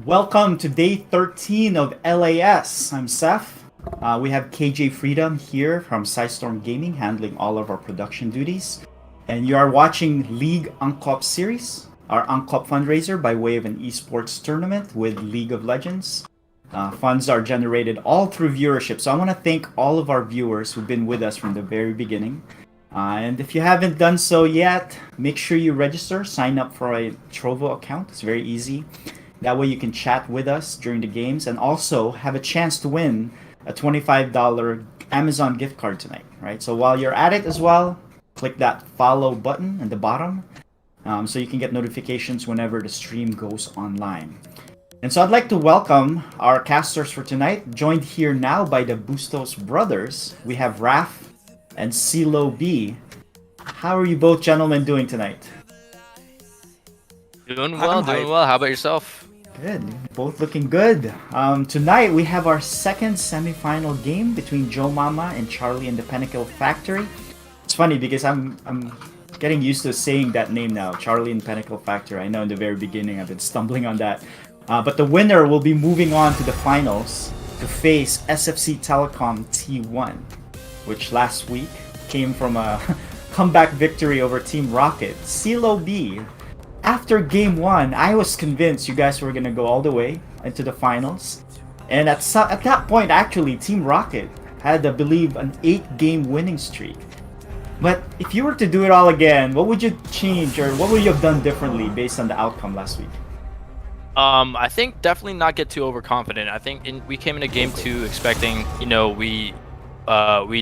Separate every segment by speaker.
Speaker 1: Welcome to day 13 of LAS. I'm Seth. We have KJ Freedom here from Storm Gaming handling all of our production duties. And you are watching League ANCOP Series, our ANCOP fundraiser by way of an esports tournament with League of Legends. Funds are generated all through viewership. So I want to thank all of our viewers who've been with us from the very beginning. And if you haven't done so yet, make sure you register, sign up for a Trovo account. It's very easy. That way you can chat with us during the games and also have a chance to win a $25 Amazon gift card tonight, right? So while you're at it as well, click that follow button at the bottom so you can get notifications whenever the stream goes online. And so I'd like to welcome our casters for tonight, joined here now by the Bustos brothers. We have Raf and CeeLo B. How are you both gentlemen doing tonight?
Speaker 2: Doing well. How about yourself?
Speaker 1: Good. Both looking good. Tonight we have our second semifinal game between JoeMomma and Charlie and the Pinnacle Factory. It's funny because I'm getting used to saying that name now, Charlie and Pinnacle Factory. I know in the very beginning I've been stumbling on that. But the winner will be moving on to the finals to face SFC Telecom T1, which last week came from a comeback victory over Team Rocket. CeeLo B. After game one, I was convinced you guys were gonna go all the way into the finals, and at that point, actually, Team Rocket had, I believe, an 8-game winning streak. But if you were to do it all again, what would you change, or what would you have done differently based on the outcome last week?
Speaker 2: I think definitely not get too overconfident. I think we came into game two expecting, we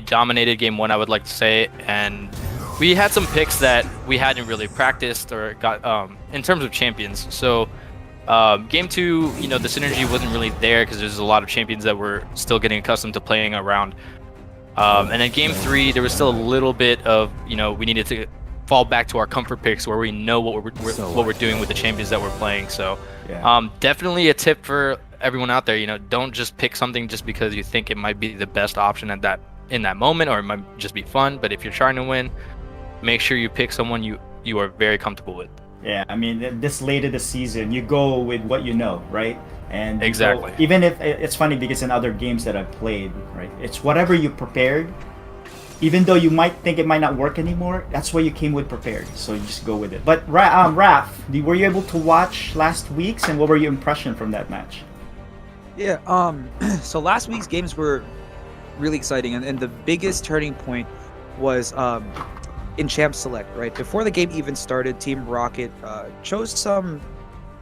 Speaker 2: dominated game one, I would like to say, and we had some picks that we hadn't really practiced or got in terms of champions. So game two, the synergy wasn't really there because there's a lot of champions that were still getting accustomed to playing around. And then game three, there was still a little bit of, we needed to fall back to our comfort picks where we know what we're doing with the champions that we're playing. So definitely a tip for everyone out there, don't just pick something just because you think it might be the best option in that moment, or it might just be fun. But if you're trying to win, make sure you pick someone you are very comfortable with.
Speaker 1: Yeah, I mean, this late in the season, you go with what you know, right? And
Speaker 2: exactly.
Speaker 1: So even if it's funny because in other games that I've played, right, it's whatever you prepared. Even though you might think it might not work anymore, that's why you came with prepared. So you just go with it. But Raf, were you able to watch last week's, and what were your impression from that match?
Speaker 3: Yeah. So last week's games were really exciting, and the biggest turning point was in Champ Select, right? Before the game even started, Team Rocket chose some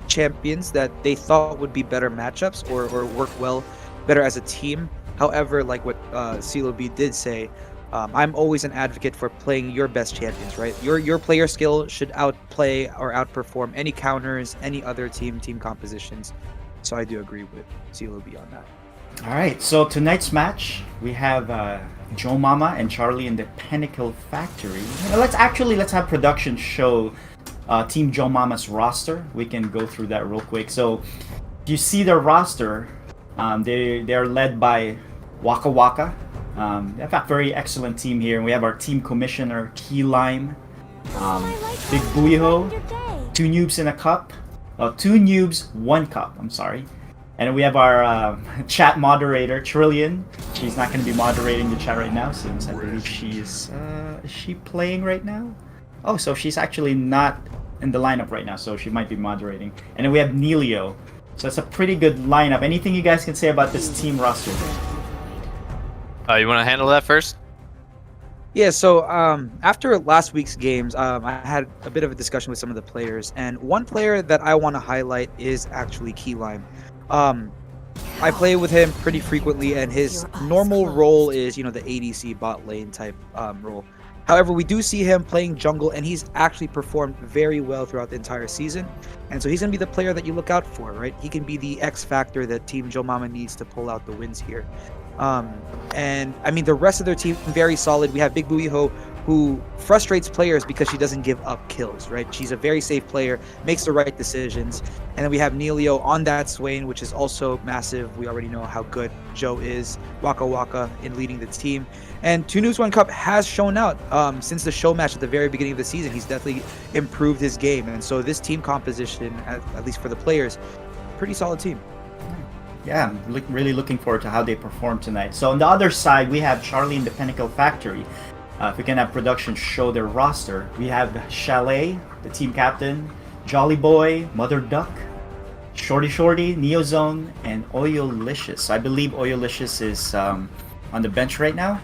Speaker 3: champions that they thought would be better matchups or work well better as a team. However, like what CeeLo B did say, I'm always an advocate for playing your best champions, right? Your player skill should outplay or outperform any counters, any other team compositions. So I do agree with CeeLo B on that.
Speaker 1: All right, so tonight's match, we have JoeMomma and Charlie in the Pinnacle Factory. Let's have production show Team JoeMomma's roster. We can go through that real quick. So you see their roster. They're led by Waka Waka. They have a very excellent team here. And we have our team commissioner, Key Lime, Big Buiho, 2 noobs in a cup. 2 noobs, 1 cup, I'm sorry. And we have our chat moderator, Trillion. She's not going to be moderating the chat right now since I believe she's... is she playing right now? Oh, so she's actually not in the lineup right now, so she might be moderating. And then we have Nelio. So it's a pretty good lineup. Anything you guys can say about this team roster?
Speaker 2: You want to handle that first?
Speaker 3: Yeah, so after last week's games, I had a bit of a discussion with some of the players, and one player that I want to highlight is actually Keylime. I play with him pretty frequently, and his normal role is, the ADC bot lane type role. However, we do see him playing jungle, and he's actually performed very well throughout the entire season. And so he's going to be the player that you look out for, right? He can be the X factor that Team JoeMomma needs to pull out the wins here. And I mean, the rest of their team very solid. We have Big Buiho, who frustrates players because she doesn't give up kills, right? She's a very safe player, makes the right decisions. And then we have Nelio on that Swain, which is also massive. We already know how good Joe is. Waka Waka in leading the team. And 2 Noobs 1 Cup has shown out since the show match at the very beginning of the season. He's definitely improved his game. And so this team composition, at least for the players, pretty solid team.
Speaker 1: Yeah, I'm really looking forward to how they perform tonight. So on the other side, we have Charlie and the Pinnacle Factory. If we can have production show their roster, we have Chalet, the team captain, Jolly Boy, Mother Duck, Shorty, Neozone, and Oyolicious. I believe Oyolicious is on the bench right now.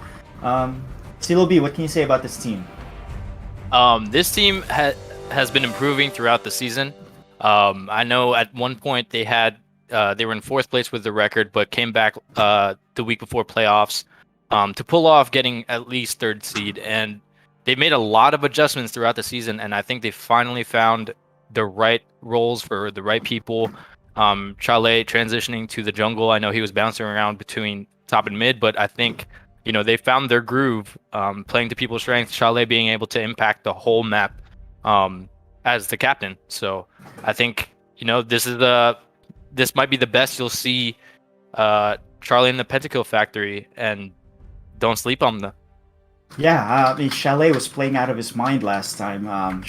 Speaker 1: CeeLo B, what can you say about this team?
Speaker 2: This team has been improving throughout the season. I know at one point they were in 4th place with the record, but came back the week before playoffs to pull off getting at least 3rd seed. And they made a lot of adjustments throughout the season, and I think they finally found the right roles for the right people. Chalet transitioning to the jungle. I know he was bouncing around between top and mid, but I think they found their groove, playing to people's strengths. Chalet being able to impact the whole map as the captain. So I think this might be the best you'll see Charlie in the Pentakill Factory, and don't sleep on them.
Speaker 1: Yeah, I mean, Chalet was playing out of his mind last time.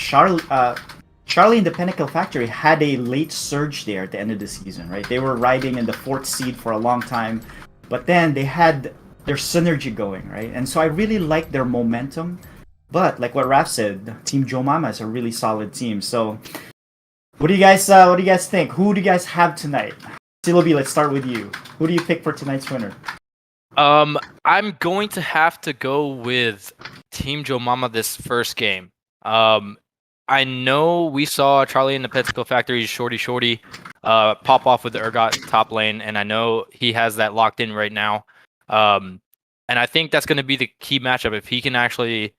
Speaker 1: Charlie and the Pinnacle Factory had a late surge there at the end of the season, right? They were riding in the 4th seed for a long time, but then they had their synergy going, right? And so I really like their momentum. But like what Raph said, Team JoeMomma is a really solid team. So what do you guys think? Who do you guys have tonight? CeeLo B, let's start with you. Who do you pick for tonight's winner?
Speaker 2: I'm going to have to go with Team JoeMomma this first game. I know we saw Charlie in the Pentakill Factory's Shorty pop off with the Urgot top lane, and I know he has that locked in right now. And I think that's going to be the key matchup if he can actually,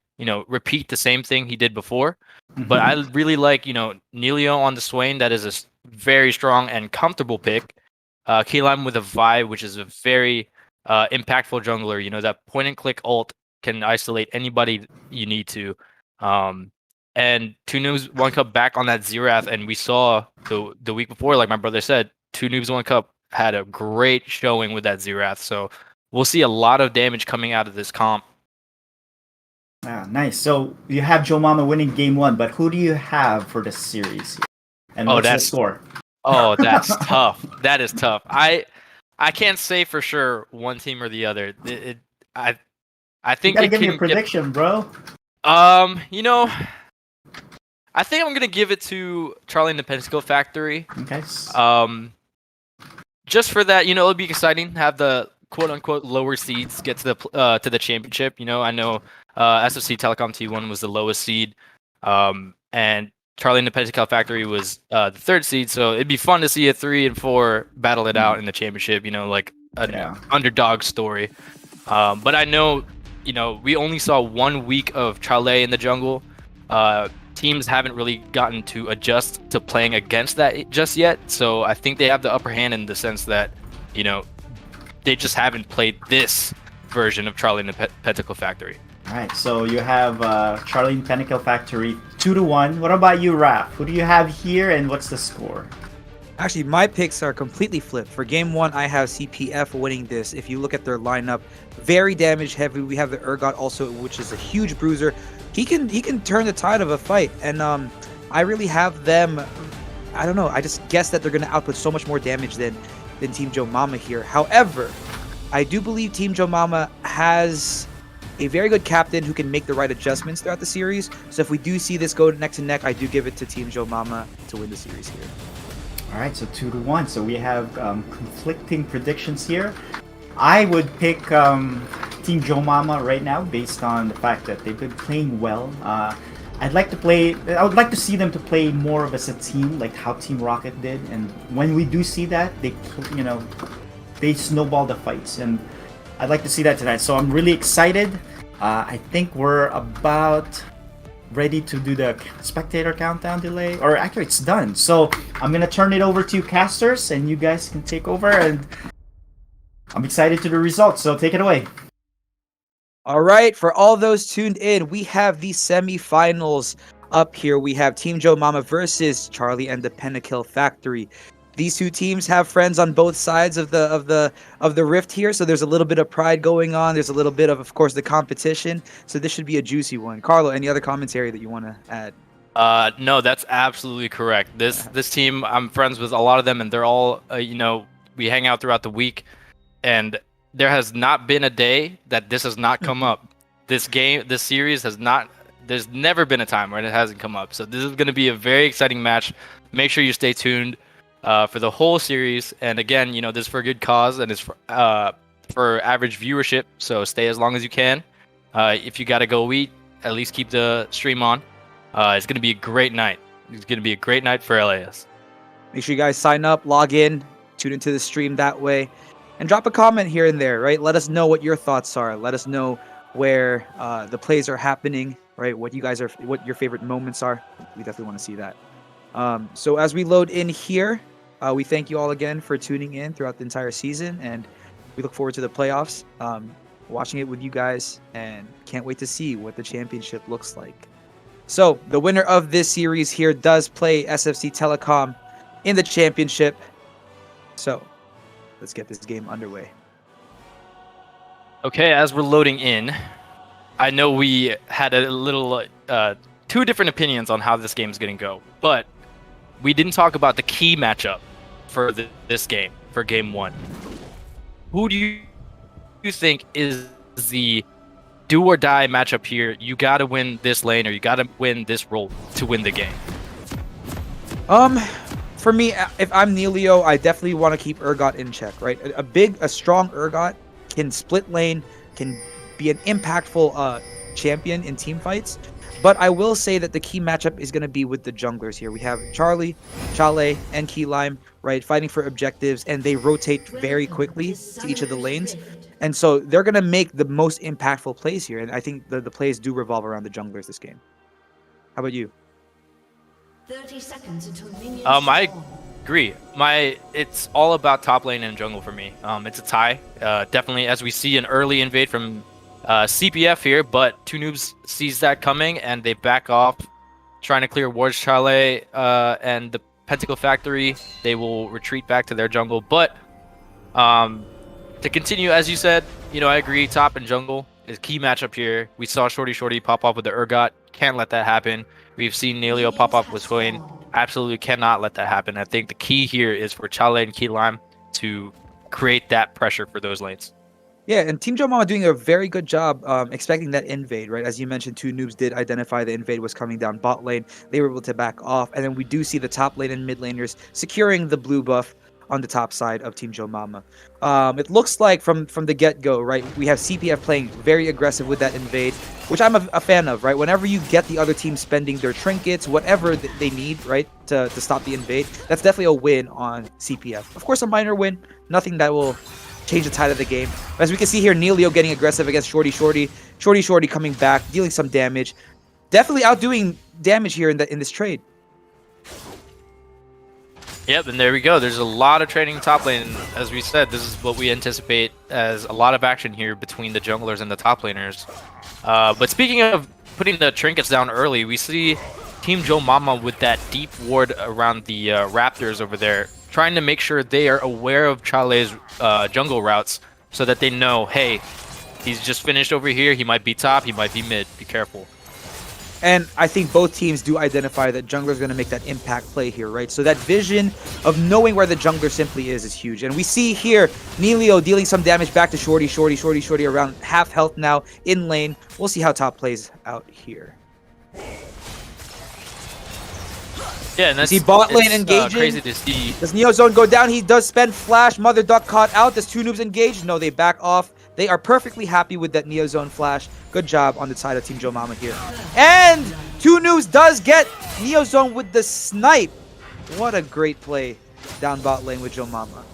Speaker 2: repeat the same thing he did before. Mm-hmm. But I really like, Nelio on the Swain. That is a very strong and comfortable pick. Keyline with a vibe, which is a very impactful jungler. That point and click ult can isolate anybody you need to. And 2 Noobs 1 Cup back on that Xerath, and we saw the week before, like my brother said, 2 Noobs 1 Cup had a great showing with that Xerath. So we'll see a lot of damage coming out of this comp.
Speaker 1: Ah, nice. So you have JoeMomma winning game 1, but who do you have for the series? And what's the score?
Speaker 2: Oh, that's tough. That is tough. I can't say for sure one team or the other. I think
Speaker 1: you gotta give me a prediction, bro.
Speaker 2: I think I'm gonna give it to Charlie and the Pentakill Factory.
Speaker 1: Okay.
Speaker 2: Just for that, it'll be exciting to have the quote unquote lower seeds get to the championship. I know SFC Telecom T1 was the lowest seed, and Charlie and the Pentakill Factory was the 3rd seed. So it'd be fun to see a 3 and 4 battle it out in the championship. Like an underdog story. But I know, we only saw 1 week of Chalet in the jungle. Teams haven't really gotten to adjust to playing against that just yet. So I think they have the upper hand in the sense that, they just haven't played this version of Charlie and the Pentakill Factory.
Speaker 1: All right, so you have Charlie and Pentakill Factory 2-1. What about you, Raph? Who do you have here, and what's the score?
Speaker 3: Actually, my picks are completely flipped. For game 1, I have CPF winning this. If you look at their lineup, very damage heavy. We have the Urgot also, which is a huge bruiser. He can turn the tide of a fight, and I really have them. I don't know. I just guess that they're going to output so much more damage than Team JoeMomma here. However, I do believe Team JoeMomma has a very good captain who can make the right adjustments throughout the series. So if we do see this go neck to neck, I do give it to Team JoeMomma to win the series here.
Speaker 1: All right, so 2-1. So we have conflicting predictions here. I would pick Team JoeMomma right now based on the fact that they've been playing well. I would like to see them to play more of as a team, like how Team Rocket did. And when we do see that, they snowball the fights, and I'd like to see that tonight. So I'm really excited. I think we're about ready to do the spectator countdown delay, or actually it's done. So I'm gonna turn it over to casters, and you guys can take over. And I'm excited to the results. So take it away.
Speaker 3: All right, for all those tuned in, we have the semifinals up here. We have Team JoeMomma versus Charlie and the Pentakill Factory. These 2 teams have friends on both sides of the rift here, so there's a little bit of pride going on. There's a little bit of course, the competition. So this should be a juicy one. Carlo, any other commentary that you want to add?
Speaker 2: No, that's absolutely correct. This team, I'm friends with a lot of them, and they're all, we hang out throughout the week, and there has not been a day that this has not come up. This series has not. There's never been a time where it hasn't come up. So this is going to be a very exciting match. Make sure you stay tuned for the whole series. And again, this is for a good cause, and it's for average viewership. So stay as long as you can. If you got to go eat, at least keep the stream on. It's going to be a great night. It's going to be a great night for LAS.
Speaker 3: Make sure you guys sign up, log in, tune into the stream that way, and drop a comment here and there, right? Let us know what your thoughts are. Let us know where the plays are happening, right? What your favorite moments are. We definitely want to see that. So as we load in here, we thank you all again for tuning in throughout the entire season, and we look forward to the playoffs, watching it with you guys, and can't wait to see what the championship looks like. So the winner of this series here does play SFC Telecom in the championship. So let's get this game underway.
Speaker 2: Okay, as we're loading in, I know we had a little two different opinions on how this game is going to go, but we didn't talk about the key matchup for this game, for game 1. Who do you think is the do or die matchup here? You got to win this lane, or you got to win this role to win the game.
Speaker 3: For me, if I'm Neilio, I definitely want to keep Urgot in check, right? A strong Urgot can split lane, can be an impactful champion in team fights. But I will say that the key matchup is going to be with the junglers here. We have Charlie, Chale, and Keylime, right, fighting for objectives, and they rotate very quickly to each of the lanes. And so they're going to make the most impactful plays here. And I think the plays do revolve around the junglers this game. How about you?
Speaker 4: 30 seconds until minions
Speaker 2: I
Speaker 4: spawn.
Speaker 2: agree. It's all about top lane and jungle for me. It's a tie. Definitely, as we see an early invade from CPF here, but Two Noobs sees that coming and they back off, trying to clear wards. Chale and the Pentacle Factory, they will retreat back to their jungle. But to continue, as you said, I agree. Top and jungle is key matchup here. We saw Shorty pop off with the Urgot. Can't let that happen. We've seen Neilio pop off with Swain. Absolutely cannot let that happen. I think the key here is for Chale and Keylime to create that pressure for those lanes.
Speaker 3: Yeah, and Team JoeMomma doing a very good job expecting that invade, right? As you mentioned, Two Noobs did identify the invade was coming down bot lane. They were able to back off, and then we do see the top lane and mid laners securing the blue buff on the top side of Team JoeMomma. It looks like from the get-go, right, we have CPF playing very aggressive with that invade, which I'm a fan of, right? Whenever you get the other team spending their trinkets, whatever they need, right, to stop the invade, that's definitely a win on CPF. Of course, a minor win, nothing that will change the tide of the game. As we can see here, Neilio getting aggressive against Shorty coming back, dealing some damage. Definitely outdoing damage here in this trade.
Speaker 2: Yep, and there we go. There's a lot of trading top lane. As we said, this is what we anticipate as a lot of action here between the junglers and the top laners. But speaking of putting the trinkets down early, we see Team JoeMomma with that deep ward around the Raptors over there, trying to make sure they are aware of Chale's jungle routes so that they know, hey, he's just finished over here. He might be top, he might be mid. Be careful.
Speaker 3: And I think both teams do identify that jungler's going to make that impact play here, right? So that vision of knowing where the jungler simply is huge. And we see here Neilio dealing some damage back to Shorty around half health now in lane. We'll see how top plays out here.
Speaker 2: Yeah, and that's
Speaker 3: see bot lane engaging.
Speaker 2: Crazy to see.
Speaker 3: Does Neo Zone go down? He does spend flash. Mother Duck caught out. Does Two Noobs engage? No, they back off. They are perfectly happy with that Neo Zone flash. Good job on the side of Team JoeMomma here. And Two Noobs does get Neo Zone with the snipe. What a great play down bot lane with JoeMomma.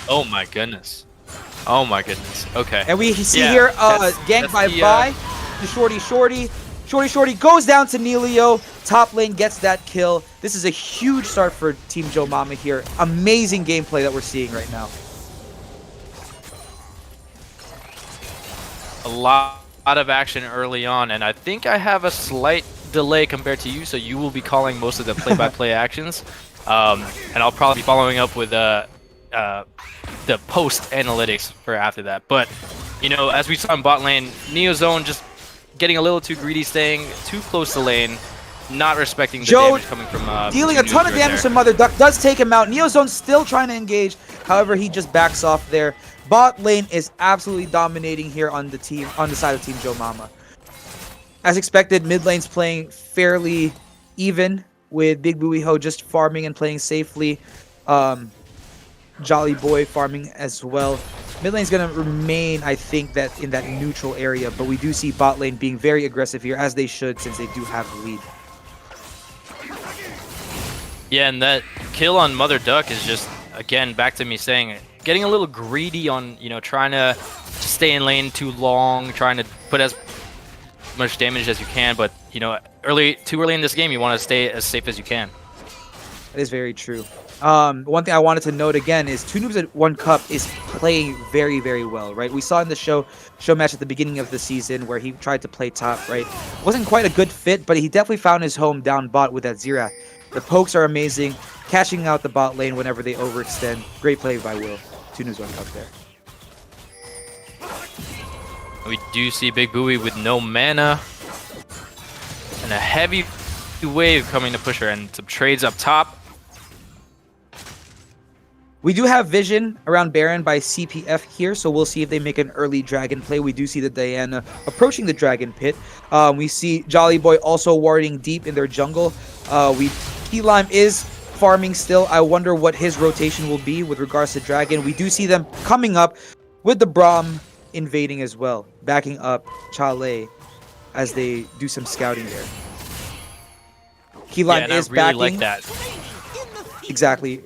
Speaker 2: Oh my goodness. Oh my goodness. Okay.
Speaker 3: And we see here gank by Vi to Shorty. Shorty goes down to Neilio. Top lane gets that kill. This is a huge start for Team JoeMomma here. Amazing gameplay that we're seeing right now.
Speaker 2: A lot of action early on, and I think I have a slight delay compared to you, so you will be calling most of the play-by-play actions. And I'll probably be following up with the post analytics for after that. But, as we saw in bot lane, Neozone just getting a little too greedy, staying too close to lane. not respecting the
Speaker 3: Joe
Speaker 2: damage coming from
Speaker 3: dealing a
Speaker 2: two
Speaker 3: ton of
Speaker 2: noobs right
Speaker 3: damage
Speaker 2: there.
Speaker 3: to Mother Duck, does take him out. Neozone's still trying to engage. However, he just backs off there. Bot lane is absolutely dominating here on the side of Team JoeMomma. As expected, mid lane's playing fairly even with Big Booey Ho just farming and playing safely. Jolly Boy farming as well. Mid lane's going to remain, I think, that in that neutral area, but we do see bot lane being very aggressive here, as they should, since they do have the lead.
Speaker 2: Yeah, and that kill on Mother Duck is just, again, back to me saying it. Getting a little greedy on, trying to stay in lane too long, trying to put as much damage as you can, but, too early in this game, you want to stay as safe as you can.
Speaker 3: That is very true. One thing I wanted to note again is 2 Noobs at 1 Cup is playing very, very well, right? We saw in the show match at the beginning of the season where he tried to play top, right? Wasn't quite a good fit, but he definitely found his home down bot with that Zira. The pokes are amazing, cashing out the bot lane whenever they overextend. Great play by Will. 2 Noobs 1 Cup there.
Speaker 2: We do see Big Booey with no mana and a heavy wave coming to push her, and some trades up top.
Speaker 3: We do have vision around Baron by CPF here, so we'll see if they make an early dragon play. We do see the Diana approaching the dragon pit. We see Jolly Boy also warding deep in their jungle. Key Lime is farming still. I wonder what his rotation will be with regards to dragon. We do see them coming up with the Braum invading as well, backing up Chale as they do some scouting there. Key Lime is
Speaker 2: I really
Speaker 3: backing.
Speaker 2: like that.
Speaker 3: Exactly.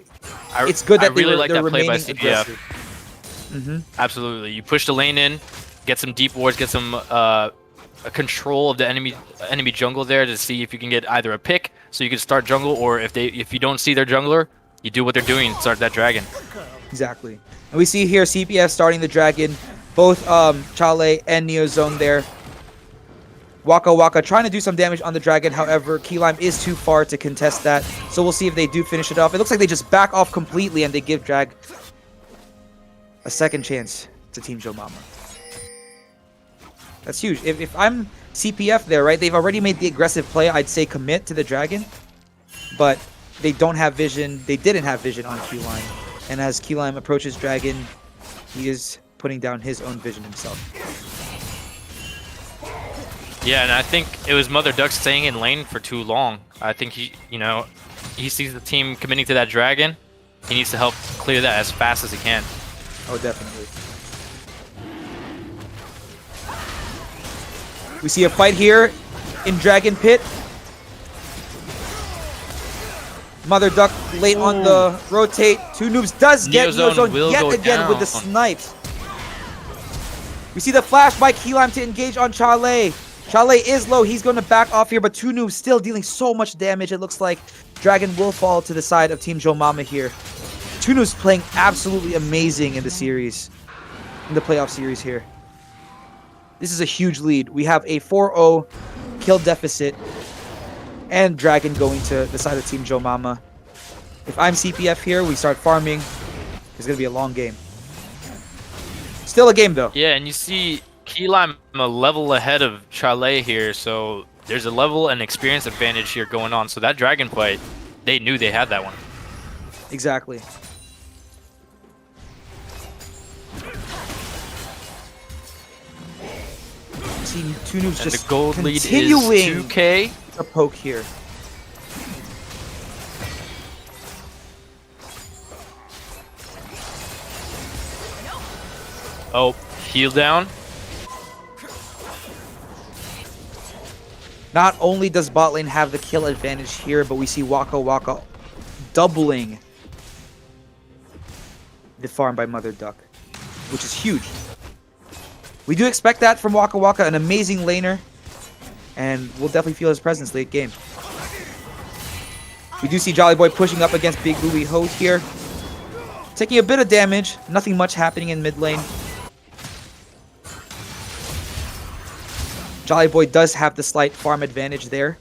Speaker 3: It's good that
Speaker 2: really like
Speaker 3: they're
Speaker 2: that play by
Speaker 3: remaining
Speaker 2: CPF.
Speaker 3: aggressive.
Speaker 2: Absolutely. You push the lane in, get some deep wards, get some control of the enemy jungle there to see if you can get either a pick so you can start jungle, or if you don't see their jungler, you do what they're doing and start that dragon.
Speaker 3: Exactly. And we see here CPF starting the dragon, both Chale and Neozone there. Waka Waka trying to do some damage on the dragon. However, Key Lime is too far to contest that. So we'll see if they do finish it off. It looks like they just back off completely and they give Drag a second chance to Team JoeMomma. That's huge. If I'm CPF there, right, they've already made the aggressive play. I'd say commit to the dragon. But they don't have vision. They didn't have vision on Key Lime. And as Key Lime approaches dragon, he is putting down his own vision himself.
Speaker 2: Yeah, and I think it was Mother Duck staying in lane for too long. I think he sees the team committing to that dragon. He needs to help clear that as fast as he can.
Speaker 3: Oh, definitely. We see a fight here in Dragon Pit. Mother Duck late on the rotate. 2 Noobs does get Neozone yet again with the snipes. We see the flash by Key Lime to engage on Chale. Chale is low. He's going to back off here, but 2 Noobs still dealing so much damage. It looks like Dragon will fall to the side of Team JoeMomma here. 2 Noobs playing absolutely amazing in the series, in the playoff series here. This is a huge lead. We have a 4-0 kill deficit, and Dragon going to the side of Team JoeMomma. If I'm CPF here, we start farming. It's going to be a long game. Still a game, though.
Speaker 2: Yeah, and you see Key Lime a level ahead of Chale here, so there's a level and experience advantage here going on. So that dragon fight, they knew they had that one.
Speaker 3: Exactly. See 2 Noobs
Speaker 2: And
Speaker 3: just
Speaker 2: the gold lead is
Speaker 3: continuing
Speaker 2: 2K.
Speaker 3: a poke here.
Speaker 2: Oh, heal down.
Speaker 3: Not only does bot lane have the kill advantage here, but we see Waka Waka doubling the farm by Mother Duck, which is huge. We do expect that from Waka Waka, an amazing laner, and we'll definitely feel his presence late game. We do see Jolly Boy pushing up against Big Booey Ho here, taking a bit of damage, nothing much happening in mid lane. Jolly Boy does have the slight farm advantage there.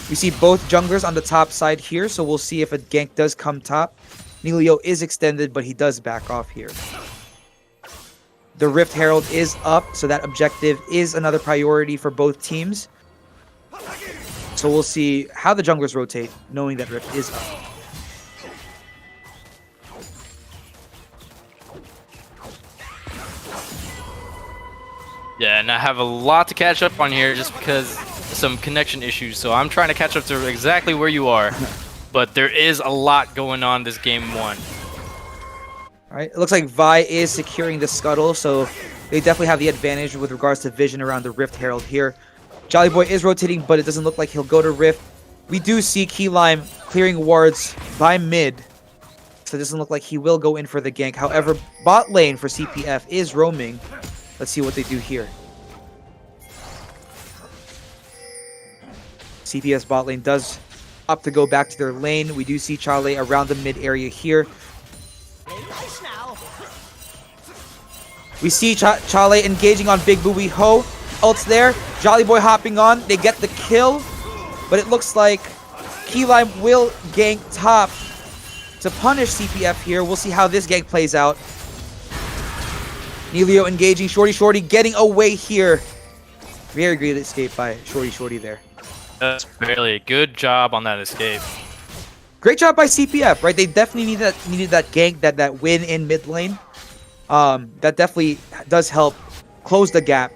Speaker 3: We see both junglers on the top side here, so we'll see if a gank does come top. Nilio is extended, but he does back off here. The Rift Herald is up, so that objective is another priority for both teams. So we'll see how the junglers rotate, knowing that Rift is up.
Speaker 2: Yeah, and I have a lot to catch up on here just because some connection issues, so I'm trying to catch up to exactly where you are. But there is a lot going on this game 1.
Speaker 3: All right, it looks like Vi is securing the scuttle, so they definitely have the advantage with regards to vision around the Rift Herald here. Jolly Boy is rotating, but it doesn't look like he'll go to Rift. We do see Key Lime clearing wards by mid, so it doesn't look like he will go in for the gank. However, bot lane for CPF is roaming. Let's see what they do here. CPS bot lane does opt to go back to their lane. We do see Chale around the mid area here. We see Chale engaging on Big Booey Ho. Ult's there. Jolly Boy hopping on. They get the kill. But it looks like Key Lime will gank top to punish CPF here. We'll see how this gank plays out. Nelio engaging Shorty getting away here. Very great escape by Shorty there.
Speaker 2: That's barely a good job on that escape.
Speaker 3: Great job by CPF, right? They definitely needed that gank, that win in mid lane. That definitely does help close the gap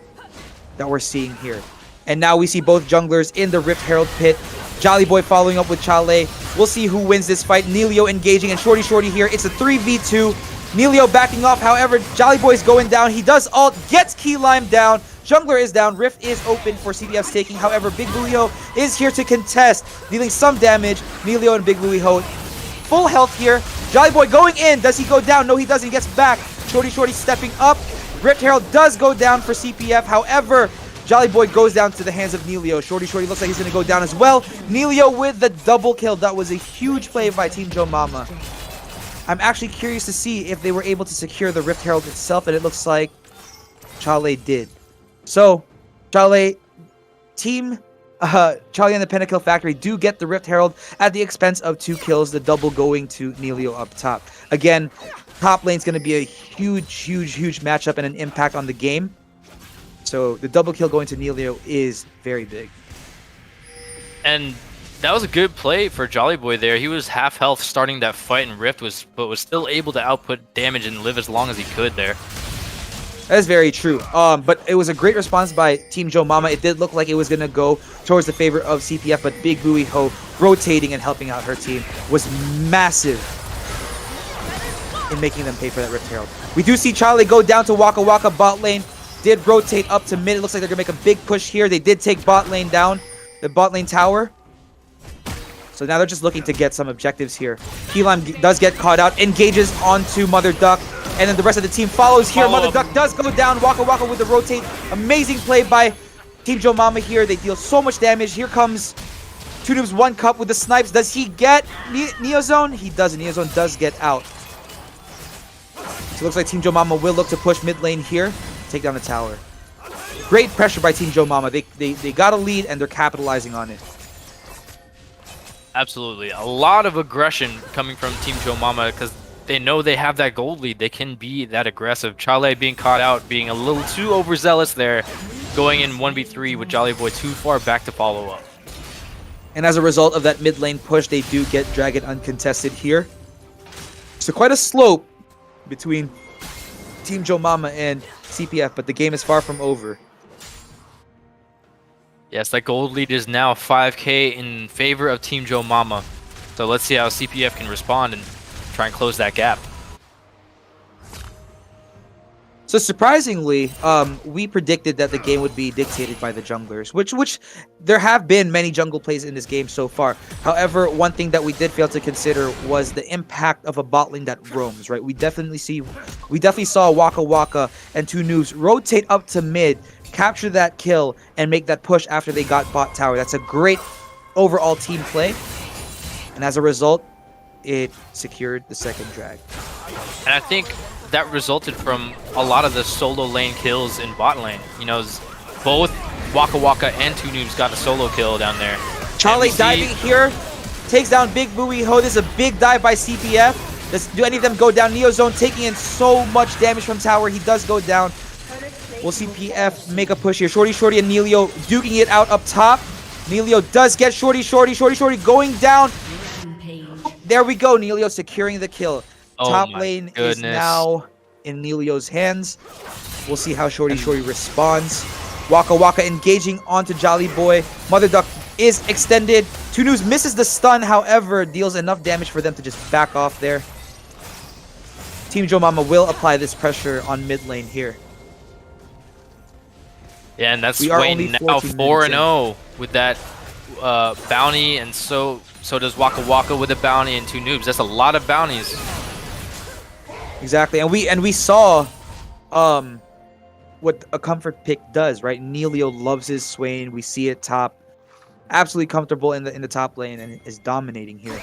Speaker 3: that we're seeing here. And now we see both junglers in the Rift Herald pit. Jolly Boy following up with Chale. We'll see who wins this fight. Nelio engaging and Shorty here. It's a 3v2. Nelio backing off. However, Jolly Boy's going down. He does ult, gets Key Lime down. Jungler is down. Rift is open for CPF's taking. However, Big Booey Ho is here to contest, dealing some damage. Nelio and Big Booey Ho full health here. Jolly Boy going in. Does he go down? No, he doesn't. He gets back. Shorty stepping up. Rift Herald does go down for CPF. However, Jolly Boy goes down to the hands of Nelio. Shorty looks like he's going to go down as well. Nelio with the double kill. That was a huge play by Team JoeMomma. I'm actually curious to see if they were able to secure the Rift Herald itself, and it looks like Chale did. So, Chale and the Pentakill Factory do get the Rift Herald at the expense of 2 kills, the double going to Nelio up top. Again, top lane's going to be a huge matchup and an impact on the game. So, the double kill going to Nelio is very big.
Speaker 2: And that was a good play for Jolly Boy there. He was half health starting that fight in Rift, but was still able to output damage and live as long as he could there.
Speaker 3: That is very true. But it was a great response by Team JoeMomma. It did look like it was going to go towards the favor of CPF, but Big Booey Ho rotating and helping out her team was massive in making them pay for that Rift Herald. We do see Chale go down to Waka Waka bot lane. Did rotate up to mid. It looks like they're going to make a big push here. They did take bot lane down, the bot lane tower. So now they're just looking to get some objectives here. Key Lime does get caught out, engages onto Mother Duck, and then the rest of the team follows here. Mother Duck does go down. Waka Waka with the rotate. Amazing play by Team JoeMomma here. They deal so much damage. Here comes 2 Noobs 1 Cup with the snipes. Does he get Neozone? He doesn't. Neozone does get out. So it looks like Team JoeMomma will look to push mid lane here, take down the tower. Great pressure by Team JoeMomma. They got a lead and they're capitalizing on it.
Speaker 2: Absolutely. A lot of aggression coming from Team JoeMomma because they know they have that gold lead. They can be that aggressive. Chale being caught out, being a little too overzealous there, going in 1v3 with Jolly Boy too far back to follow up.
Speaker 3: And as a result of that mid lane push, they do get Dragon uncontested here. So quite a slope between Team JoeMomma and CPF, but the game is far from over.
Speaker 2: Yes, that gold lead is now 5k in favor of Team JoeMomma. So let's see how CPF can respond and try and close that gap.
Speaker 3: So surprisingly, we predicted that the game would be dictated by the junglers, which there have been many jungle plays in this game so far. However, one thing that we did fail to consider was the impact of a bot lane that roams, right? We definitely saw Waka Waka and 2 Noobs rotate up to mid, capture that kill, and make that push after they got bot tower. That's a great overall team play. And as a result, it secured the second drag.
Speaker 2: And I think that resulted from a lot of the solo lane kills in bot lane. You know, both Waka Waka and 2 Noobs got a solo kill down there.
Speaker 3: Chale diving here, takes down Big Booey Ho. This is a big dive by CPF. Do any of them go down? Neozone taking in so much damage from tower. He does go down. We'll see PF make a push here. Shorty and Neilio duking it out up top. Neilio does get Shorty going down. There we go. Neilio securing the kill. Top lane is now in Neilio's hands. We'll see how Shorty responds. Waka engaging onto Jolly Boy. Mother Duck is extended. Two Noobs misses the stun, however, deals enough damage for them to just back off there. Team JoeMomma will apply this pressure on mid lane here.
Speaker 2: Yeah, and that's Swain now 4-0 with that bounty, and so does Waka with a bounty and 2 Noobs. That's a lot of bounties.
Speaker 3: Exactly, and we saw what a comfort pick does, right? Neilio loves his Swain. We see it top, absolutely comfortable in the top lane and is dominating here.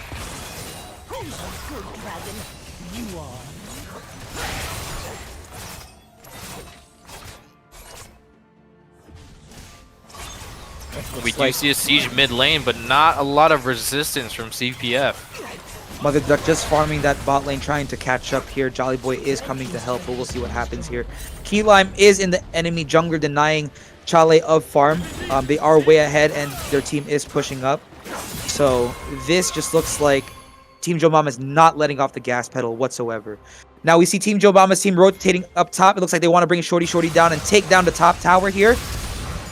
Speaker 2: We do see a siege mid lane, but not a lot of resistance from CPF.
Speaker 3: Mother Duck just farming that bot lane, trying to catch up here. Jolly Boy is coming to help, but we'll see what happens here. Key Lime is in the enemy jungler, denying Chale of farm. They are way ahead, and their team is pushing up. So this just looks like Team JoeMomma is not letting off the gas pedal whatsoever. Now we see Team JoeMomma's team rotating up top. It looks like they want to bring Shorty down and take down the top tower here.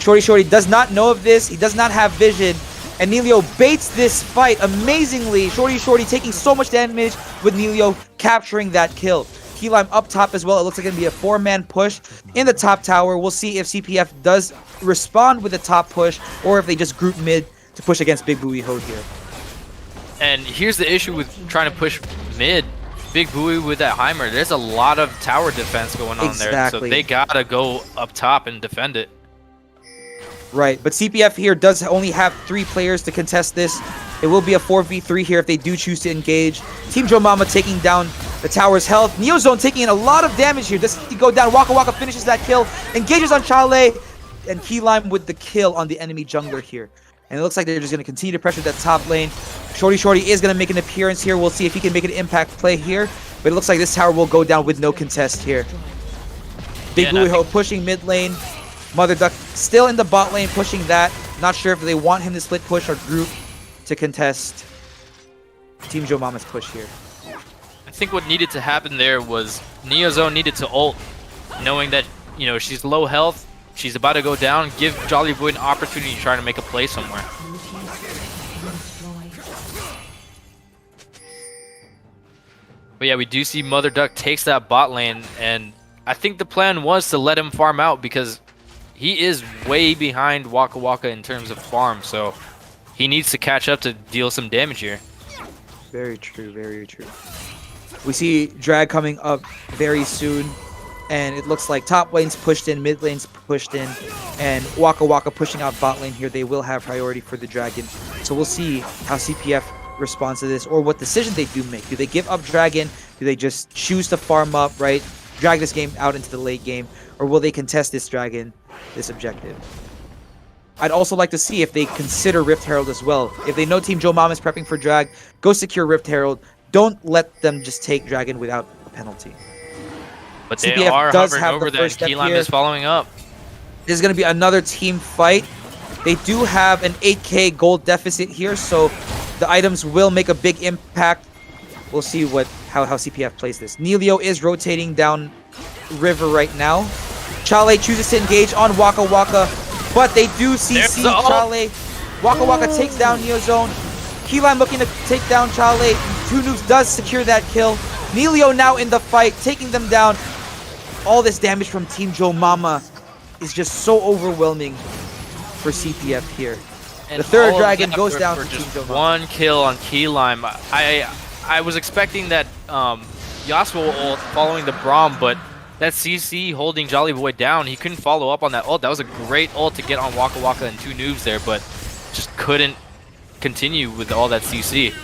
Speaker 3: Shorty does not know of this. He does not have vision. And Neilio baits this fight amazingly. Shorty taking so much damage with Neilio capturing that kill. Key Lime up top as well. It looks like it's going to be a 4-man push in the top tower. We'll see if CPF does respond with a top push or if they just group mid to push against Big Buoy Hode here.
Speaker 2: And here's the issue with trying to push mid. Big Buoy with that Heimer. There's a lot of tower defense going on there. So they got to go up top and defend it.
Speaker 3: Right, but CPF here does only have 3 players to contest this. It will be a 4v3 here if they do choose to engage. Team JoeMomma taking down the tower's health. Neozone taking in a lot of damage here. Does he go down? Waka finishes that kill. Engages on Chale. And Key Lime with the kill on the enemy jungler here. And it looks like they're just going to continue to pressure that top lane. Shorty is going to make an appearance here. We'll see if he can make an impact play here. But it looks like this tower will go down with no contest here. Big Buoy Hode pushing mid lane. Mother Duck still in the bot lane pushing that. Not sure if they want him to split push or group to contest Team JoeMomma's push here.
Speaker 2: I think what needed to happen there was Neozone needed to ult, knowing that, you know, she's low health, she's about to go down, give Jolly Boy an opportunity to try to make a play somewhere. But yeah, we do see Mother Duck takes that bot lane, and I think the plan was to let him farm out because he is way behind Waka in terms of farm, so he needs to catch up to deal some damage here.
Speaker 3: Very true, very true. We see Drag coming up very soon, and it looks like top lane's pushed in, mid lane's pushed in, and Waka pushing out bot lane here. They will have priority for the Dragon, so we'll see how CPF responds to this, or what decision they do make. Do they give up Dragon? Do they just choose to farm up, right? Drag this game out into the late game, or will they contest this Dragon, this objective? I'd also like to see if they consider Rift Herald as well. If they know Team JoeMomma is prepping for drag, go secure Rift Herald. Don't let them just take Dragon without a penalty.
Speaker 2: But they
Speaker 3: CPF
Speaker 2: are
Speaker 3: does
Speaker 2: hovering
Speaker 3: have
Speaker 2: over
Speaker 3: the
Speaker 2: that.
Speaker 3: first step
Speaker 2: Key Lime
Speaker 3: here.
Speaker 2: is following up.
Speaker 3: This is going to be another team fight. They do have an 8k gold deficit here, so the items will make a big impact. We'll see how CPF plays this. Neilio is rotating down river right now. Chale chooses to engage on Waka, but they do CC Chale. Waka takes down Neozone. Key Lime looking to take down Chale. 2 Noobs does secure that kill. Neilio now in the fight, taking them down. All this damage from Team JoeMomma is just so overwhelming for CPF here.
Speaker 2: And
Speaker 3: the third
Speaker 2: all of
Speaker 3: Dragon
Speaker 2: that
Speaker 3: goes down
Speaker 2: for
Speaker 3: to Team
Speaker 2: just
Speaker 3: JoeMomma.
Speaker 2: one kill on Key Lime. I was expecting that Yasuo ult following the Braum, but that CC holding Jolly Boy down, he couldn't follow up on that ult. That was a great ult to get on Waka and 2 Noobs there, but just couldn't continue with all that CC.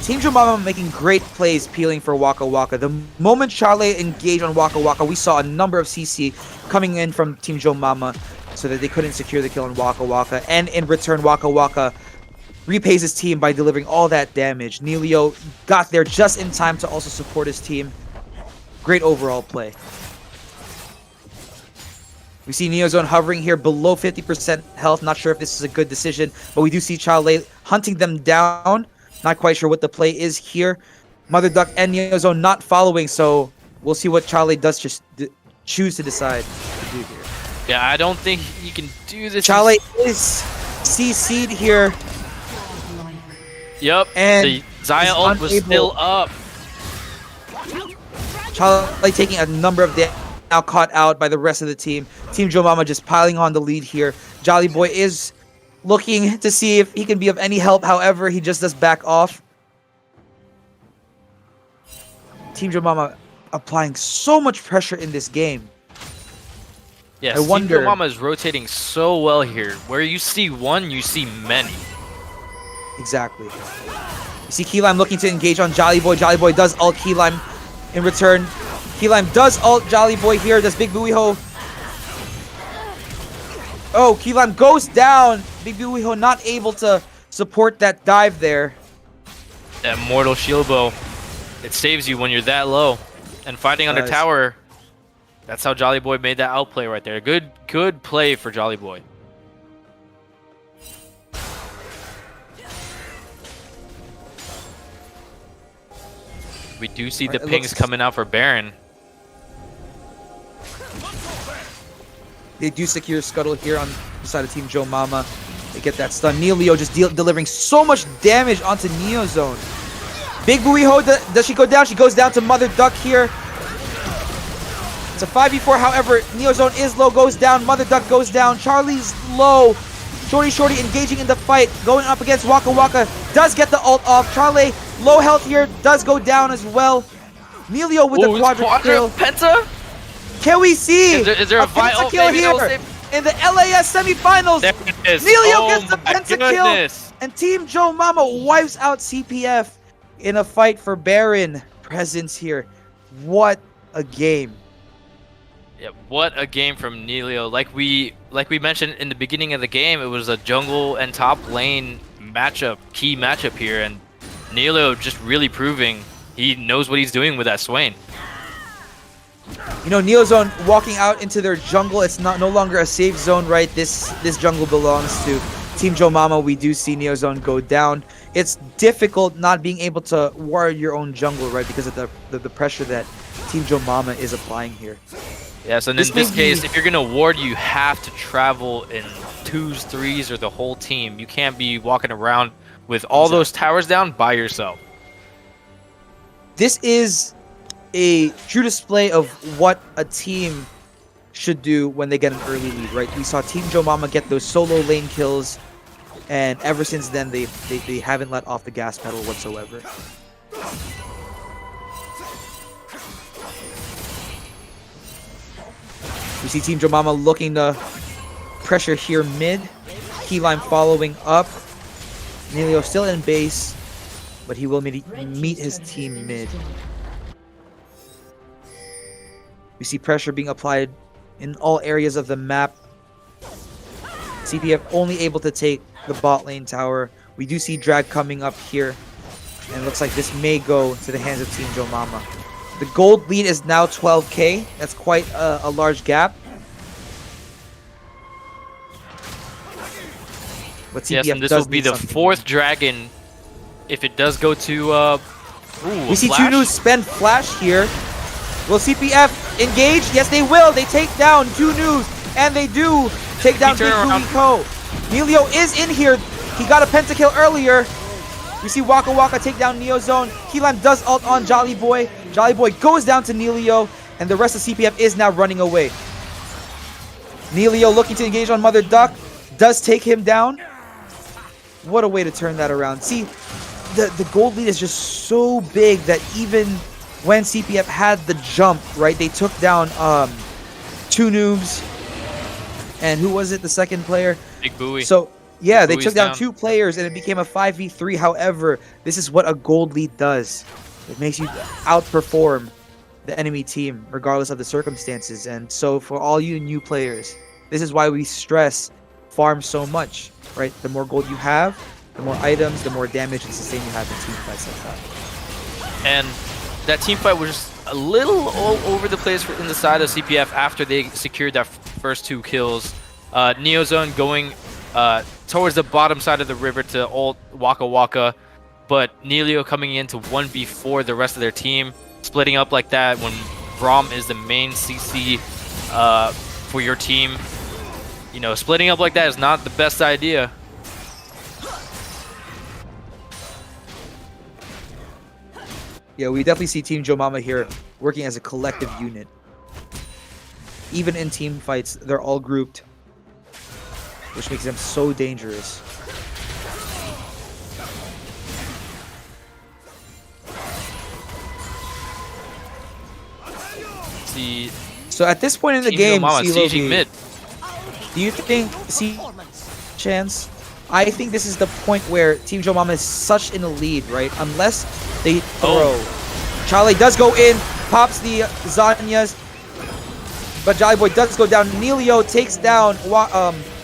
Speaker 3: Team JoeMomma making great plays peeling for Waka. The moment Chale engaged on Waka, we saw a number of CC coming in from Team JoeMomma so that they couldn't secure the kill on Waka. And in return, Waka repays his team by delivering all that damage. Neilio got there just in time to also support his team. Great overall play. We see Neozone hovering here below 50% health. Not sure if this is a good decision, but we do see Chale hunting them down. Not quite sure what the play is here. Mother Duck and Neozone not following, so we'll see what Chale does just choose to decide to do here.
Speaker 2: Yeah, I don't think you can do this.
Speaker 3: Chale is CC'd here.
Speaker 2: Yep,
Speaker 3: And
Speaker 2: the Zaya ult was still up.
Speaker 3: Chale taking a number of damage, now caught out by the rest of the team. Team JoeMomma just piling on the lead here. Jolly Boy is looking to see if he can be of any help. However, he just does back off. Team JoeMomma applying so much pressure in this game.
Speaker 2: Yes,
Speaker 3: I wonder.
Speaker 2: Team JoeMomma is rotating so well here. Where you see one, you see many.
Speaker 3: Exactly. You see Keylime looking to engage on Jolly Boy. Jolly Boy does ult Keylime in return. Keylime does ult Jolly Boy here. Does Big Buiho? Oh, Keylime goes down. Big Buiho not able to support that dive there.
Speaker 2: That Mortal Shield Bow, it saves you when you're that low. And fighting under tower, that's how Jolly Boy made that outplay right there. Good play for Jolly Boy. We do see the pings coming out for Baron.
Speaker 3: They do secure Scuttle here on the side of Team JoeMomma. They get that stun. Neilio just delivering so much damage onto Neozone. Big Buiho, does she go down? She goes down to Mother Duck here. It's a 5v4, however, Neozone is low, goes down. Mother Duck goes down. Charlie's low. Shorty engaging in the fight, going up against Waka Waka. Does get the ult off. Charlie, low health here, does go down as well. Neilio with the quadra kill.
Speaker 2: Penta?
Speaker 3: Can we see
Speaker 2: is there a
Speaker 3: penta kill here in the LAS semifinals?
Speaker 2: There it is.
Speaker 3: Neilio gets the penta
Speaker 2: goodness.
Speaker 3: kill, and Team JoeMomma wipes out CPF in a fight for Baron presence here. What a game!
Speaker 2: Yeah, what a game from Neilio. Like we mentioned in the beginning of the game, it was a jungle and top lane matchup, key matchup here, and Neilio just really proving he knows what he's doing with that Swain.
Speaker 3: You know, Neozone walking out into their jungle. It's no longer a safe zone, right? This jungle belongs to Team JoeMomma. We do see Neozone go down. It's difficult not being able to ward your own jungle, right? Because of the pressure that Team JoeMomma is applying here.
Speaker 2: Yes, and in this case, if you're gonna ward, you have to travel in 2s, 3s, or the whole team. You can't be walking around with all those towers down by yourself.
Speaker 3: This is a true display of what a team should do when they get an early lead, right? We saw Team JoeMomma get those solo lane kills, and ever since then, they haven't let off the gas pedal whatsoever. We see Team JoeMomma looking to pressure here mid. Keylime following up. Neilio still in base, but he will meet his team mid. We see pressure being applied in all areas of the map. CPF only able to take the bot lane tower. We do see drag coming up here, and it looks like this may go to the hands of Team JoeMomma. The gold lead is now 12k. That's quite a large gap. But CPF
Speaker 2: yes, and this will be the 4th dragon if it does go to
Speaker 3: we see Tunu spend flash here. Will CPF engage? Yes, they will. They take down Tunu, and they do take down Big Buiho. Neilio is in here. He got a pentakill earlier. We see Waka Waka take down Neozone. Keylime does ult on Jolly Boy. Jolly Boy goes down to Neilio, and the rest of CPF is now running away. Neilio looking to engage on Mother Duck. Does take him down. What a way to turn that around. See, the gold lead is just so big that even when CPF had the jump, right, they took down 2 noobs. And who was it, the second player?
Speaker 2: Big Buoy.
Speaker 3: So, yeah, they
Speaker 2: Buoy's
Speaker 3: took down
Speaker 2: down.
Speaker 3: 2 players, and it became a 5v3. However, this is what a gold lead does. It makes you outperform the enemy team, regardless of the circumstances. And so, for all you new players, this is why we stress farm so much, right? The more gold you have, The more items, the more damage and sustain you have in team fights like that.
Speaker 2: And that team fight was just a little all over the place in the side of CPF after they secured that first 2 kills. Neozone going towards the bottom side of the river to ult Waka Waka, but Nelio coming in to 1v4 the rest of their team, splitting up like that when Braum is the main CC for your team. You know, splitting up like that is not the best idea.
Speaker 3: Yeah, we definitely see Team JoeMomma here working as a collective unit. Even in team fights, they're all grouped, which makes them so dangerous.
Speaker 2: See,
Speaker 3: So at this point in the
Speaker 2: Team
Speaker 3: game,
Speaker 2: JoeMomma
Speaker 3: CeeLo
Speaker 2: sieging
Speaker 3: V,
Speaker 2: mid.
Speaker 3: do you think chance? I think this is the point where Team JoeMomma is such in the lead, right? Unless they throw. Charlie does go in, pops the Zanyas, but Jolly Boy does go down. Nelio takes down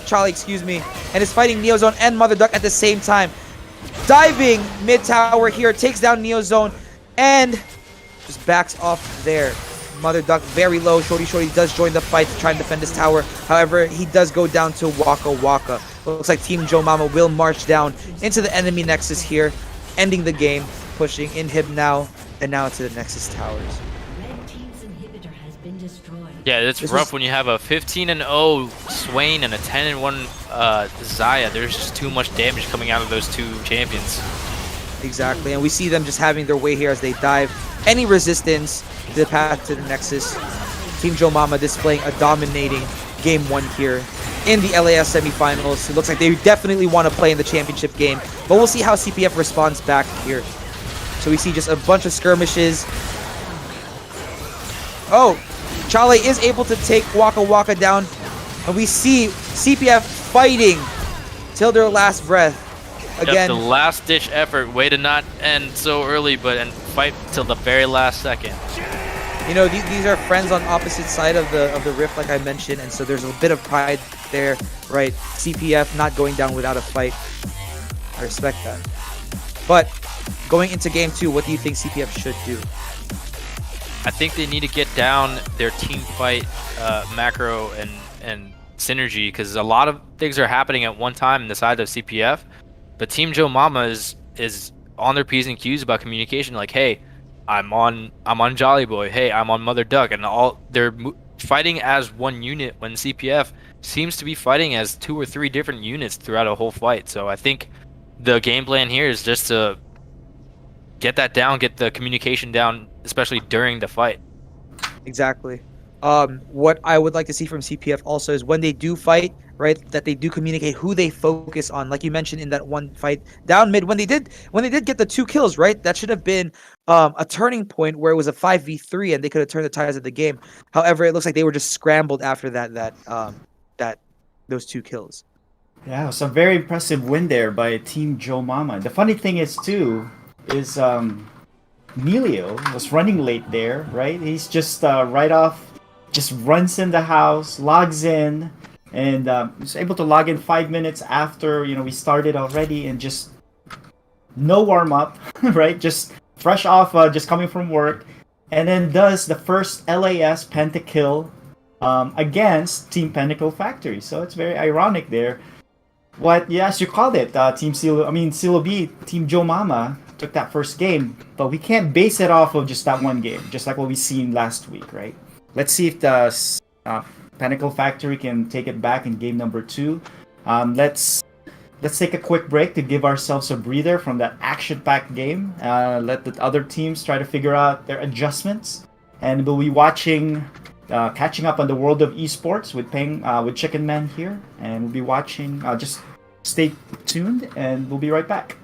Speaker 3: Charlie, excuse me, and is fighting Neozone and Mother Duck at the same time. Diving mid tower here, takes down Neozone, and just backs off there. Mother Duck very low. Shorty does join the fight to try and defend his tower. However, he does go down to Waka Waka. Looks like Team JoeMomma will march down into the enemy Nexus here, ending the game, pushing inhib now, and now to the Nexus towers.
Speaker 4: Red team's inhibitor has been destroyed.
Speaker 2: Yeah, it's
Speaker 3: This
Speaker 2: rough
Speaker 3: was-
Speaker 2: when you have a 15-0 Swain and a 10-1 Xayah. There's just too much damage coming out of those 2 champions.
Speaker 3: Exactly, and we see them just having their way here as they dive any resistance to the path to the Nexus. Team JoeMomma displaying a dominating game 1 here in the LAS semifinals. It looks like they definitely want to play in the championship game, but we'll see how CPF responds back here. So we see just a bunch of skirmishes. Oh, Chale is able to take Waka Waka down, and we see CPF fighting till their last breath. Again,
Speaker 2: Yep, the last ditch effort, way to not end so early, but and fight till the very last second.
Speaker 3: you know, these are friends on opposite side of the rift, like I mentioned, and so there's a bit of pride there, right? CPF not going down without a fight. I respect that. But going into game 2, what do you think CPF should do?
Speaker 2: I think they need to get down their team fight macro and synergy, because a lot of things are happening at one time in the side of CPF, but Team JoeMomma is on their P's and Q's about communication. Like, hey, I'm on Jolly Boy. Hey, I'm on Mother Duck, and they're fighting as one unit when CPF seems to be fighting as 2 or 3 different units throughout a whole fight. So I think the game plan here is just to get that down, get the communication down, especially during the fight.
Speaker 3: Exactly. What I would like to see from CPF also is when they do fight, right, that they do communicate who they focus on. Like you mentioned in that one fight down mid, when they did get the 2 kills, right, that should have been a turning point where it was a 5v3 and they could have turned the tides of the game. However, it looks like they were just scrambled after those 2 kills.
Speaker 1: Yeah, it was a very impressive win there by Team JoeMomma. The funny thing is too, is Nelio was running late there, right? He's just right off, just runs in the house, logs in, and was able to log in 5 minutes after, you know, we started already, and just no warm up, right? Just fresh off, just coming from work, and then does the first LAS pentakill against Team Pinnacle Factory. So it's very ironic there. What, yes, you called it, Team CeeLo B, Team JoeMomma took that first game, but we can't base it off of just that one game, just like what we seen last week, right? Let's see if the Pinnacle Factory can take it back in game number 2. Let's take a quick break to give ourselves a breather from that action-packed game. Let the other teams try to figure out their adjustments, and we'll be watching, catching up on the world of esports with Chicken Man here, and we'll be watching. Just stay tuned, and we'll be right back.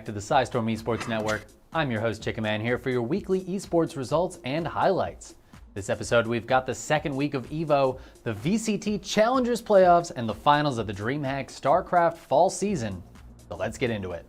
Speaker 5: To the SciStorm Esports Network. I'm your host Chicken Man here for your weekly esports results and highlights. This episode we've got the second week of EVO, the VCT Challengers Playoffs, and the finals of the DreamHack StarCraft Fall Season. So let's get into it.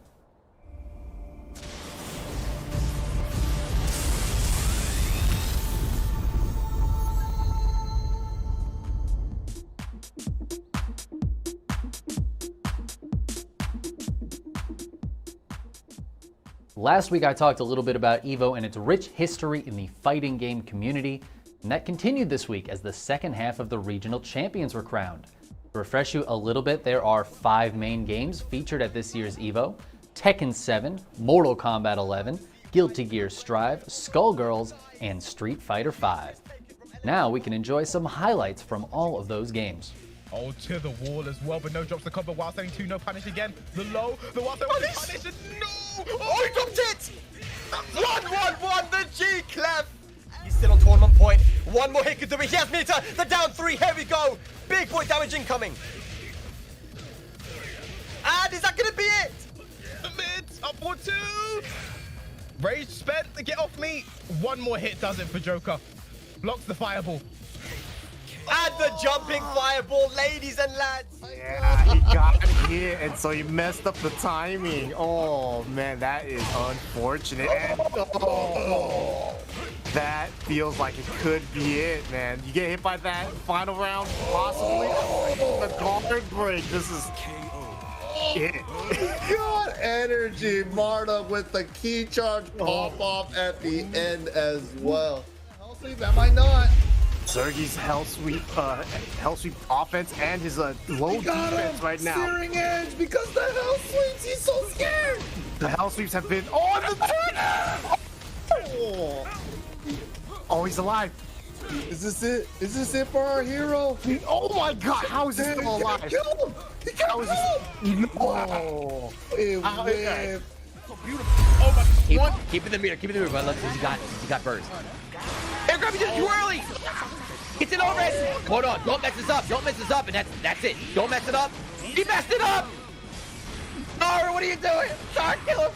Speaker 5: Last week I talked a little bit about EVO and its rich history in the fighting game community, and that continued this week as the second half of the regional champions were crowned. To refresh you a little bit, there are 5 main games featured at this year's EVO: Tekken 7, Mortal Kombat 11, Guilty Gear Strive, Skullgirls, and Street Fighter V. Now we can enjoy some highlights from all of those games.
Speaker 6: Oh, to the wall as well, but no drops the combo while standing 2, no punish again. The low, the while standing punish, and no! Oh, he dropped it!
Speaker 7: 1-1-1, the G-Clef! He's still on tournament point. One more hit could do it. He has meter, the down 3, here we go! Big boy damage incoming. And is that gonna be it?
Speaker 6: The mid, up for 2! Rage spent to get off me. One more hit does it for Joker. Blocks the fireball.
Speaker 7: And the jumping fireball, ladies and lads.
Speaker 8: Yeah, he got hit, and so he messed up the timing. Oh, man, that is unfortunate. And, that feels like it could be it, man. You get hit by that final round, possibly. The guard break. This is it.
Speaker 9: God, energy. Marta with the key charge pop off at the end as well. I'll see, that might not.
Speaker 8: Zergi's hell sweep offense and his low defense right now.
Speaker 9: Searing edge because the hell sweeps. He's so scared.
Speaker 8: The hell sweeps have been on the turn. Oh, he's alive.
Speaker 9: Is this it? Is this it for our hero?
Speaker 8: Oh my God! How is he still alive?
Speaker 9: He killed him. He killed him.
Speaker 8: No.
Speaker 9: It
Speaker 8: Okay.
Speaker 6: Oh my,
Speaker 7: Keep in the meter, but look, he got burst. Air grab, he did it too early! Gets it over it! Hold on, don't mess this up, and that's it. Don't mess it up. He messed it up! Nara, what are you doing? Sorry, kill him!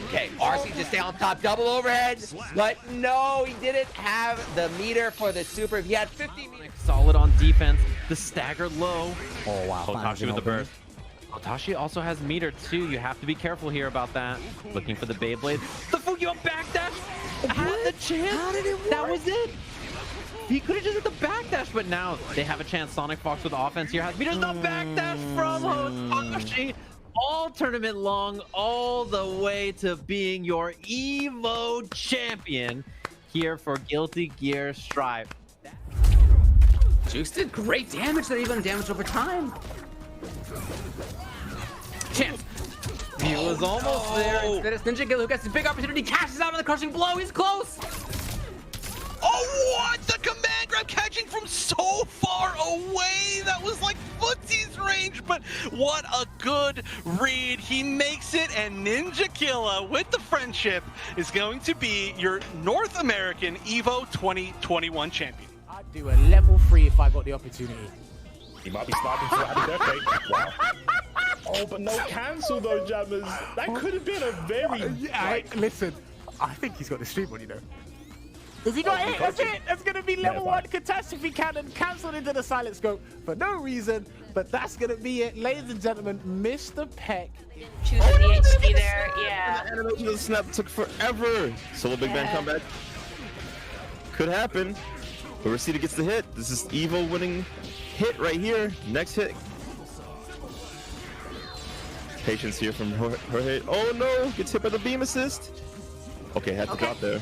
Speaker 7: Okay, RC just stay on top, double overhead, but no, he didn't have the meter for the super. If he had 50 meters.
Speaker 10: Solid on defense, the stagger low.
Speaker 8: Oh wow.
Speaker 10: Otashi with the burst. Otashi also has meter too. You have to be careful here about that. Looking for the Beyblade. The Fukuyama backdash had the chance. How did it work? That was it. He could have just hit the backdash, but now they have a chance. Sonic Fox with offense here has meters. The backdash from Otashi. All tournament long, all the way to being your EVO champion here for Guilty Gear Strive.
Speaker 11: Jukes did great damage, that even damage over time. Chance.
Speaker 10: He was almost there.
Speaker 11: Instead it's Ninja Gill who gets the big opportunity, cashes out on the crushing blow. He's close.
Speaker 12: Oh, what? The command grab catching from so far away. That was like Footsie's range, but what a good read. He makes it, and Ninja Killa with the friendship is going to be your North American EVO 2021 champion.
Speaker 13: I'd do a level 3 if I got the opportunity.
Speaker 6: he might be starting to happy birthday. Wow. Oh, but no cancel though, Jammers. That could have been a very...
Speaker 8: Listen, I think he's got the stream on, you know.
Speaker 13: Has he got it? That's it. That's going to be level 1 catastrophe cannon cancelled into the silent scope for no reason. But that's going to be it. Ladies and gentlemen, Mr. Peck.
Speaker 14: Choosing the HP there, yeah.
Speaker 15: The animation of the snap took forever. Solo big bang comeback. Could happen. But Rosita gets the hit. This is Evo winning hit right here. Next hit. Patience here from Jorge. Oh no, gets hit by the beam assist. Okay, had to drop there.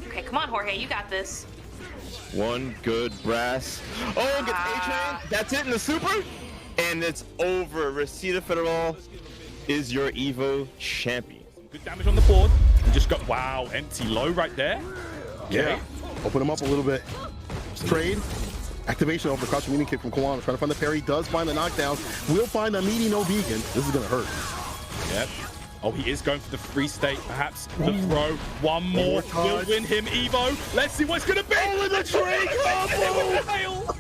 Speaker 14: Okay, come on, Jorge, you got this.
Speaker 15: One good brass. Oh, gets A-Train. That's it in the super. And it's over. Rosita Federal is your Evo champion.
Speaker 6: Good damage on the board. And just got, wow, empty low right there.
Speaker 16: Okay. Yeah. Open him up a little bit. Trade. Activation of the crouching meeting kick from Kawano. Trying to find the parry. Does find the knockdown. Will find a meaty no vegan. This is going to hurt.
Speaker 6: Yep. Oh, he is going for the free state, perhaps. The throw. One more will win him, Evo. Let's see what's going to be.
Speaker 16: Oh, and the trade combo!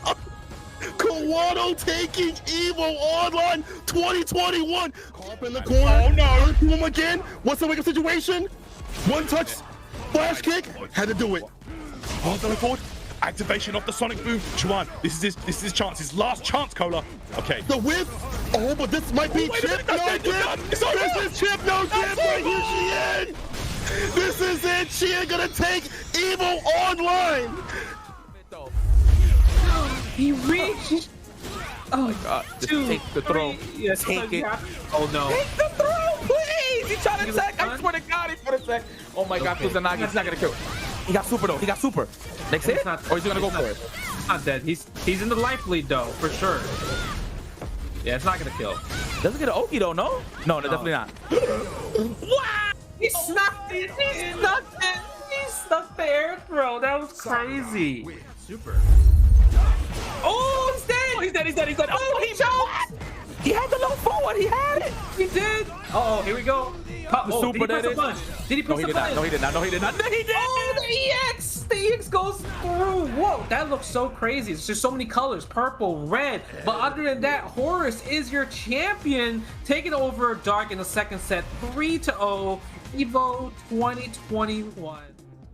Speaker 16: Kawano taking Evo Online 2021. Call up in the corner.
Speaker 6: Oh, no.
Speaker 16: To him again. What's the wake-up situation? One touch. Flash kick. Had to do it.
Speaker 6: Oh, going forward. Activation of the Sonic Boom. Chuan, this is his chance. His last chance, Cola. Okay.
Speaker 16: The whip. Oh, but this might be Chip. No Chip. This is Chip. No Chip. Right here, Chien. This is it. Chien gonna take Evo Online.
Speaker 11: He reached. Oh my God.
Speaker 10: Just take the throw.
Speaker 11: Yes,
Speaker 10: take it. Oh no.
Speaker 11: Take the throw, please.
Speaker 7: He's trying to attack. I swear to God, he's trying to attack. Oh my God, Kusanagi, he's not gonna kill. He got super though. He got super. Next hit? Or is he gonna go for it?
Speaker 17: He's not dead. He's in the life lead though, for sure. Yeah, it's not gonna kill.
Speaker 7: Doesn't get an Oki though, no? No, definitely not.
Speaker 17: Wow! He snuck it. He snuck it. He snuck the air throw. That was crazy.
Speaker 13: Super.
Speaker 7: Oh, he's dead. Oh, he's dead. He's dead. He's dead. Oh, he choked. He had the low forward. He had it.
Speaker 17: He did. Uh-oh, here we go.
Speaker 7: The super
Speaker 17: did he press the punch? Did he press the punch?
Speaker 7: No, he did not. No, he did not. No, he did.
Speaker 17: Oh, the EX! The EX goes through. Whoa, that looks so crazy. It's just so many colors. Purple, red. But other than that, Horus is your champion. Taking over Dark in the second set. 3-0. EVO 2021.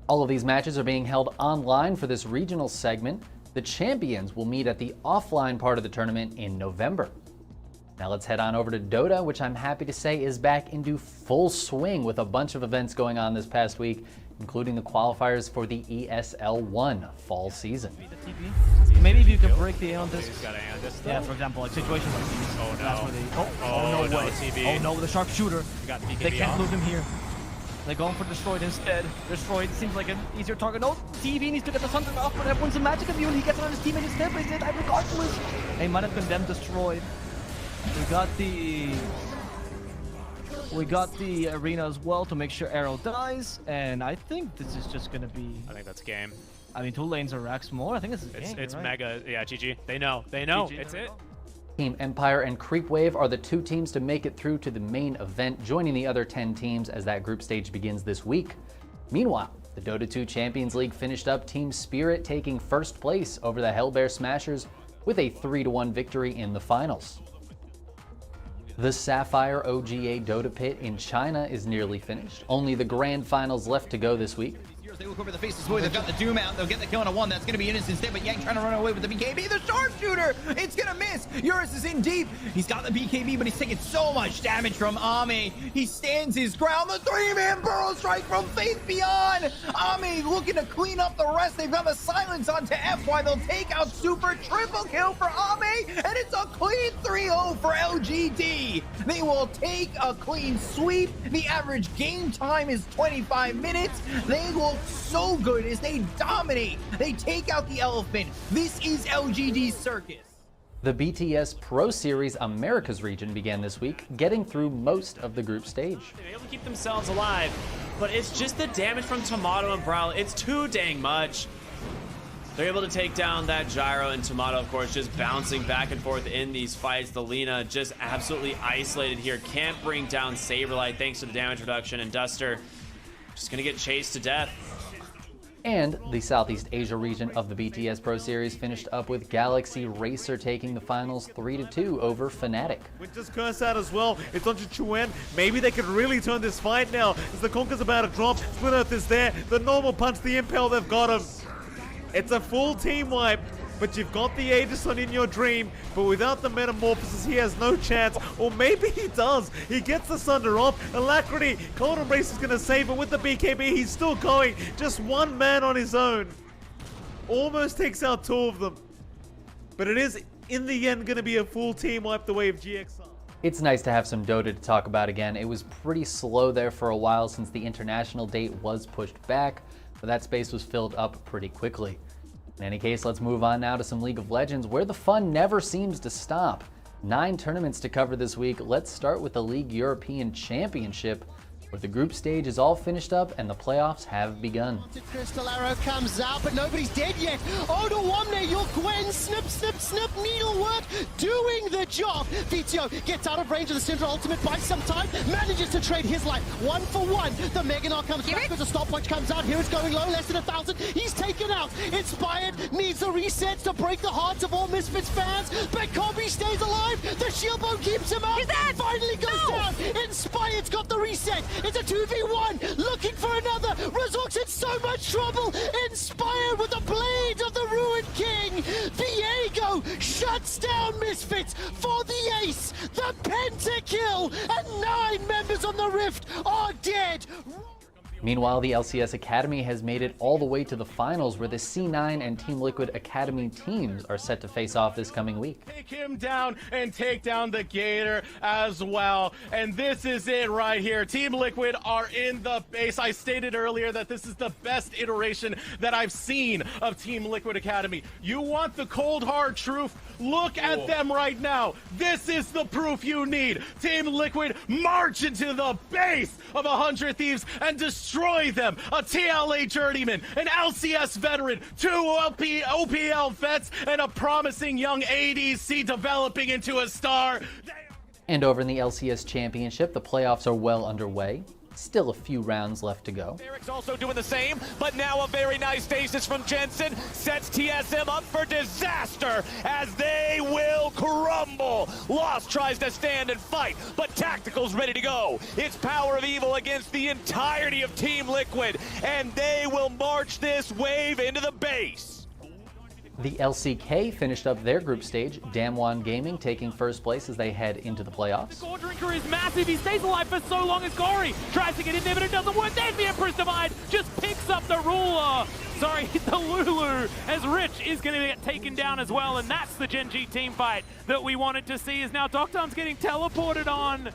Speaker 5: All of these matches are being held online for this regional segment. The champions will meet at the offline part of the tournament in November. Now let's head on over to Dota, which I'm happy to say is back into full swing with a bunch of events going on this past week, including the qualifiers for the ESL1 fall season.
Speaker 18: Maybe if you can break the Aeon Disc.
Speaker 19: Yeah, for example, like situations like these.
Speaker 18: Oh no.
Speaker 19: That's where they, no way.
Speaker 18: TV.
Speaker 19: Oh no, with the sharpshooter. They can't lose him here. They're going for Destroyed instead. Destroyed seems like an easier target. No, TV needs to get the Thunder off, but everyone's a magic immune. He gets it on his teammate instead, but he's dead. Regardless. They might have condemned Destroyed. We got the arena as well to make sure Arrow dies, and I think this is just gonna be.
Speaker 10: I think that's game.
Speaker 19: I mean, 2 lanes are Rax more. I think this is game.
Speaker 10: It's
Speaker 19: right?
Speaker 10: mega. Yeah, GG. They know. They know.
Speaker 19: GG.
Speaker 10: It's it.
Speaker 5: Team Empire and Creepwave are the 2 teams to make it through to the main event, joining the other 10 teams as that group stage begins this week. Meanwhile, the Dota 2 Champions League finished up Team Spirit taking first place over the Hellbear Smashers with a 3-1 victory in the finals. The Sapphire OGA Dota Pit in China is nearly finished. Only the grand finals left to go this week.
Speaker 20: They look over the faces. Boy, they've got the Doom out. They'll get the kill on a 1. That's going to be Innocent instead, but Yang trying to run away with the BKB. The sharpshooter! It's going to miss. Eurus is in deep. He's got the BKB, but he's taking so much damage from Ame. He stands his ground. The 3-man burrow strike from Faith Beyond. Ame looking to clean up the rest. They've got the silence onto FY. They'll take out Super. Triple kill for Ame, and it's a clean 3-0 for LGD. They will take a clean sweep. The average game time is 25 minutes. They will so good as they dominate. They take out the elephant. This is LGD's circus.
Speaker 5: The BTS Pro Series Americas region began this week, getting through most of the group stage.
Speaker 21: They're able to keep themselves alive, but it's just the damage from Tomato and Brawl. It's too dang much. They're able to take down that Gyro, and Tomato, of course, just bouncing back and forth in these fights. The Lina just absolutely isolated here. Can't bring down Saberlight thanks to the damage reduction, and Duster just gonna get chased to death.
Speaker 5: And the Southeast Asia region of the BTS Pro Series finished up with Galaxy Racer taking the finals 3-2 over Fnatic.
Speaker 22: Winter's Curse out as well. It's onto Chuen. Maybe they can really turn this fight now as the Conker's about to drop. Split Earth is there. The normal punch, the Impel, they've got him. It's a full team wipe. But you've got the Aegison in your dream, but without the Metamorphosis, he has no chance. Or maybe he does. He gets the Sunder off. Alacrity, Cold Embrace is going to save it with the BKB. He's still going. Just one man on his own. Almost takes out 2 of them. But it is, in the end, going to be a full team wipe the way of GXR.
Speaker 5: It's nice to have some Dota to talk about again. It was pretty slow there for a while since the international date was pushed back, but that space was filled up pretty quickly. In any case, let's move on now to some League of Legends, where the fun never seems to stop. 9 tournaments to cover this week. Let's start with the League European Championship, where the group stage is all finished up and the playoffs have begun.
Speaker 23: Crystal Arrow comes out, but nobody's dead yet. Odoamne, your Gwen, snip, needlework, doing the job. Vizio gets out of range of the Syndra ultimate by some time, manages to trade his life 1 for 1. The Meganar comes back as a stopwatch comes out. Here it's going low, less than 1,000. He's taken out. Inspired needs the resets to break the hearts of all Misfits fans, but Kobe stays alive. The shield bow keeps him up. Finally goes down. Inspired's got the reset. It's a 2v1, looking for another. Razork's in so much trouble. Inspired with the blade of the Ruined King. Viego shuts down Misfits for the ace. The pentakill, and 9 members on the Rift are dead.
Speaker 5: Meanwhile, the LCS Academy has made it all the way to the finals, where the C9 and Team Liquid Academy teams are set to face off this coming week.
Speaker 22: Take him down and take down the Gator as well. And this is it right here. Team Liquid are in the base. I stated earlier that this is the best iteration that I've seen of Team Liquid Academy. You want the cold hard truth? Look at them right now. This is the proof you need. Team Liquid march into the base of 100 Thieves and destroy them. A TLA journeyman, an LCS veteran, 2 OPL vets, and a promising young ADC developing into a star.
Speaker 5: And over in the LCS Championship, the playoffs are well underway. Still a few rounds left to go.
Speaker 2: Eric's also doing the same, but now a very nice stasis from Jensen sets TSM up for disaster as they will crumble. Lost tries to stand and fight, but Tactical's ready to go. It's power of evil against the entirety of Team Liquid, and they will march this wave into the base.
Speaker 5: The LCK finished up their group stage, Damwon Gaming taking first place as they head into the playoffs.
Speaker 19: Gore Drinker is massive. He stays alive for so long as Gory tries to get in there, but it doesn't work. There's the Empress Divide, just picks up the ruler. Sorry, the Lulu, as Rich is going to get taken down as well, and that's the Gen G team fight that we wanted to see, is now Docton's getting teleported on.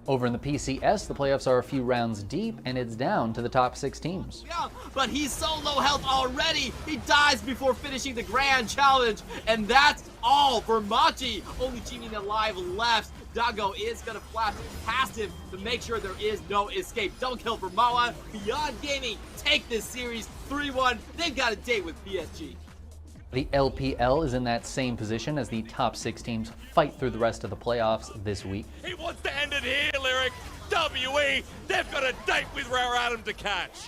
Speaker 5: Over in the PCS, the playoffs are a few rounds deep, and it's down to the top 6 teams.
Speaker 3: Yeah, but he's so low health already. He dies before finishing the grand challenge, and that's all for Machi. Only Genie alive left. Dago is gonna flash past him to make sure there is no escape. Double kill for Mawa. Beyond Gaming take this series 3-1. They've got a date with PSG.
Speaker 5: The LPL is in that same position as the top 6 teams fight through the rest of the playoffs this week.
Speaker 2: He wants to end it here, Lyric. WE, they've got a date with Rare Adam to catch.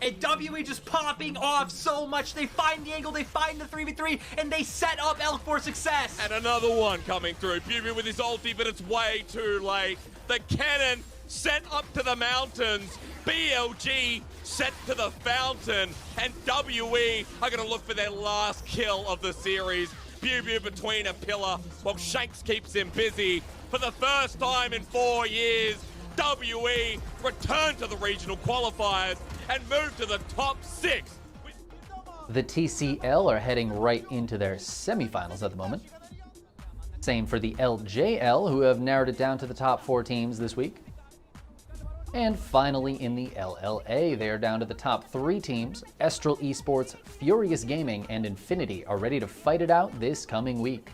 Speaker 3: And WE just popping off so much. They find the angle, they find the 3v3, and they set up Elk for success.
Speaker 2: And another one coming through. Bubu with his ulti, but it's way too late. The cannon sent up to the mountains. BLG sent to the fountain. And WE are going to look for their last kill of the series. Bubu between a pillar while Shanks keeps him busy. For the first time in 4 years, WE return to the regional qualifiers and move to the top 6.
Speaker 5: The TCL are heading right into their semifinals at the moment. Same for the LJL, who have narrowed it down to the top 4 teams this week. And finally in the LLA, they are down to the top 3 teams. Estral Esports, Furious Gaming, and Infinity are ready to fight it out this coming week.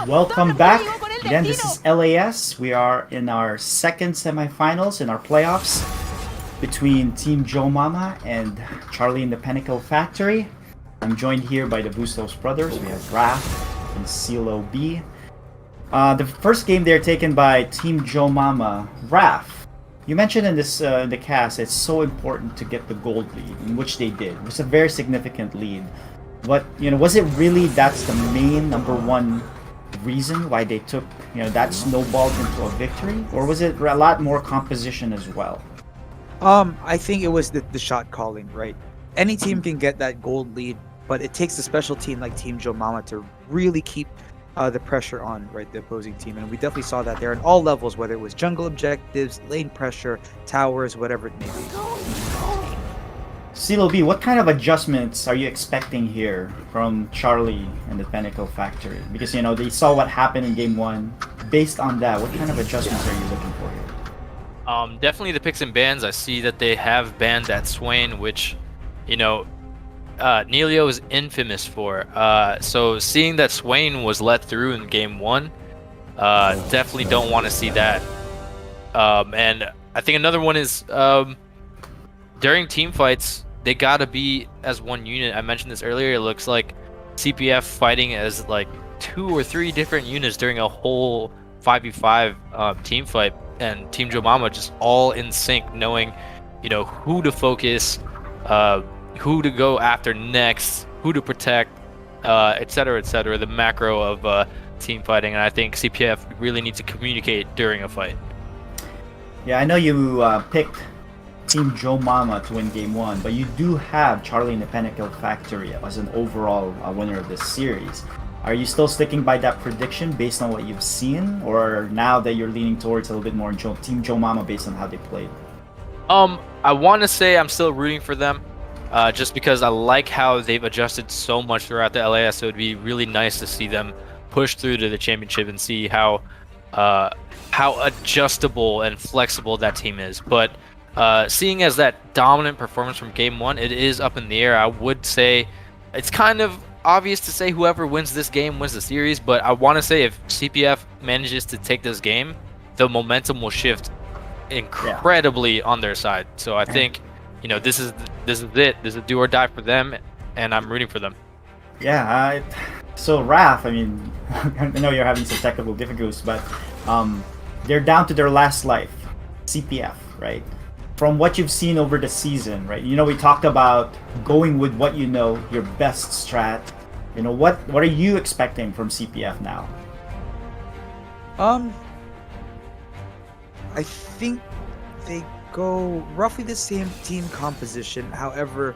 Speaker 1: Welcome back. Again, this is LAS. We are in our second semifinals in our playoffs between Team JoeMomma and Charlie in the Pinnacle Factory. I'm joined here by the Bustos brothers. We have Raph and CeeLo B. The first game they're taken by Team JoeMomma. Raph, you mentioned in this the cast it's so important to get the gold lead, in which they did. It was a very significant lead. But was it really that's the main number one reason why they took that snowballed into a victory, or was it a lot more composition as well?
Speaker 4: I think it was the shot calling, right? Any team can get that gold lead, but it takes a special team like Team JoeMomma to really keep the pressure on, right, the opposing team. And we definitely saw that there in all levels, whether it was jungle objectives, lane pressure, towers, whatever it may be.
Speaker 1: CeeLo B, what kind of adjustments are you expecting here from Charlie and the Pinnacle Factory? Because they saw what happened in game 1. Based on that, what kind of adjustments are you looking for here?
Speaker 24: Definitely the picks and bans. I see that they have banned that Swain, which Neilio is infamous for. So seeing that Swain was let through in game 1, definitely don't want to see that. And I think another one is during team fights, they gotta be as one unit. I mentioned this earlier. It looks like CPF fighting as like 2 or 3 different units during a whole 5v5 team fight, and Team JoeMomma just all in sync, knowing who to focus, who to go after next, who to protect, etc., etc. The macro of team fighting, and I think CPF really needs to communicate during a fight.
Speaker 1: Yeah, I know you picked Team JoeMomma to win game 1, but you do have Charlie in the Pinnacle Factory as an overall winner of this series. Are you still sticking by that prediction based on what you've seen, or now that you're leaning towards a little bit more Team JoeMomma based on how they played?
Speaker 24: I want to say I'm still rooting for them, just because I like how they've adjusted so much throughout the LAS. So it'd be really nice to see them push through to the championship and see how adjustable and flexible that team is. But seeing as that dominant performance from Game 1, it is up in the air. I would say it's kind of obvious to say whoever wins this game wins the series, but I want to say if CPF manages to take this game, the momentum will shift incredibly on their side. So I think, this is it. This is a do or die for them, and I'm rooting for them.
Speaker 1: Yeah. So Raph, I mean, I know you're having some technical difficulties, but they're down to their last life, CPF, right? From what you've seen over the season, right? We talked about going with what you know, your best strat. What are you expecting from CPF now?
Speaker 4: I think they go roughly the same team composition. However,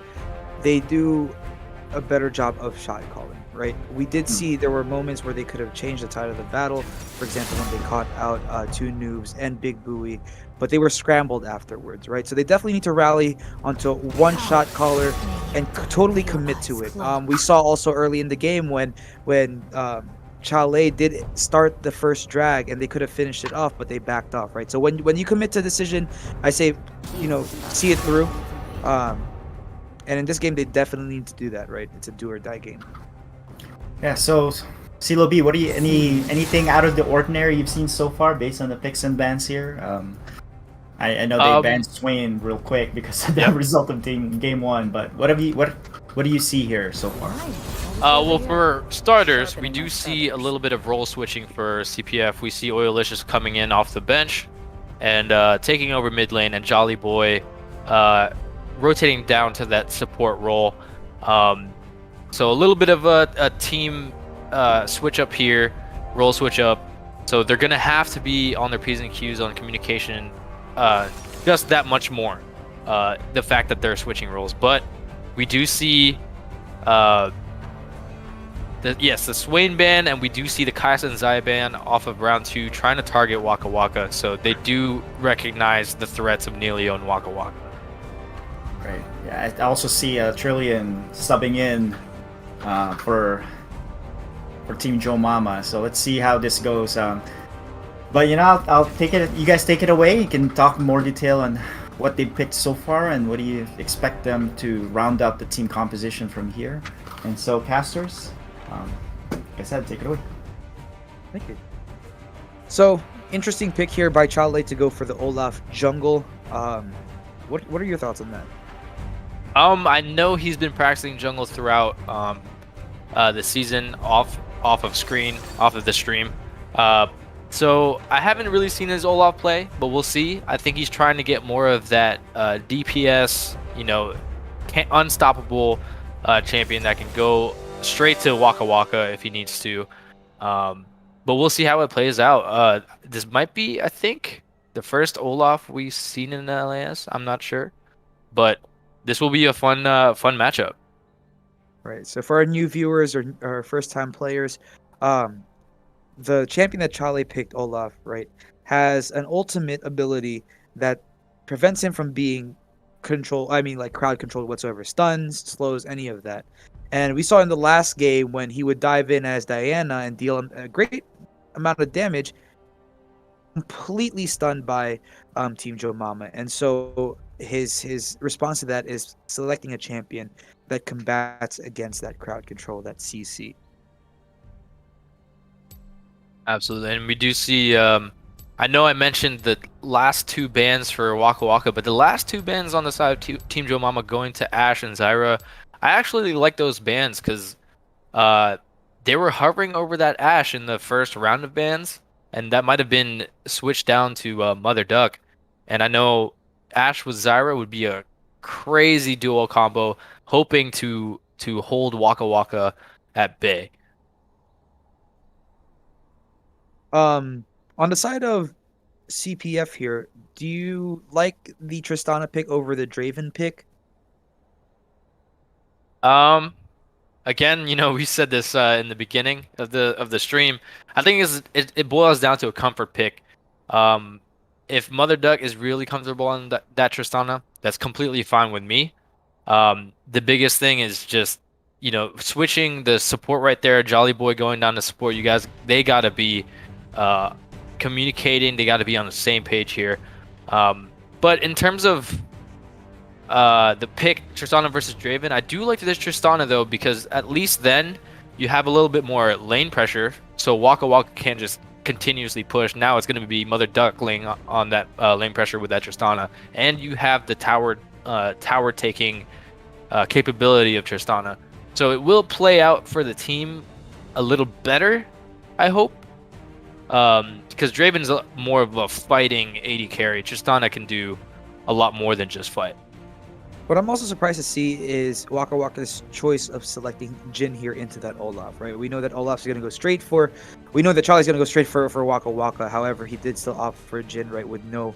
Speaker 4: they do a better job of shot calling, right? We did see there were moments where they could have changed the tide of the battle. For example, when they caught out two noobs and Big Buoy, but they were scrambled afterwards, right? So they definitely need to rally onto one shot caller and totally commit to it. We saw also early in the game when Chale did start the first drag and they could have finished it off, but they backed off, right? So when you commit to a decision, I say, see it through. And in this game, they definitely need to do that, right? It's a do or die game.
Speaker 1: Yeah. So, CeeLo B, what do you anything out of the ordinary you've seen so far based on the picks and bans here? I know they banned Swain real quick because of the result of game 1, but what do you see here so far?
Speaker 24: Well, for starters, we do see a little bit of role switching for CPF. We see Oilicious coming in off the bench and taking over mid lane, and Jolly Boy rotating down to that support role. So a little bit of a team switch up here, role switch up. So they're going to have to be on their P's and Q's on communication just that much more. The fact that they're switching roles. But we do see the Swain ban, and we do see the Kai'Sa and Xayah ban off of round 2 trying to target Waka Waka. So they do recognize the threats of Neilio and Waka Waka.
Speaker 1: Right. Yeah, I also see Trillion subbing in for Team JoeMomma. So let's see how this goes. But I'll take it. You guys take it away. You can talk more detail on what they picked so far and what do you expect them to round out the team composition from here. And so, casters, like I said, take it away.
Speaker 4: Thank you. So, interesting pick here by Chale to go for the Olaf jungle. What are your thoughts on that?
Speaker 24: I know he's been practicing jungle throughout the season off of the stream. So I haven't really seen his Olaf play, but we'll see. I think he's trying to get more of that DPS, unstoppable champion that can go straight to Waka Waka if he needs to. But we'll see how it plays out. This might be, I think, the first Olaf we've seen in the LAS. I'm not sure, but this will be a fun matchup.
Speaker 4: Right. So for our new viewers or first-time players, the champion that Chale picked, Olaf, right, has an ultimate ability that prevents him from being crowd controlled whatsoever. Stuns, slows, any of that. And we saw in the last game when he would dive in as Diana and deal a great amount of damage, completely stunned by Team JoeMomma. And so his response to that is selecting a champion that combats against that crowd control, that CC.
Speaker 24: Absolutely, and we do see. I know I mentioned the last 2 bans for Waka Waka, but the last 2 bans on the side of Team JoeMomma going to Ashe and Zyra, I actually like those bans because they were hovering over that Ashe in the first round of bans, and that might have been switched down to Mother Duck. And I know Ashe with Zyra would be a crazy duo combo, hoping to hold Waka Waka at bay.
Speaker 4: On the side of CPF here, do you like the Tristana pick over the Draven pick?
Speaker 24: I again, we said this in the beginning of the stream. I think it boils down to a comfort pick. If Mother Duck is really comfortable on that Tristana, that's completely fine with me. The biggest thing is just, switching the support right there. Jolly Boy going down to support. You guys, they gotta be communicating. They gotta be on the same page here. But in terms of the pick, Tristana versus Draven, I do like this Tristana though, because at least then you have a little bit more lane pressure. So Waka Waka can't just continuously push. Now it's going to be Mother Duckling on that lane pressure with that Tristana, and you have the tower taking capability of Tristana. So it will play out for the team a little better, I hope, because Draven's more of a fighting AD carry. Tristana can do a lot more than just fight.
Speaker 4: What I'm also surprised to see is Waka Waka's choice of selecting Jhin here into that Olaf, right? We know that Olaf's going to go straight for... We know that Charlie's going to go straight for Waka Waka. However, he did still opt for Jhin, right, with no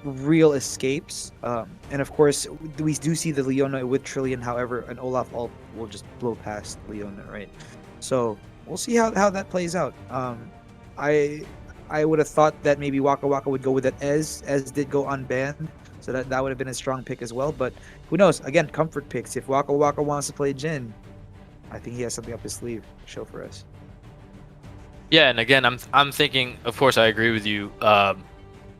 Speaker 4: real escapes. And of course, we do see the Leona with Trillion. However, an Olaf ult will just blow past Leona, right? So we'll see how that plays out. I would have thought that maybe Waka Waka would go with that Ez did go unbanned. So that would have been a strong pick as well. But who knows? Again, comfort picks. If Waka Waka wants to play Jhin, I think he has something up his sleeve to show for us.
Speaker 24: Yeah, and again, I'm thinking, of course, I agree with you.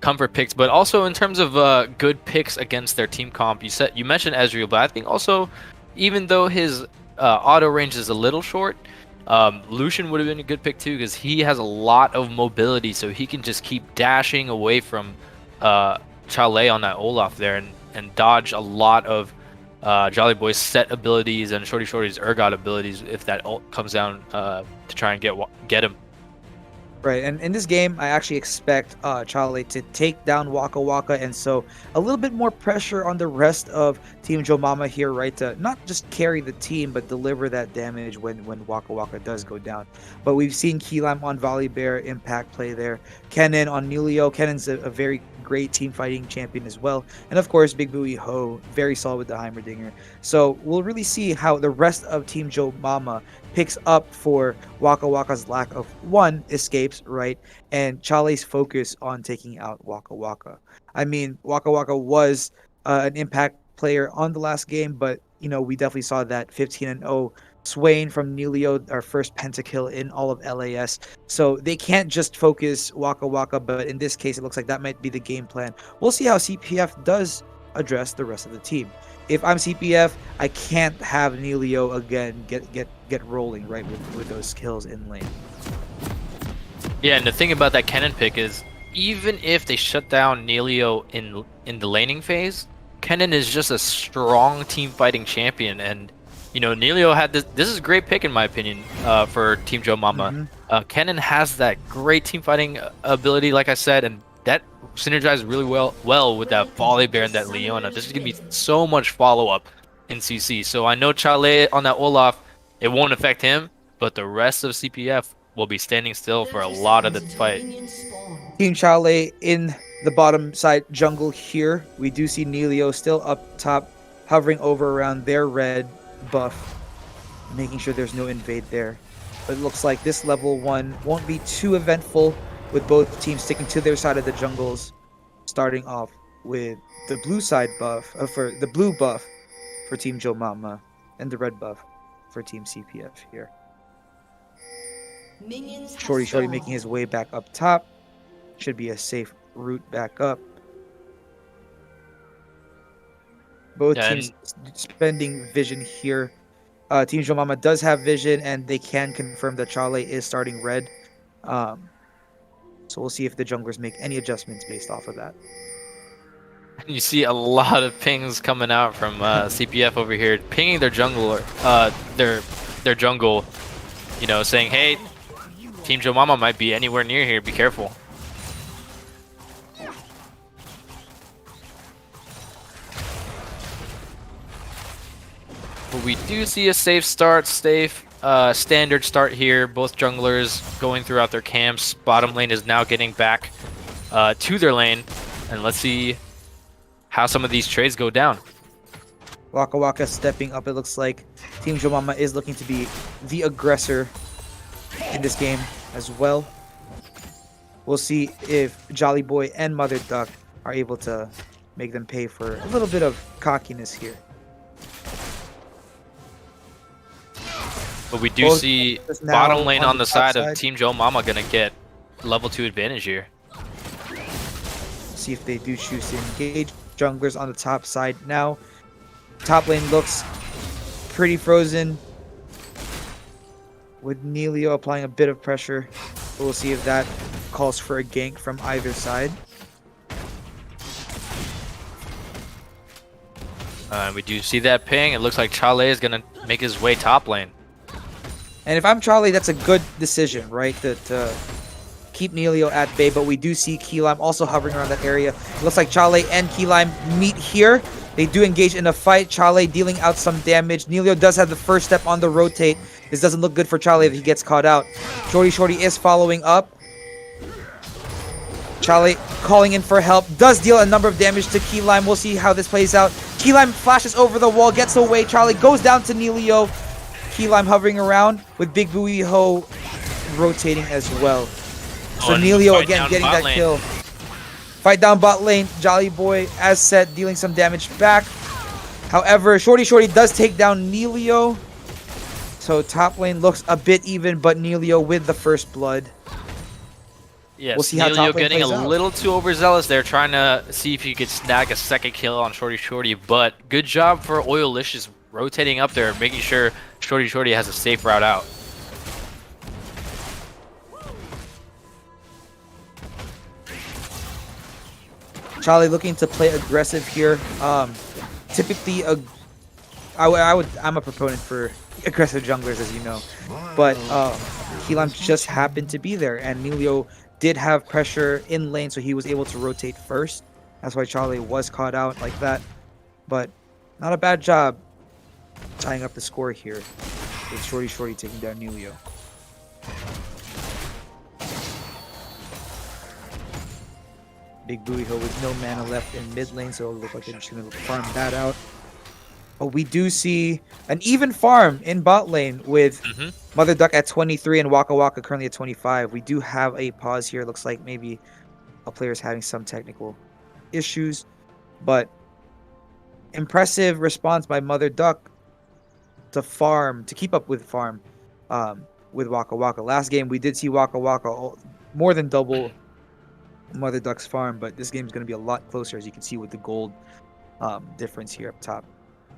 Speaker 24: Comfort picks, but also in terms of good picks against their team comp. You mentioned Ezreal, but I think also, even though his auto range is a little short, Lucian would have been a good pick too, because he has a lot of mobility, so he can just keep dashing away from Chale on that Olaf there and dodge a lot of Jolly Boy's set abilities and Shorty's Urgot abilities if that ult comes down to try and get him.
Speaker 4: Right, and in this game, I actually expect Chale to take down Waka Waka, and so a little bit more pressure on the rest of Team JoeMomma here, right, to not just carry the team, but deliver that damage when Waka Waka does go down. But we've seen Keelam on Volibear impact play there, Kennen on Nilio. Kennen's a very great team fighting champion as well, and of course Big Booey Ho, very solid with the Heimerdinger. So we'll really see how the rest of Team JoeMomma picks up for Waka Waka's lack of escapes, right, and Chale's focus on taking out Waka Waka. I mean, Waka Waka was an impact player on the last game, but we definitely saw that 15-0 Swain from Nilio, our first pentakill in all of LAS. So they can't just focus Waka Waka, but in this case, it looks like that might be the game plan. We'll see how CPF does address the rest of the team. If I'm CPF, I can't have Nilio again get rolling, right, with those kills in lane.
Speaker 24: Yeah, and the thing about that Kennen pick is, even if they shut down Nilio in the laning phase, Kennen is just a strong team fighting champion, and Nilio had this. This is a great pick in my opinion for Team JoeMomma. Kennen has that great team fighting ability, like I said, and that synergizes really well with that Volibear and that Leona. This is gonna be so much follow up in CC. So I know Chale on that Olaf, it won't affect him, but the rest of CPF will be standing still for a lot of the fight.
Speaker 4: Team Chale in the bottom side jungle here. We do see Nilio still up top, hovering over around their red buff, making sure there's no invade there. But it looks like this level 1 won't be too eventful, with both teams sticking to their side of the jungles, starting off with the blue side buff for the blue buff for Team JoeMomma and the red buff for Team CPF here. Shorty making his way back up top. Should be a safe route back up. Both teams spending vision here. Team JoeMomma does have vision, and they can confirm that Chale is starting red. So we'll see if the junglers make any adjustments based off of that.
Speaker 24: You see a lot of pings coming out from CPF over here, pinging their jungler, their jungle, saying, "Hey, Team JoeMomma might be anywhere near here. Be careful." But we do see a safe start, standard start here. Both junglers going throughout their camps. Bottom lane is now getting back to their lane, and let's see how some of these trades go down.
Speaker 4: Waka Waka stepping up, it looks like. Team JoeMomma is looking to be the aggressor in this game as well. We'll see if Jolly Boy and Mother Duck are able to make them pay for a little bit of cockiness here.
Speaker 24: But we do see bottom lane on the side of Team JoeMomma gonna get level 2 advantage here.
Speaker 4: See if they do choose to engage. Junglers on the top side now. Top lane looks pretty frozen, with Neilio applying a bit of pressure. We'll see if that calls for a gank from either side.
Speaker 24: We do see that ping. It looks like Chale is gonna make his way top lane.
Speaker 4: And if I'm Charlie, that's a good decision, right? To keep Neilio at bay, but we do see Keylime also hovering around that area. It looks like Chale and Keylime meet here. They do engage in a fight. Chale dealing out some damage. Neilio does have the first step on the rotate. This doesn't look good for Chale if he gets caught out. Shorty is following up. Chale calling in for help. Does deal a number of damage to Keylime. We'll see how this plays out. Keylime flashes over the wall, gets away. Chale goes down to Neilio. Keylime hovering around with Big Booey Ho rotating as well. So Neilio again getting that kill. Fight down bot lane. Jolly Boy, as said, dealing some damage back. However, Shorty does take down Neilio. So top lane looks a bit even, but Neilio with the first blood.
Speaker 24: Yes,
Speaker 4: we'll see how
Speaker 24: Neilio getting a little too overzealous there, trying to see if he could snag a second kill on Shorty, but good job for Oilicious rotating up there, making sure Shorty has a safe route out.
Speaker 4: Charlie looking to play aggressive here. Typically, I'm a proponent for aggressive junglers, as you know, but Keylime just happened to be there, and Neilio did have pressure in lane, so he was able to rotate first. That's why Charlie was caught out like that, but not a bad job tying up the score here with Shorty taking down Neilio. Big Booey Ho with no mana left in mid lane, so it'll look like they're just going to farm that out. But we do see an even farm in bot lane with Mother Duck at 23 and Waka Waka currently at 25. We do have a pause here. Looks like maybe a player's having some technical issues, but impressive response by Mother Duck to keep up with farm with Waka Waka. Last game we did see Waka Waka more than double Mother Duck's farm, but this game is going to be a lot closer, as you can see with the gold difference here up top.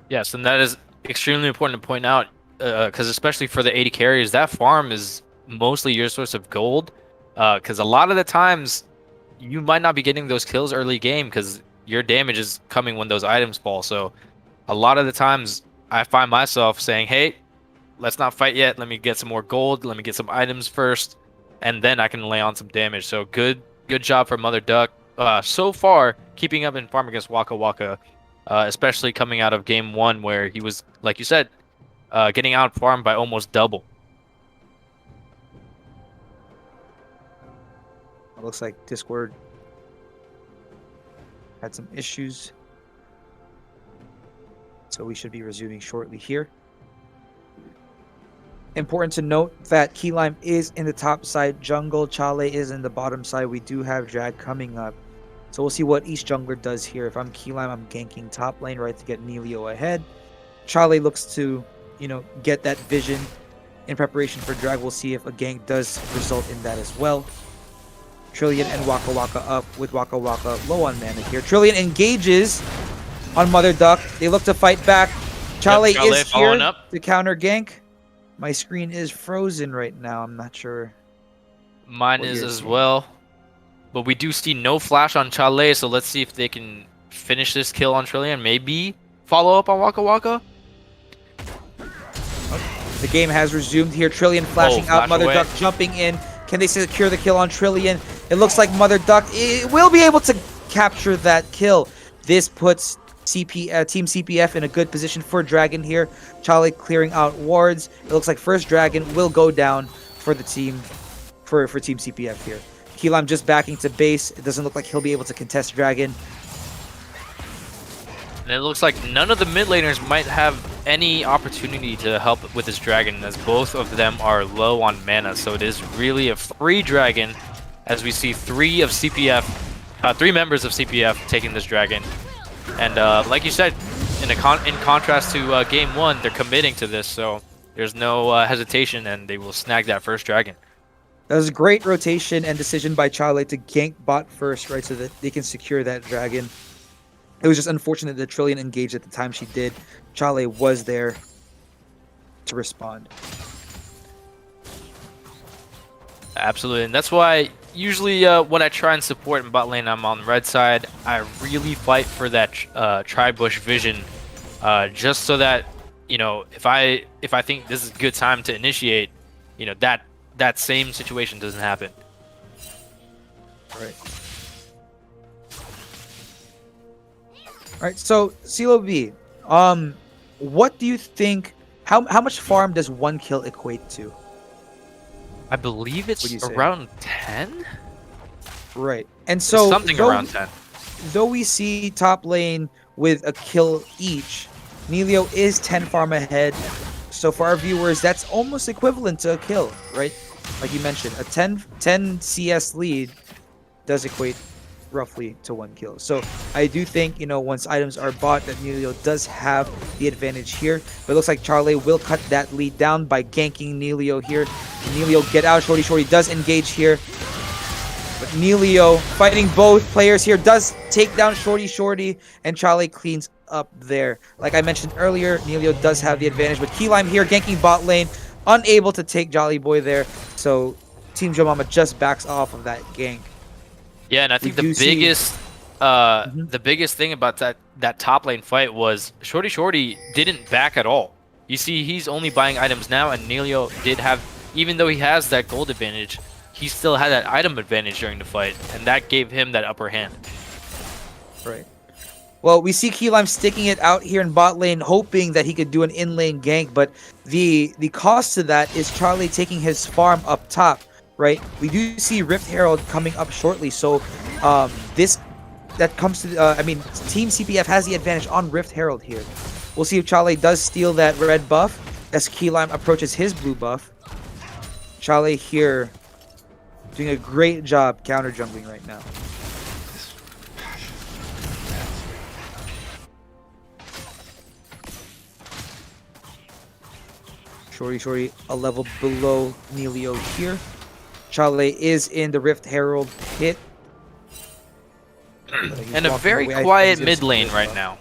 Speaker 24: Yes, and that is extremely important to point out, because especially for the 80 carries, that farm is mostly your source of gold, because a lot of the times you might not be getting those kills early game because your damage is coming when those items fall. So a lot of the times I find myself saying, hey, let's not fight yet, let me get some more gold, let me get some items first, and then I can lay on some damage. So good job for Mother Duck so far, keeping up in farm against Waka Waka, especially coming out of game 1 where he was, like you said, getting out farmed by almost double.
Speaker 4: It looks like Discord had some issues, so we should be resuming shortly here. Important to note that Keylime is in the top side jungle, Chale is in the bottom side. We do have drag coming up, so we'll see what each jungler does here. If I'm Keylime, I'm ganking top lane, right, to get Neilio ahead. Chale looks to, get that vision in preparation for drag. We'll see if a gank does result in that as well. Trillion and Waka Waka up with Waka Waka low on mana here. Trillion engages on Mother Duck. They look to fight back. Chale is here to counter gank. My screen is frozen right now. I'm not sure.
Speaker 24: Mine is as well. But we do see no flash on Chale, so let's see if they can finish this kill on Trillion. Maybe follow up on Waka Waka.
Speaker 4: The game has resumed here. Trillion flashing out. Mother Duck jumping in. Can they secure the kill on Trillion? It looks like Mother Duck will be able to capture that kill. This puts Team CPF in a good position for Dragon here. Chale clearing out wards. It looks like first Dragon will go down for the team, for Team CPF here. Keylime just backing to base. It doesn't look like he'll be able to contest Dragon.
Speaker 24: And it looks like none of the mid laners might have any opportunity to help with this dragon, as both of them are low on mana. So it is really a free dragon, as we see three members of CPF taking this dragon. And like you said, in contrast to game 1, they're committing to this, so there's no hesitation, and they will snag that first dragon.
Speaker 4: That was a great rotation and decision by Chale to gank bot first, right, so that they can secure that dragon. It was just unfortunate that Trillian engaged at the time she did. Chale was there to respond.
Speaker 24: Absolutely, and that's why usually when I try and support in bot lane, I'm on the red side. I really fight for that tri-bush vision, just so that, you know, if I think this is a good time to initiate, you know, that same situation doesn't happen.
Speaker 4: Right. All right, so CeeLo B, what do you think? How much farm does 1 kill equate to?
Speaker 24: I believe it's around 10.
Speaker 4: Right, and so
Speaker 24: it's something around 10.
Speaker 4: Though we see top lane with a kill each, Neilio is 10 farm ahead. So for our viewers, that's almost equivalent to a kill, right? Like you mentioned, a 10 CS lead does equate roughly to 1 kill. So I do think, you know, once items are bought, that Neilio does have the advantage here. But it looks like Chale will cut that lead down by ganking Neilio here. Neilio get out. Shorty does engage here. But Neilio, fighting both players here, does take down Shorty, and Chale cleans up there. Like I mentioned earlier, Neilio does have the advantage, but Keylime here ganking bot lane, unable to take Jolly Boy there. So Team JoeMomma just backs off of that gank.
Speaker 24: Yeah, and I think the biggest thing about that top lane fight was Shorty didn't back at all. You see, he's only buying items now, and Neilio did have, even though he has that gold advantage, he still had that item advantage during the fight, and that gave him that upper hand.
Speaker 4: Right. Well, we see Keylime sticking it out here in bot lane, hoping that he could do an in-lane gank, but the cost to that is Charlie taking his farm up top, right? We do see Rift Herald coming up shortly, so that comes to, I mean, Team CPF has the advantage on Rift Herald here. We'll see if Chale does steal that red buff as Keylime approaches his blue buff. Chale here doing a great job counter jungling right now. Shorty a level below Neilio here. Chale is in the Rift Herald hit.
Speaker 24: And a very quiet mid lane right now.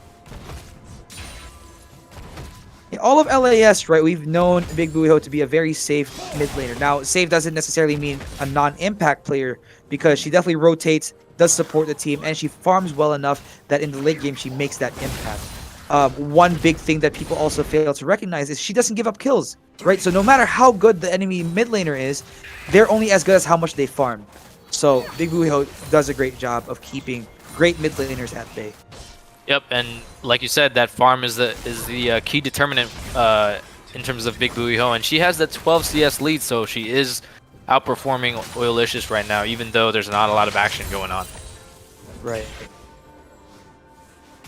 Speaker 4: Yeah, all of LAS, right, we've known Big Buiho to be a very safe mid laner. Now, safe doesn't necessarily mean a non-impact player, because she definitely rotates, does support the team, and she farms well enough that in the late game she makes that impact. One big thing that people also fail to recognize is she doesn't give up kills, right? So no matter how good the enemy mid laner is, they're only as good as how much they farm. So Big Buiho does a great job of keeping great mid laners at bay.
Speaker 24: Yep, and like you said, that farm is the key determinant in terms of Big Buiho, and she has that 12 CS lead, so she is outperforming Oilicious right now, even though there's not a lot of action going on.
Speaker 4: Right.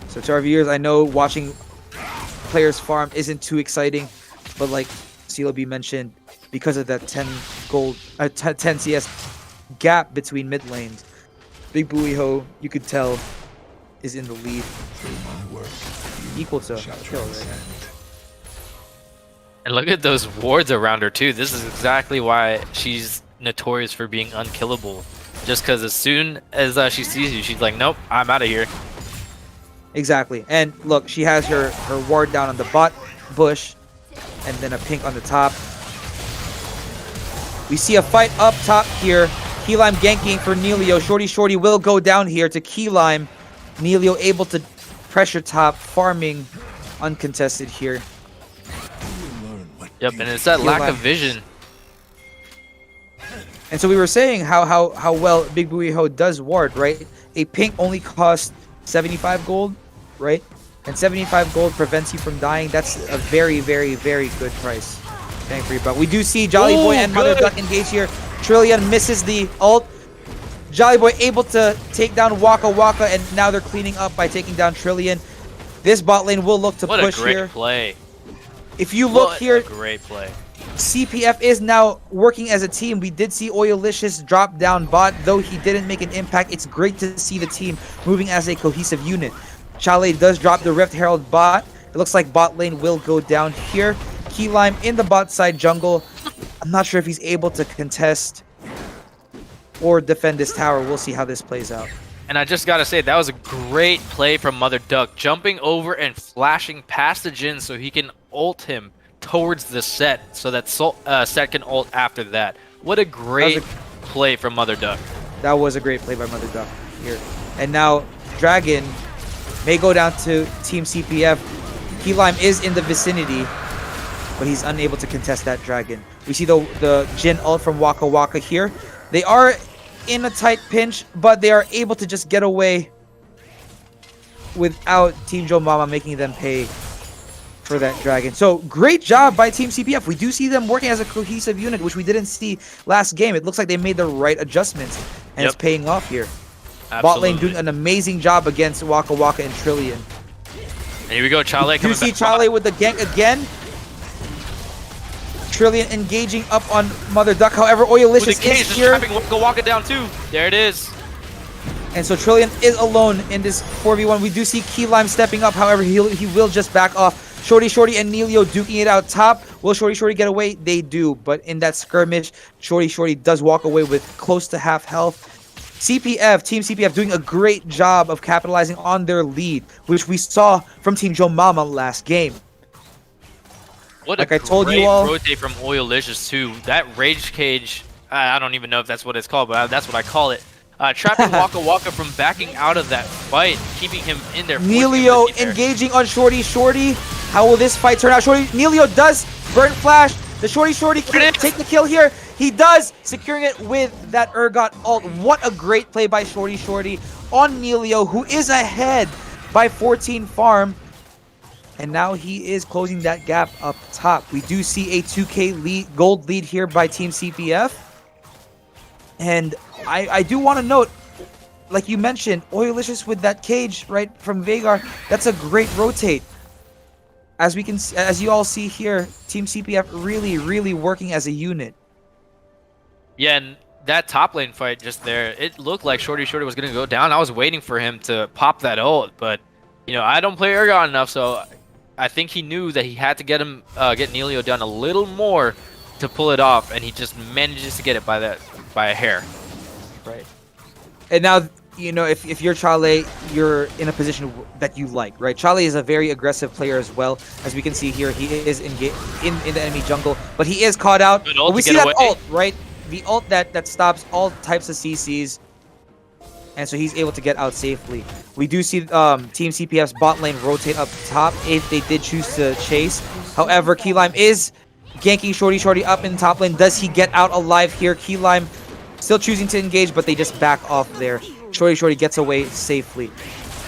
Speaker 4: So to our viewers, I know watching players farm isn't too exciting, but like CeeLo B mentioned, because of that 10 CS gap between mid lanes, Big Buiho, you could tell, is in the lead, equal to kill right now.
Speaker 24: And look at those wards around her too. This is exactly why she's notorious for being unkillable. Just because as soon as she sees you, she's like, nope, I'm out of here.
Speaker 4: Exactly. And look, she has her ward down on the bot bush, and then a pink on the top. We see a fight up top here. Keylime ganking for Neilio. Shorty will go down here to Keylime. Neilio able to pressure top, farming uncontested here.
Speaker 24: Yep, and it's that lack of vision.
Speaker 4: And so we were saying how well Big Buiho does ward, right? A pink only costs 75 gold, right? And 75 gold prevents you from dying. That's a very, very, very good price. Bang for you, but we do see Jolly Boy and Mother Duck engage here. Trillian misses the ult. Jolly Boy able to take down Waka Waka, and now they're cleaning up by taking down Trillian. This bot lane will look to
Speaker 24: What
Speaker 4: push
Speaker 24: a great
Speaker 4: here.
Speaker 24: play.
Speaker 4: If you look
Speaker 24: What
Speaker 4: here,
Speaker 24: a great play.
Speaker 4: CPF is now working as a team. We did see Oilicious drop down bot, though he didn't make an impact. It's great to see the team moving as a cohesive unit. Chale does drop the Rift Herald bot. It looks like bot lane will go down here. Key Lime in the bot side jungle. I'm not sure if he's able to contest or defend this tower. We'll see how this plays out.
Speaker 24: And I just gotta say, that was a great play from Mother Duck, jumping over and flashing past the Jhin so he can ult him towards the set, so that set can ult after that. What a great play from Mother Duck.
Speaker 4: That was a great play by Mother Duck here. And now Dragon may go down to Team CPF. Key Lime is in the vicinity, but he's unable to contest that Dragon. We see the Jhin ult from Waka Waka here. They are in a tight pinch, but they are able to just get away without Team JoeMomma making them pay for that Dragon. So great job by Team CPF. We do see them working as a cohesive unit, which we didn't see last game. It looks like they made the right adjustments, and it's paying off here. Bot lane doing an amazing job against Waka Waka and Trillion.
Speaker 24: And here we go, Chale coming back.
Speaker 4: You see Chale with the gank again. Trillion engaging up on Mother Duck. However, Oilicious is here.
Speaker 24: Waka Waka down too. There it is.
Speaker 4: And so Trillion is alone in this 4v1. We do see Key Lime stepping up. However, he will just back off. Shorty and Nelio duking it out top. Will Shorty get away? They do. But in that skirmish, Shorty does walk away with close to half health. Team CPF doing a great job of capitalizing on their lead, which we saw from Team JoeMomma last game.
Speaker 24: What
Speaker 4: like
Speaker 24: a
Speaker 4: I told
Speaker 24: great
Speaker 4: you all,
Speaker 24: rotate from Oilicious too. That Rage Cage, I don't even know if that's what it's called, but that's what I call it. Trapping Waka Waka from backing out of that fight, keeping him in there.
Speaker 4: Nelio engaging on Shorty. How will this fight turn out? Nelio does burn flash. The Shorty can take the kill here. He does, securing it with that Urgot ult. What a great play by Shorty on Nelio, who is ahead by 14 farm. And now he is closing that gap up top. We do see a 2k gold lead here by Team CPF. And I do want to note, like you mentioned, Oilicious with that cage right from Veigar. That's a great rotate. As you all see here, Team CPF really working as a unit.
Speaker 24: Yeah, and that top lane fight just there, it looked like Shorty was going to go down. I was waiting for him to pop that ult, but you know, I don't play Urgot enough, so I think he knew that he had to get Nelio down a little more to pull it off, and he just manages to get it by a hair.
Speaker 4: Right. And now, you know, if you're Chale, you're in a position that you like, right? Chale is a very aggressive player as well. As we can see here, he is in the enemy jungle, but he is caught out. But we see that ult, right? The ult that stops all types of CCs. And so he's able to get out safely. We do see Team CPF's bot lane rotate up top if they did choose to chase. However, Key Lime is ganking Shorty up in top lane. Does he get out alive here? Key Lime still choosing to engage, but they just back off there. Shorty gets away safely.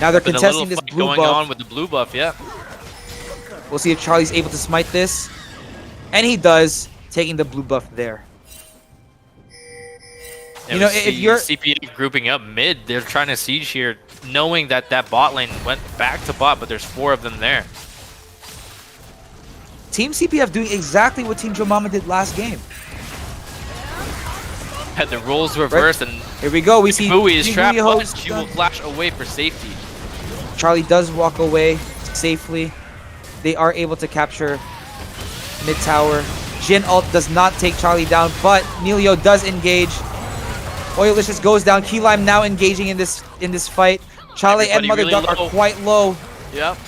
Speaker 4: Now they're contesting this blue buff.
Speaker 24: Going on with the blue buff, yeah.
Speaker 4: We'll see if Charlie's able to smite this. And he does, taking the blue buff there.
Speaker 24: You know, if you're CPF grouping up mid, they're trying to siege here, knowing that bot lane went back to bot, but there's 4 of them there.
Speaker 4: Team CPF doing exactly what Team JoeMomma did last game.
Speaker 24: Had the roles reversed, and
Speaker 4: here we go. We see
Speaker 24: Bowie is trapped, but she will flash away for safety.
Speaker 4: Charlie does walk away safely. They are able to capture mid tower. Jhin ult does not take Charlie down, but Nelio does engage. Oilicious goes down. Key Lime now engaging in this fight. Chale and Mother Duck are quite low.
Speaker 24: Yep.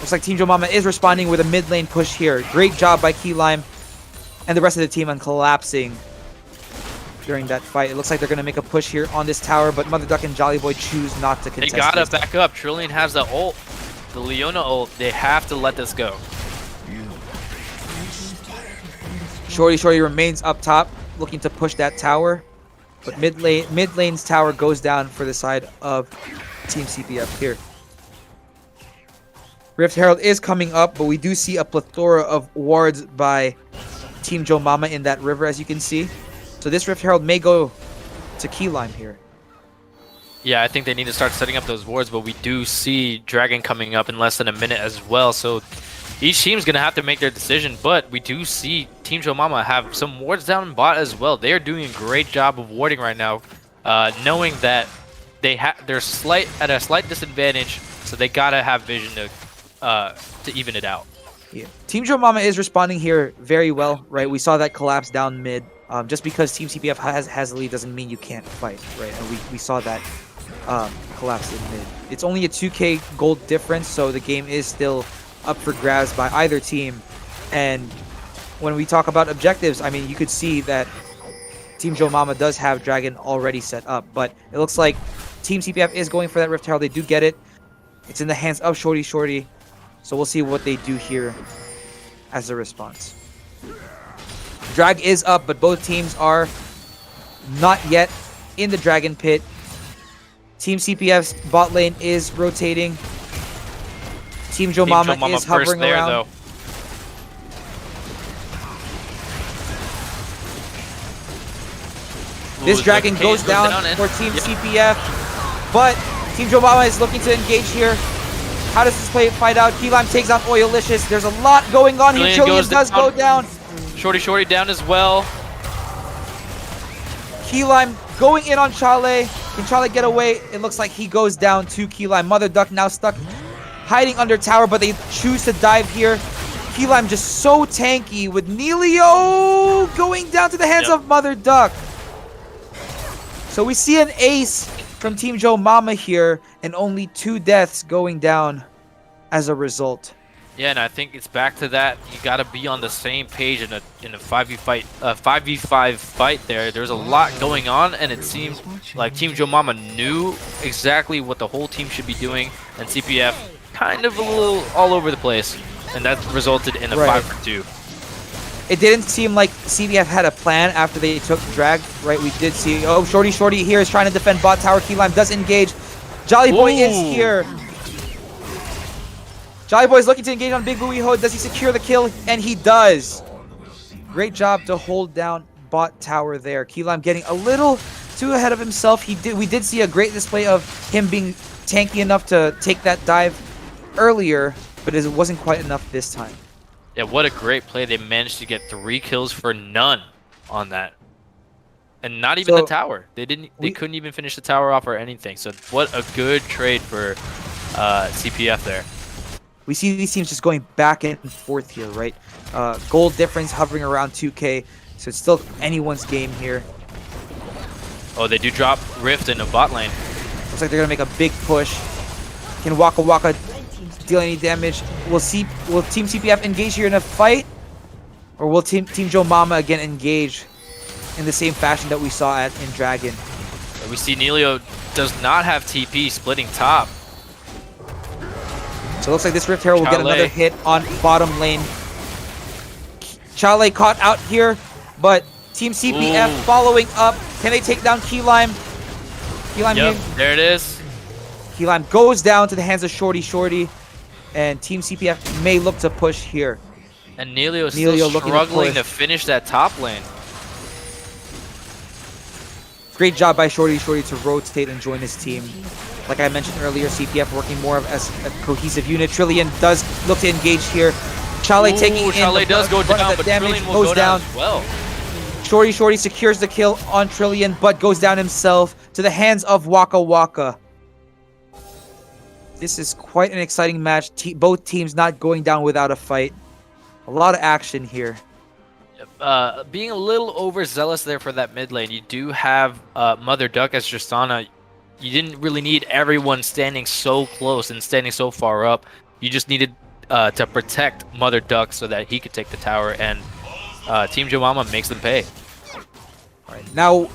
Speaker 4: Looks like Team JoeMomma is responding with a mid lane push here. Great job by Key Lime and the rest of the team on collapsing during that fight. It looks like they're going to make a push here on this tower, but Mother Duck and Jolly Boy choose not to contest.
Speaker 24: They gotta back up. Trillion has the ult, the Leona ult. They have to let this go.
Speaker 4: Shorty remains up top, looking to push that tower. But mid lane's tower goes down for the side of Team CPF here. Rift Herald is coming up, but we do see a plethora of wards by Team JoeMomma in that river, as you can see. So this Rift Herald may go to Key Lime here.
Speaker 24: Yeah, I think they need to start setting up those wards, but we do see Dragon coming up in less than a minute as well, so each team's going to have to make their decision, but we do see Team JoeMomma have some wards down in bot as well. They are doing a great job of warding right now, knowing that they're at a slight disadvantage, so they got to have vision to even it out.
Speaker 4: Yeah. Team JoeMomma is responding here very well, right? We saw that collapse down mid. Just because Team CPF has the lead doesn't mean you can't fight, right? And we saw that collapse in mid. It's only a 2k gold difference, so the game is still up for grabs by either team. And when we talk about objectives, I mean, you could see that Team JoeMomma does have Dragon already set up, but it looks like Team CPF is going for that Rift Herald. They do get it. It's in the hands of Shorty, so we'll see what they do here as a response. Drag is up, but both teams are not yet in the Dragon Pit. Team CPF's bot lane is rotating. Team JoeMomma is hovering around.
Speaker 24: Though.
Speaker 4: This Dragon goes down for Team CPF, but Team JoeMomma is looking to engage here. How does this fight out? Keylime takes out Oilicious. There's a lot going on here. Trillian does go down.
Speaker 24: Shorty down as well.
Speaker 4: Keylime going in on Chale. Can Chale get away? It looks like he goes down to Keylime. Mother Duck now stuck hiding under tower, but they choose to dive here. Keylime just so tanky with Nelio going down to the hands of Mother Duck. So we see an ace from Team JoeMomma here, and only 2 deaths going down as a result.
Speaker 24: Yeah, and I think it's back to that. You got to be on the same page in a 5v5 fight there. There's a lot going on, and it seems like Team JoeMomma knew exactly what the whole team should be doing, and CPF kind of a little all over the place, and that resulted in a 5-2.
Speaker 4: It didn't seem like CPF had a plan after they took drag, right? We did see, oh, Shorty here is trying to defend bot tower. Keylime does engage. Jolly Boy is here. Jolly Boy is looking to engage on Big Booey Ho. Does he secure the kill? And he does. Great job to hold down bot tower there. Keylime getting a little too ahead of himself. We did see a great display of him being tanky enough to take that dive earlier, but it wasn't quite enough this time.
Speaker 24: Yeah, what a great play. They managed to get 3 kills for none on that. And not even the tower. They couldn't even finish the tower off or anything. So what a good trade for CPF there.
Speaker 4: We see these teams just going back and forth here, right? Gold difference hovering around 2k, so it's still anyone's game here.
Speaker 24: Oh, they do drop Rift in the bot lane.
Speaker 4: Looks like they're gonna make a big push. Can Waka deal any damage? Will Team CPF engage here in a fight? Or will Team JoeMomma again engage in the same fashion that we saw in Dragon?
Speaker 24: We see Nelio does not have TP splitting top.
Speaker 4: So it looks like this Rift Herald will get another hit on bottom lane. Chale caught out here, but Team CPF following up. Can they take down Keylime?
Speaker 24: Yep, there it is.
Speaker 4: Keylime goes down to the hands of Shorty, and Team CPF may look to push here.
Speaker 24: And Nelio is still struggling to finish that top lane.
Speaker 4: Great job by Shorty to rotate and join his team. Like I mentioned earlier, CPF working more as a cohesive unit. Trillian does look to engage here. Chale taking in.
Speaker 24: Chale does go down, but Trillian will go down as well.
Speaker 4: Shorty secures the kill on Trillian, but goes down himself to the hands of Waka. This is quite an exciting match. Both teams not going down without a fight. A lot of action here.
Speaker 24: Being a little overzealous there for that mid lane. You do have Mother Duck as Tristana. You didn't really need everyone standing so close and standing so far up. You just needed to protect Mother Duck so that he could take the tower, and Team JoeMomma makes them pay.
Speaker 4: All right, now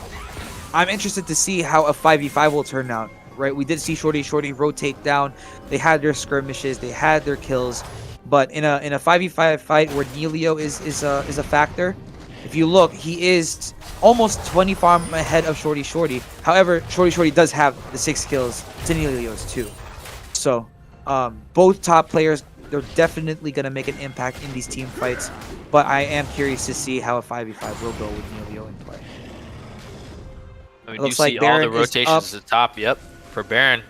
Speaker 4: I'm interested to see how a 5v5 will turn out. Right, we did see Shorty rotate down. They had their skirmishes, they had their kills, but in a 5v5 fight where Nelio is a factor, if you look, he is almost 20 farm ahead of Shorty. However, Shorty does have the 6 kills to Nelio's 2. So both top players, they're definitely gonna make an impact in these team fights. But I am curious to see how a 5v5 will go with Nelio in play.
Speaker 24: I mean, you see all the rotations at the top. Yep. for Baron.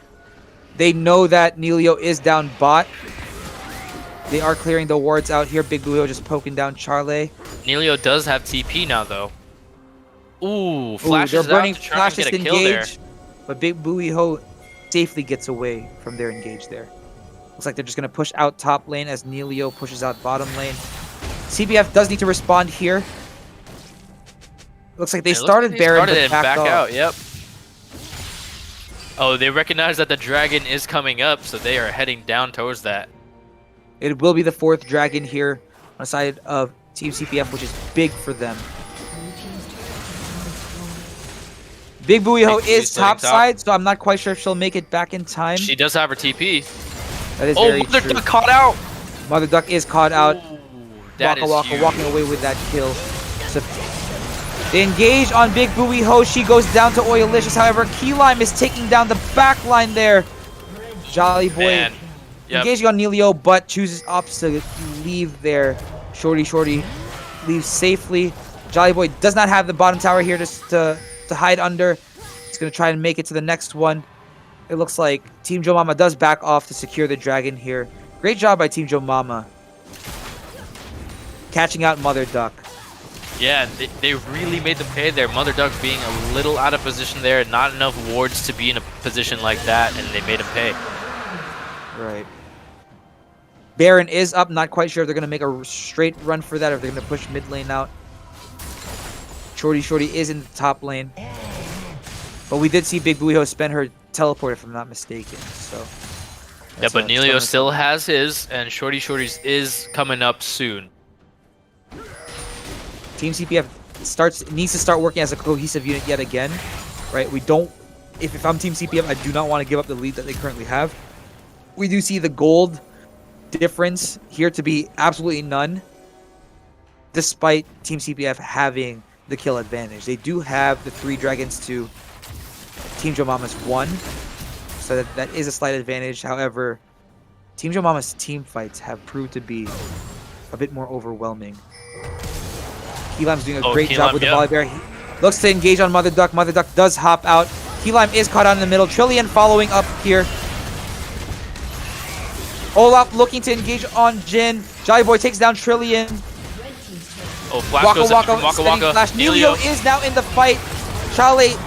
Speaker 4: They know that Nelio is down bot. They are clearing the wards out here. Big Buio just poking down Charlie.
Speaker 24: Nelio does have TP now, though. Ooh,
Speaker 4: Ooh,
Speaker 24: flashes
Speaker 4: they're burning
Speaker 24: out to try and
Speaker 4: flashes
Speaker 24: get a
Speaker 4: to
Speaker 24: kill there.
Speaker 4: engage. But Big Buio safely gets away from their engage there. Looks like they're just going to push out top lane as Nelio pushes out bottom lane. CPF does need to respond here. Looks like they started Baron, but backed off.
Speaker 24: Out. Yep. Oh, they recognize that the dragon is coming up, so they are heading down towards that.
Speaker 4: It will be the 4th dragon here on the side of Team CPF, which is big for them. Big Buiho is top side, so I'm not quite sure if she'll make it back in time.
Speaker 24: She does have her TP.
Speaker 4: That is very
Speaker 24: Mother
Speaker 4: true.
Speaker 24: Duck caught out.
Speaker 4: Mother Duck is caught out.
Speaker 24: That
Speaker 4: Waka
Speaker 24: is
Speaker 4: Waka
Speaker 24: huge.
Speaker 4: walking away with that kill. So they engage on Big Buiho. She goes down to Oilicious. However, Key Lime is taking down the back line there. Jolly Boy
Speaker 24: Man. Yep.
Speaker 4: engaging on Nelio, but chooses opposite to leave there. Shorty leaves safely. Jolly Boy does not have the bottom tower here to hide under. He's going to try and make it to the next one. It looks like Team JoeMomma does back off to secure the dragon here. Great job by Team JoeMomma. Catching out Mother Duck.
Speaker 24: Yeah, they really made them pay there. Mother Duck being a little out of position there. Not enough wards to be in a position like that, and they made him pay.
Speaker 4: Right. Baron is up. Not quite sure if they're going to make a straight run for that or if they're going to push mid lane out. Shorty is in the top lane. But we did see Big Buiho spend her teleport, if I'm not mistaken. So
Speaker 24: Yeah, but Nelio still has his, and Shorty's is coming up soon.
Speaker 4: Team CPF needs to start working as a cohesive unit yet again. Right? We don't... If I'm Team CPF, I do not want to give up the lead that they currently have. We do see the gold difference here to be absolutely none, despite Team CPF having the kill advantage. They do have the 3 dragons to Team JoeMomma's 1, so that is a slight advantage. However, Team JoeMomma's team fights have proved to be a bit more overwhelming. Keylime's doing a great job with the volley bear. He looks to engage on Mother Duck. Mother Duck does hop out. Keylime is caught out in the middle. Trillian following up here. Olaf looking to engage on Jin. Jolly Boy takes down Trillian.
Speaker 24: Oh, Flash goes up from Waka Waka.
Speaker 4: Flash. Nelio is now in the fight. Chale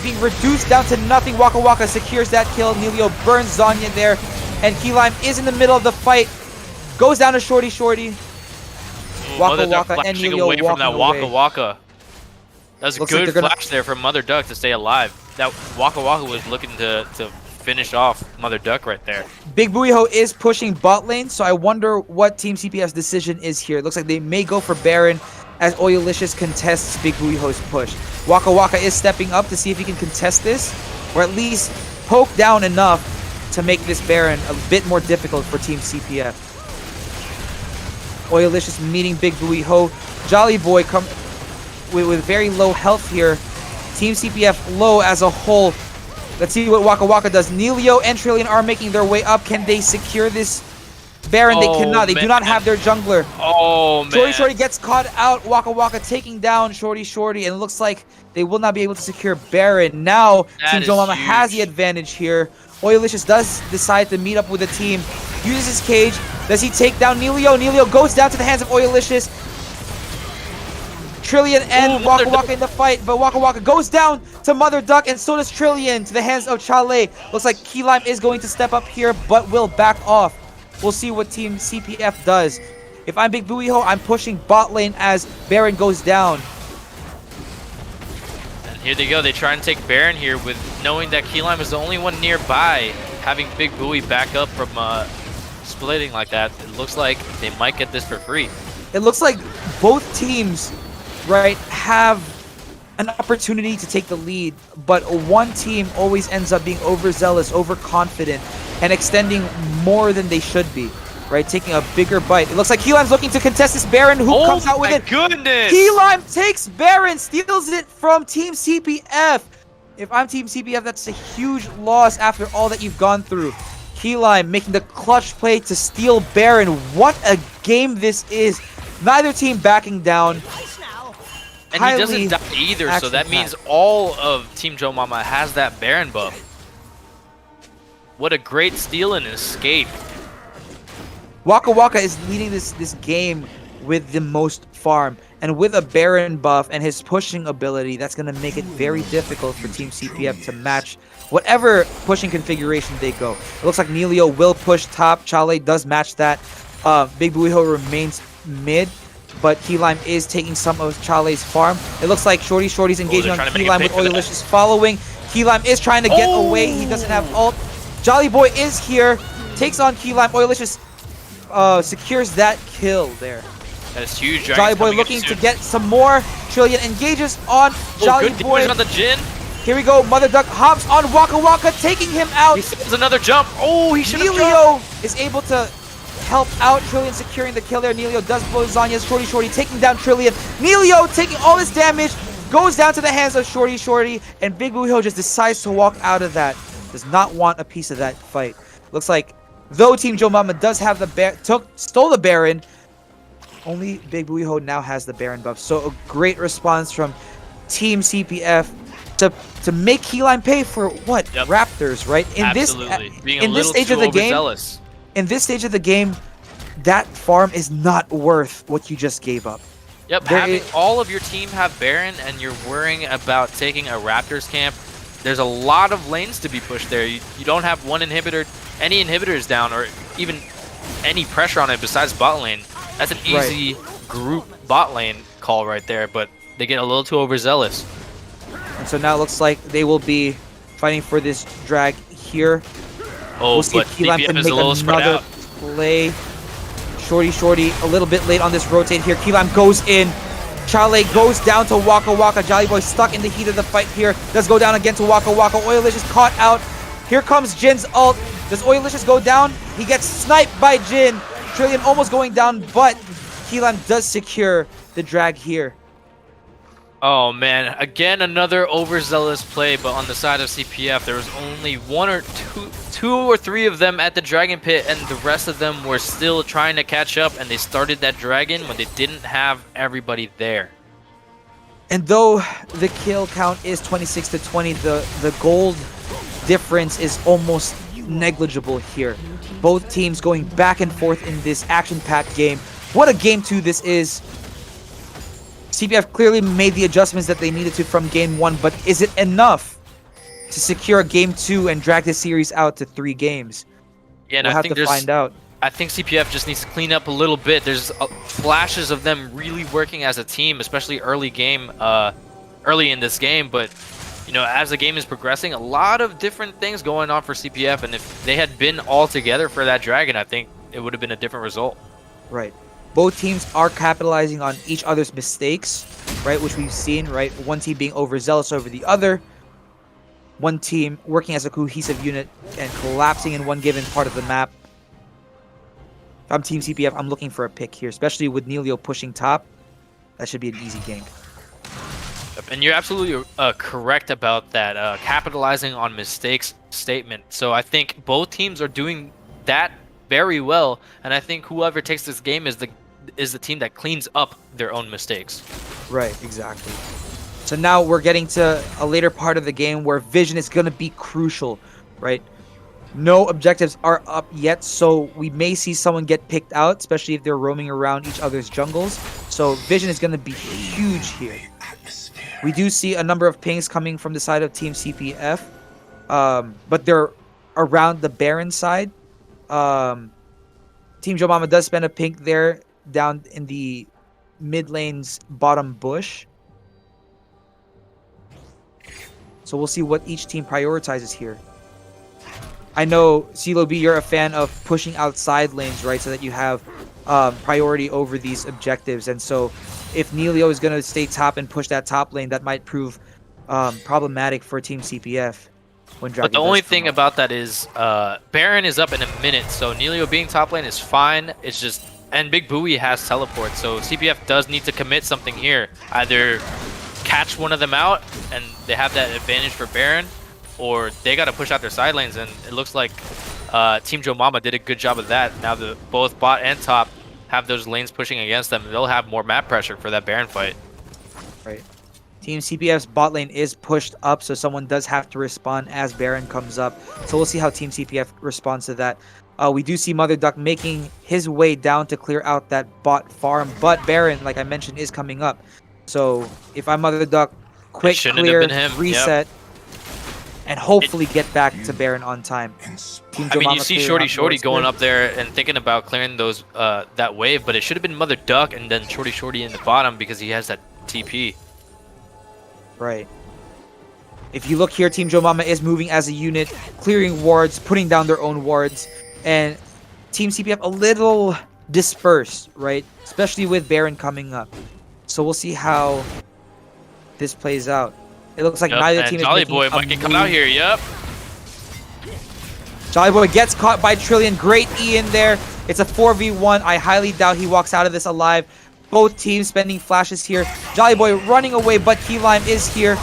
Speaker 4: being reduced down to nothing. Waka Waka secures that kill. Nelio burns Zanya there. And Keylime is in the middle of the fight. Goes down to Shorty. Waka Waka and Nelio
Speaker 24: away from that Waka
Speaker 4: away.
Speaker 24: Waka. That was a
Speaker 4: Looks like
Speaker 24: good
Speaker 4: they're gonna-
Speaker 24: flash there from Mother Duck to stay alive. That Waka Waka was looking to finish off Mother Duck right there.
Speaker 4: Big Buiho is pushing bot lane, so I wonder what Team CPF's decision is here. It looks like they may go for Baron as Oilicious contests Big Buiho's push. Waka Waka is stepping up to see if he can contest this, or at least poke down enough to make this Baron a bit more difficult for Team CPF. Oilicious meeting Big Buiho. Jolly Boy come with very low health here. Team CPF low as a whole. Let's see what Waka Waka does. Nelio and Trillian are making their way up. Can they secure this Baron? They cannot. They do not have their jungler.
Speaker 24: Oh, man.
Speaker 4: Shorty gets caught out. Waka Waka taking down Shorty. And it looks like they will not be able to secure Baron. Now, Team JoeMomma has the advantage here. Oilicious does decide to meet up with the team. Uses his cage. Does he take down Nelio? Nelio goes down to the hands of Oilicious. Trillian and Waka Waka in the fight, but Waka Waka goes down to Mother Duck, and so does Trillian to the hands of Chale. Looks like Keylime is going to step up here, but will back off. We'll see what Team CPF does. If I'm Big Buiho, I'm pushing bot lane as Baron goes down.
Speaker 24: And here they go. They try and take Baron here with knowing that Keylime is the only one nearby. Having Big Buoy back up from splitting like that, it looks like they might get this for free.
Speaker 4: It looks like both teams, right, have an opportunity to take the lead, but one team always ends up being overzealous, overconfident, and extending more than they should be, right? Taking a bigger bite. It looks like Keylime's looking to contest this Baron, who comes out with it.
Speaker 24: Goodness!
Speaker 4: Keylime takes Baron, steals it from Team CPF. If I'm Team CPF, that's a huge loss after all that you've gone through. Keylime making the clutch play to steal Baron. What a game this is. Neither team backing down.
Speaker 24: And he doesn't die either, so that means all of Team JoeMomma has that Baron buff. what a great steal and escape.
Speaker 4: Waka Waka is leading this game with the most farm, and with a Baron buff and his pushing ability, that's going to make it very difficult for Team CPF to match whatever pushing configuration they go. It looks like Neilio will push top. Chale does match that. Big Buiho remains mid, but Keylime is taking some of Chale's farm. It looks like Shorty's engaging on Keylime with Oilicious following. Keylime is trying to get away. He doesn't have ult. Jolly Boy is here, takes on Keylime. Oilicious secures that kill there.
Speaker 24: That is huge.
Speaker 4: Jolly Boy looking to get some more. Trillion engages on Jolly Boy.
Speaker 24: On the Jin.
Speaker 4: Here we go. Mother Duck hops on Waka Waka, taking him out.
Speaker 24: He says another jump. Oh, he should have
Speaker 4: jumped. Neilio is able to help out Trillion, securing the kill there. Neilio does blow Zanya's Shorty taking down Trillion. Neilio taking all this damage, goes down to the hands of Shorty, and Big Buiho just decides to walk out of that. Does not want a piece of that fight. Looks like, though Team JoeMomma does have the stole the Baron, only Big Buiho now has the Baron buff. So a great response from Team CPF to make Keylime pay for what? Raptors, right? In this stage of the game, in this stage of the game, that farm is not worth what you just gave up.
Speaker 24: Yep, having all of your team have Baron and you're worrying about taking a Raptors camp, there's a lot of lanes to be pushed there. You don't have one inhibitor, any inhibitors down, or even any pressure on it besides bot lane. That's an easy group bot lane call right there, but they get a little too overzealous.
Speaker 4: And so now it looks like they will be fighting for this drag here.
Speaker 24: Oh, we'll see if Keylime can make another
Speaker 4: play. Shorty a little bit late on this rotate here. Keylime goes in. Chale goes down to Waka Waka. Jolly Boy stuck in the heat of the fight here. Does go down again to Waka Waka. Oilicious caught out. Here comes Jin's ult. Does Oilicious go down? He gets sniped by Jin. Trillion almost going down, but Keylime does secure the drag here.
Speaker 24: Oh man, again another overzealous play, but on the side of CPF there was only two or three of them at the dragon pit, and the rest of them were still trying to catch up, and they started that dragon when they didn't have everybody there.
Speaker 4: And though the kill count is 26 to 20, the gold difference is almost negligible here. Both teams going back and forth in this action-packed game. What a game 2 this is. CPF clearly made the adjustments that they needed to from game 1, but is it enough to secure game 2 and drag this series out to 3 games?
Speaker 24: Yeah, and
Speaker 4: we'll have to find out.
Speaker 24: I think CPF just needs to clean up a little bit. There's flashes of them really working as a team, especially early in this game, but you know, as the game is progressing, a lot of different things going on for CPF, and if they had been all together for that dragon, I think it would have been a different result.
Speaker 4: Right. Both teams are capitalizing on each other's mistakes, right, which we've seen, right? One team being overzealous over the other, one team working as a cohesive unit and collapsing in one given part of the map. If I'm Team CPF, I'm looking for a pick here, especially with Neilio pushing top. That should be an easy gank.
Speaker 24: And you're absolutely correct about that capitalizing on mistakes statement. So I think both teams are doing that very well, and I think whoever takes this game is the team that cleans up their own mistakes.
Speaker 4: Right, exactly. So now we're getting to a later part of the game where vision is going to be crucial, right? No objectives are up yet, so we may see someone get picked out, especially if they're roaming around each other's jungles. So vision is going to be huge here. We do see a number of pings coming from the side of Team CPF, but they're around the Baron side. Team JoeMomma does spend a pink there down in the mid lane's bottom bush. So we'll see what each team prioritizes here. I know, CeeLo B, you're a fan of pushing outside lanes, right? So that you have priority over these objectives. And so if Neilio is going to stay top and push that top lane, that might prove problematic for Team CPF.
Speaker 24: But the only thing about that is Baron is up in a minute, so Neilio being top lane is fine. It's just, and Big Buoy has teleport, so CPF does need to commit something here. Either catch one of them out and they have that advantage for Baron, or they got to push out their side lanes, and it looks like Team JoeMomma did a good job of that. Now that both bot and top have those lanes pushing against them, they'll have more map pressure for that Baron fight.
Speaker 4: Right. Team CPF's bot lane is pushed up, so someone does have to respond as Baron comes up. So we'll see how Team CPF responds to that. We do see Mother Duck making his way down to clear out that bot farm, but Baron, like I mentioned, is coming up. So if I'm Mother Duck, quick clear, reset, and hopefully get back to Baron on time.
Speaker 24: I mean, you see Shorty going up there and thinking about clearing those that wave, but it should have been Mother Duck and then Shorty in the bottom because he has that TP.
Speaker 4: Right. If you look here, Team JoeMomma is moving as a unit, clearing wards, putting down their own wards, and Team CPF a little dispersed, right? Especially with Baron coming up. So we'll see how this plays out. It looks like neither team is
Speaker 24: Jolly
Speaker 4: making
Speaker 24: Boy
Speaker 4: a
Speaker 24: might get caught
Speaker 4: move.
Speaker 24: out here. Yep.
Speaker 4: Jolly Boy gets caught by Trillion. Great E in there. It's a 4v1. I highly doubt he walks out of this alive. Both teams spending flashes here. Jolly Boy running away, but Key Lime is here.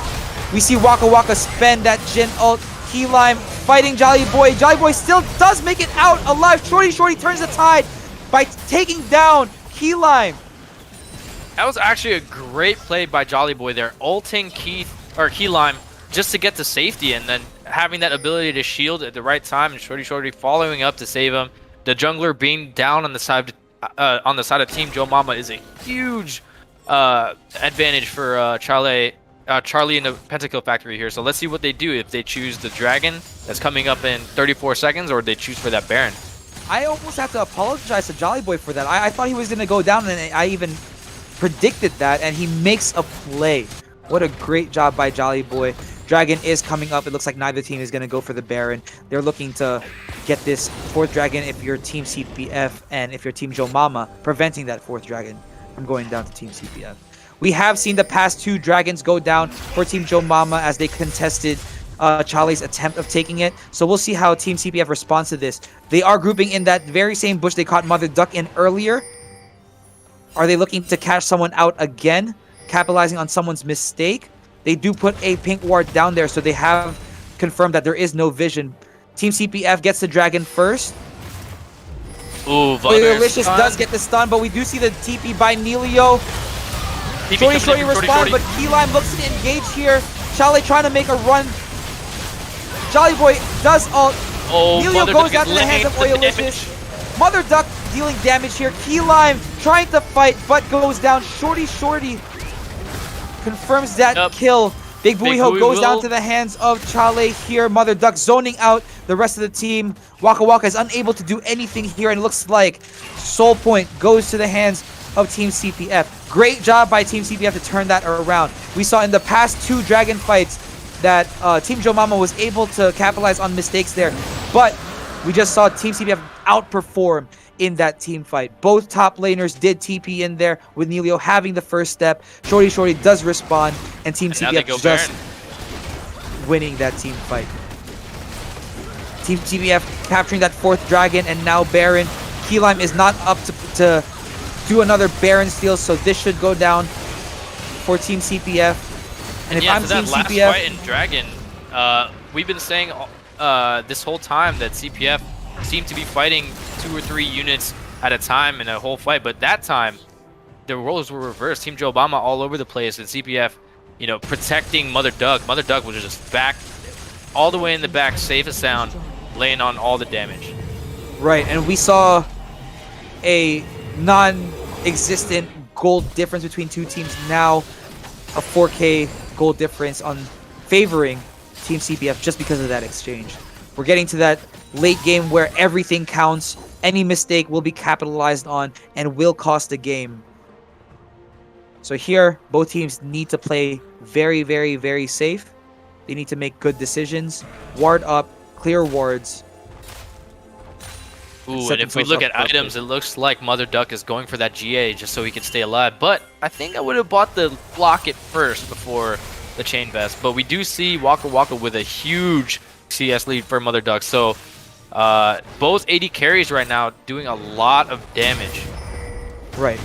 Speaker 4: We see Waka Waka spend that Jin ult. Key Lime fighting Jolly Boy. Jolly Boy still does make it out alive. Shorty turns the tide by taking down Key Lime.
Speaker 24: That was actually a great play by Jolly Boy there, ulting Key Lime just to get to safety, and then having that ability to shield at the right time, and Shorty following up to save him. The jungler being down on the side of Team JoeMomma is a huge advantage for Charlie in the Pentakill Factory here. So let's see what they do if they choose the Dragon that's coming up in 34 seconds, or they choose for that Baron.
Speaker 4: I almost have to apologize to Jolly Boy for that. I thought he was going to go down, and I even predicted that, and he makes a play. What a great job by Jolly Boy. Dragon is coming up. It looks like neither team is going to go for the Baron. They're looking to get this 4th Dragon if you're Team CPF, and if you're Team JoeMomma, preventing that 4th Dragon from going down to Team CPF. We have seen the past 2 Dragons go down for Team JoeMomma as they contested Charlie's attempt of taking it. So we'll see how Team CPF responds to this. They are grouping in that very same bush they caught Mother Duck in earlier. Are they looking to catch someone out again, capitalizing on someone's mistake? They do put a pink ward down there, so they have confirmed that there is no vision. Team CPF gets the Dragon first.
Speaker 24: Ooh,
Speaker 4: Delicious does get the stun, but we do see the TP by Nelio. Shorty responds, but Key Lime looks to engage here. Charlie trying to make a run. Jolly Boy does ult. Nelio goes down to the hands of Oilicious. Mother Duck dealing damage here. Key Lime trying to fight, but goes down. Shorty confirms that kill. Big Buiho goes down to the hands of Chale here. Mother Duck zoning out the rest of the team. Waka Waka is unable to do anything here, and it looks like Soul Point goes to the hands of Team CPF. Great job by Team CPF to turn that around. We saw in the past 2 Dragon fights that Team JoeMomma was able to capitalize on mistakes there, but we just saw Team CPF outperform in that team fight. Both top laners did TP in there, with Nelio having the first step. Shorty does respond, and Team CPF just winning that team fight. Team CPF capturing that 4th Dragon, and now Baron. Key Lime is not up to do another Baron steal, so this should go down for Team CPF. And if I'm
Speaker 24: for
Speaker 4: Team
Speaker 24: that last
Speaker 4: CPF,
Speaker 24: fight in Dragon, we've been saying this whole time that CPF seemed to be fighting 2 or 3 units at a time in a whole fight, but that time the roles were reversed. Team JoeMomma all over the place, and CPF, protecting Mother Duck. Mother Duck was just back, all the way in the back, safe and sound, laying on all the damage.
Speaker 4: Right, and we saw a non-existent gold difference between 2 teams. Now a 4K gold difference on favoring Team CPF just because of that exchange. We're getting to that late game where everything counts. Any mistake will be capitalized on and will cost the game. So here, both teams need to play very safe. They need to make good decisions. Ward up, clear wards.
Speaker 24: Ooh, and if we look at items, it looks like Mother Duck is going for that GA just so he can stay alive. But I think I would have bought the Locket first before the Chain Vest. But we do see Waka Waka with a huge CS lead for Mother Duck. So both AD carries right now doing a lot of damage.
Speaker 4: Right.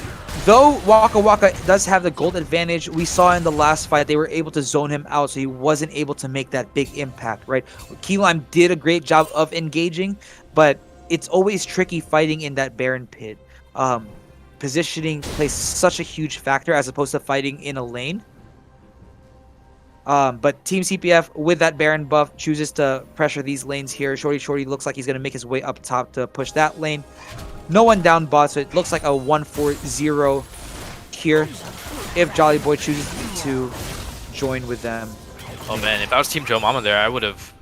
Speaker 4: Though Waka Waka does have the gold advantage, we saw in the last fight they were able to zone him out, so he wasn't able to make that big impact, right? Key Lime did a great job of engaging, but it's always tricky fighting in that Baron pit. Positioning plays such a huge factor as opposed to fighting in a lane. But Team CPF, with that Baron buff, chooses to pressure these lanes here. Shorty looks like he's going to make his way up top to push that lane. No one down bot, so it looks like a 1-4-0 here if Jolly Boy chooses to join with them.
Speaker 24: Oh man, if I was Team JoeMomma there, I would have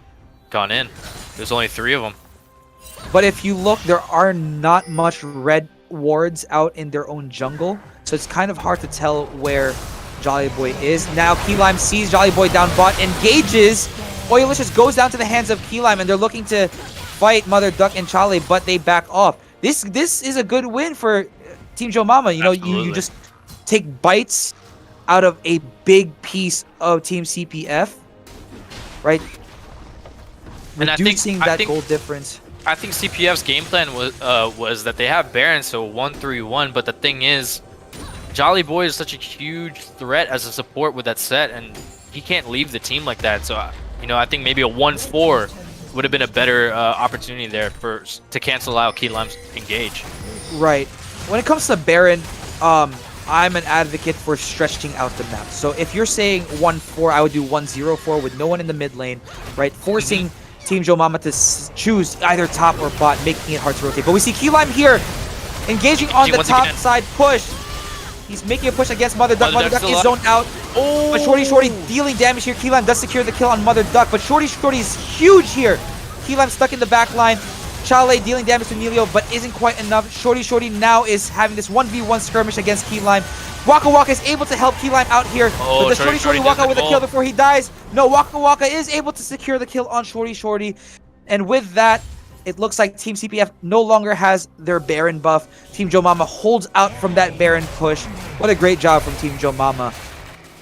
Speaker 24: gone in. There's only 3 of them.
Speaker 4: But if you look, there are not much red wards out in their own jungle, so it's kind of hard to tell where Jolly Boy is. Now Keylime sees Jolly Boy down bot, engages. Oilicious goes down to the hands of Keylime, and they're looking to fight Mother Duck and Chale, but they back off. This is a good win for Team JoeMomma. You know, you just take bites out of a big piece of Team CPF, right?
Speaker 24: And
Speaker 4: Reducing that goal difference.
Speaker 24: I think CPF's game plan was that they have Baron, so 1-3-1. But the thing is, Jolly Boy is such a huge threat as a support with that set, and he can't leave the team like that. So, you know, I think maybe a 1-4 would have been a better opportunity there to cancel out Keylime's engage.
Speaker 4: Right. When it comes to Baron, I'm an advocate for stretching out the map. So if you're saying 1-4, I would do 1-0-4 with no one in the mid lane, right? Forcing Team JoeMomma to choose either top or bot, making it hard to rotate. But we see Keylime here, engaging on the top side push. He's making a push against Mother Duck. Mother Duck is zoned out. Oh. But Shorty dealing damage here. Keylime does secure the kill on Mother Duck, but Shorty is huge here. Keylime stuck in the back line. Chale dealing damage to Nelio, but isn't quite enough. Shorty now is having this 1v1 skirmish against Keylime. Waka is able to help Keylime out here.
Speaker 24: Oh,
Speaker 4: but the Shorty Waka with a kill before he dies. No, Waka is able to secure the kill on Shorty. And with that, it looks like Team CPF no longer has their Baron buff. Team JoeMomma holds out from that Baron push. What a great job from Team JoeMomma.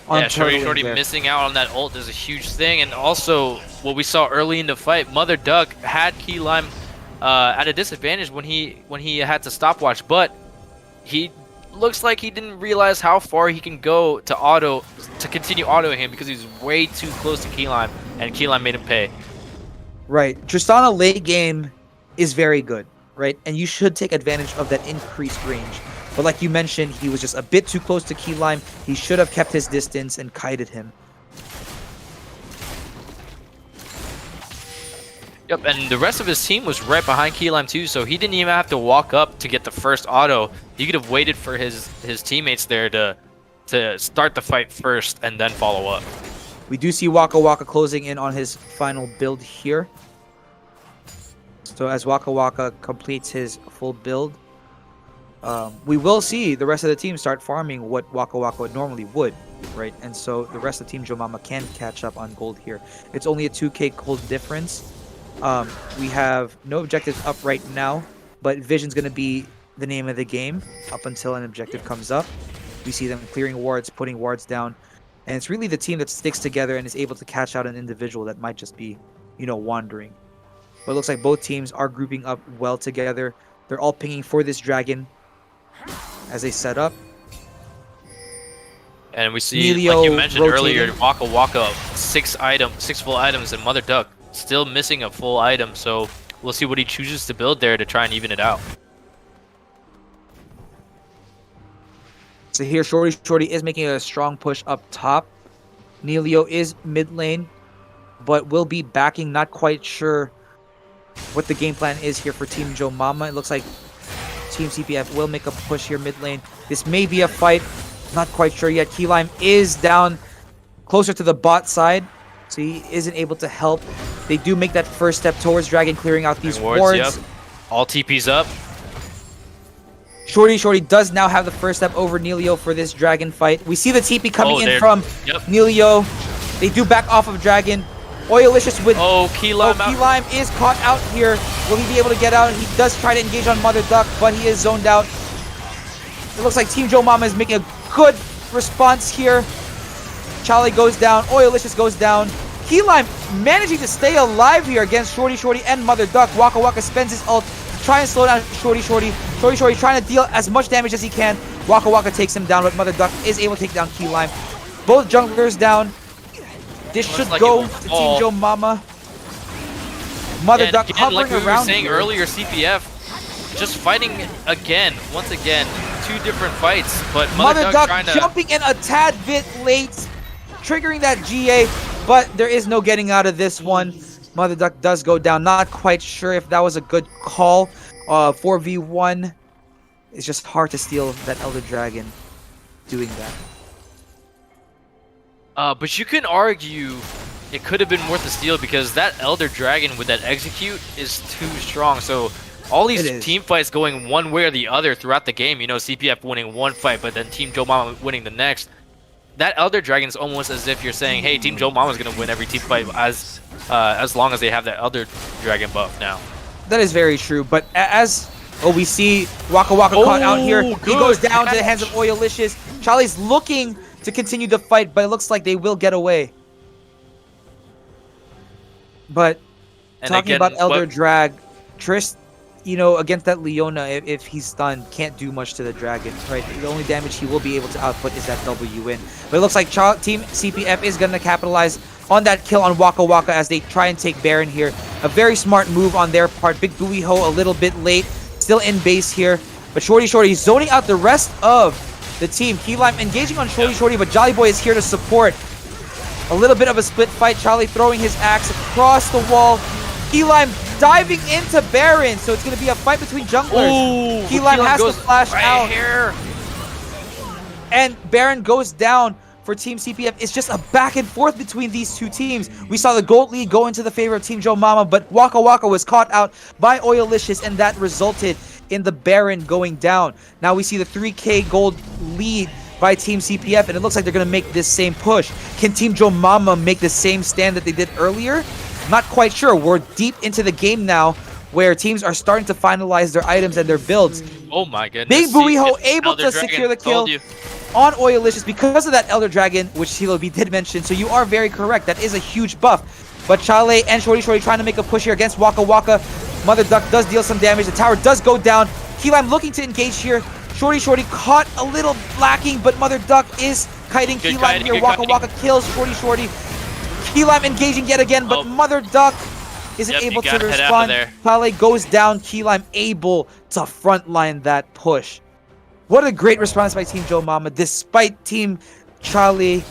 Speaker 24: Yeah, Shorty missing out on that ult is a huge thing. And also, what we saw early in the fight, Mother Duck had Keylime at a disadvantage when he had to stopwatch, but he looks like he didn't realize how far he can go to continue autoing him because he's way too close to Keylime, and Keylime made him pay.
Speaker 4: Right. Tristana late game is very good, right? And you should take advantage of that increased range. But like you mentioned, he was just a bit too close to Keylime. He should have kept his distance and kited him.
Speaker 24: Yep, and the rest of his team was right behind Keylime too, so he didn't even have to walk up to get the first auto. He could have waited for his teammates there to start the fight first and then follow up.
Speaker 4: We do see Waka closing in on his final build here. So as Waka completes his full build, we will see the rest of the team start farming what Waka normally would, right? And so the rest of Team JoeMomma can catch up on gold here. It's only a 2k gold difference. We have no objectives up right now, but Vision's going to be the name of the game up until an objective comes up. We see them clearing wards, putting wards down, and it's really the team that sticks together and is able to catch out an individual that might just be, you know, wandering. But it looks like both teams are grouping up well together. They're all pinging for this dragon as they set up.
Speaker 24: And we see,
Speaker 4: Nelio
Speaker 24: like you mentioned
Speaker 4: rotating.
Speaker 24: earlier, Waka 6 full items, and Mother Duck still missing a full item. So we'll see what he chooses to build there to try and even it out.
Speaker 4: So here, Shorty is making a strong push up top. Nelio is mid lane, but will be backing. Not quite sure what the game plan is here for Team JoeMomma. It looks like Team CPF will make a push here mid lane. This may be a fight. Not quite sure yet. Keylime is down closer to the bot side, so he isn't able to help. They do make that first step towards Dragon, clearing out these wards.
Speaker 24: Yep. All TP's up.
Speaker 4: Shorty does now have the first step over Nelio for this Dragon fight. We see the TP coming in from Nelio. They do back off of Dragon. Oilicious with... Keylime is caught out here. Will he be able to get out? He does try to engage on Mother Duck, but he is zoned out. It looks like Team JoeMomma is making a good response here. Chale goes down. Oilicious goes down. Keylime managing to stay alive here against Shorty and Mother Duck. Waka spends his ult to try and slow down Shorty. Shorty trying to deal as much damage as he can. Waka takes him down, but Mother Duck is able to take down Keylime. Both junglers down. This should go to Team JoeMomma. Mother Duck hovering
Speaker 24: like we were
Speaker 4: around
Speaker 24: saying
Speaker 4: here.
Speaker 24: earlier, CPF just fighting once again, 2 different fights. But
Speaker 4: Mother Duck
Speaker 24: trying to...
Speaker 4: jumping in a tad bit late. triggering that GA, but there is no getting out of this one. Mother Duck does go down. Not quite sure if that was a good call. 4v1. It's just hard to steal that Elder Dragon doing that.
Speaker 24: But you can argue it could have been worth the steal because that Elder Dragon with that execute is too strong. So all these team fights going one way or the other throughout the game, you know, CPF winning one fight, but then Team JoeMomma winning the next. That Elder Dragon is almost as if you're saying, hey, Team JoeMomma is going to win every team fight as long as they have that Elder Dragon buff now.
Speaker 4: That is very true, but as we see Waka Waka caught out here. He goes down to the hands of Oilicious. Charlie's looking to continue the fight, but it looks like they will get away. But talking about Elder Drag, Triss, you know, against that Leona, if he's stunned, can't do much to the dragon, right? The only damage he will be able to output is that W win. But it looks like Team CPF is going to capitalize on that kill on Waka Waka as they try and take Baron here. A very smart move on their part. Big Booey Ho a little bit late. Still in base here. But Shorty zoning out the rest of the team. Keylime engaging on Shorty, but Jolly Boy is here to support. A little bit of a split fight. Charlie throwing his axe across the wall. Keylime diving into Baron. So it's going to be a fight between junglers. Keylime has to flash out. Here. And Baron goes down for Team CPF. It's just a back and forth between these two teams. We saw the gold lead go into the favor of Team JoeMomma, but Waka Waka was caught out by Oilicious, and that resulted in the Baron going down. Now we see the 3K gold lead by Team CPF, and it looks like they're going to make this same push. Can Team JoeMomma make the same stand that they did earlier? Not quite sure. We're deep into the game now, where teams are starting to finalize their items and their builds.
Speaker 24: Oh my goodness.
Speaker 4: Big Booey Ho able to secure the kill on Oilicious because of that Elder Dragon, which CeeLoB did mention. So you are very correct. That is a huge buff. But Chale and Shorty trying to make a push here against Waka Waka. Mother Duck does deal some damage. The tower does go down. Keylime looking to engage here. Shorty caught a little lacking, but Mother Duck is kiting Keylime here. Waka Waka kills Shorty. Keylime engaging yet again, but Mother Duck isn't able to respond. Chale goes down. Keylime able to frontline that push. What a great response by Team JoeMomma, despite Team Charlie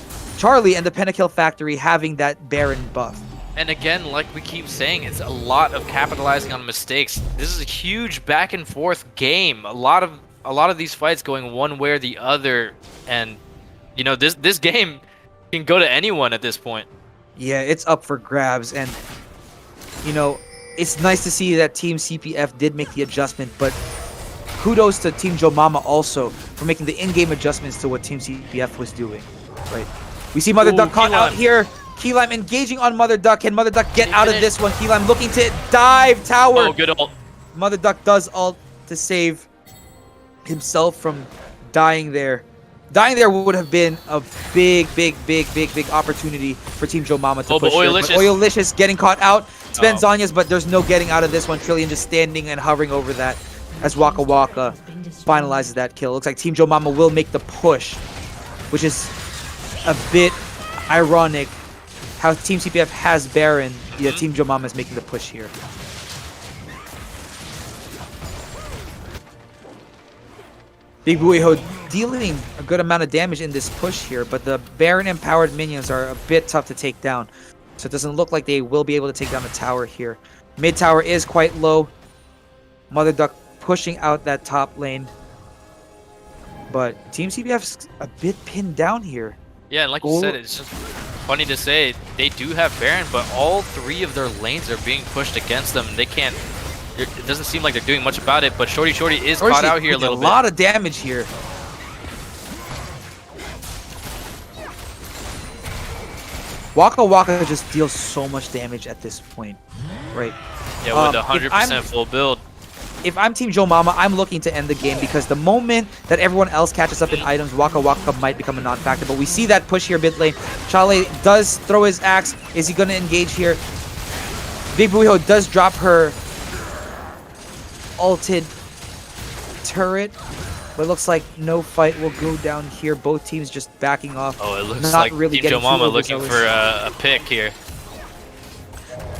Speaker 4: and the Pentakill Factory having that Baron buff.
Speaker 24: And again, like we keep saying, it's a lot of capitalizing on mistakes. This is a huge back and forth game. A lot of these fights going one way or the other, and you know this game can go to anyone at this point.
Speaker 4: Yeah, it's up for grabs, and you know it's nice to see that Team CPF did make the adjustment, but kudos to Team JoeMomma also for making the in-game adjustments to what Team CPF was doing. Right, we see Mother Duck caught out here. Keylime engaging on Mother Duck. Can Mother Duck get out of this one? Keylime looking to dive tower.
Speaker 24: Oh, good ult.
Speaker 4: Mother Duck does ult to save himself from dying there. Dying there would have been a big opportunity for Team JoeMomma to push. But Oilicious getting caught out. Spends Zanya's, but there's no getting out of this one. Trillion just standing and hovering over that as Waka Waka finalizes that kill. Looks like Team JoeMomma will make the push, which is a bit ironic. How Team CPF has Baron, yeah, Team JoeMomma is making the push here. Big Booey Ho dealing a good amount of damage in this push here, but the Baron-empowered minions are a bit tough to take down. So it doesn't look like they will be able to take down the tower here. Mid tower is quite low. Mother Duck pushing out that top lane. But Team CPF's a bit pinned down here.
Speaker 24: Yeah, and like you said, it's just funny to say they do have Baron, but all three of their lanes are being pushed against them. They can't. It doesn't seem like they're doing much about it. But Shorty is caught out here a little bit.
Speaker 4: A lot of damage here. Waka Waka just deals so much damage at this point, right?
Speaker 24: Yeah, with 100% full build.
Speaker 4: If I'm Team JoeMomma, I'm looking to end the game because the moment that everyone else catches up in items, Waka Waka might become a non-factor. But we see that push here mid lane. Chale does throw his axe. Is he going to engage here? Big Booey Ho does drop her ulted turret. But it looks like no fight will go down here. Both teams just backing off.
Speaker 24: Oh, it looks like Team JoeMomma looking for a pick here.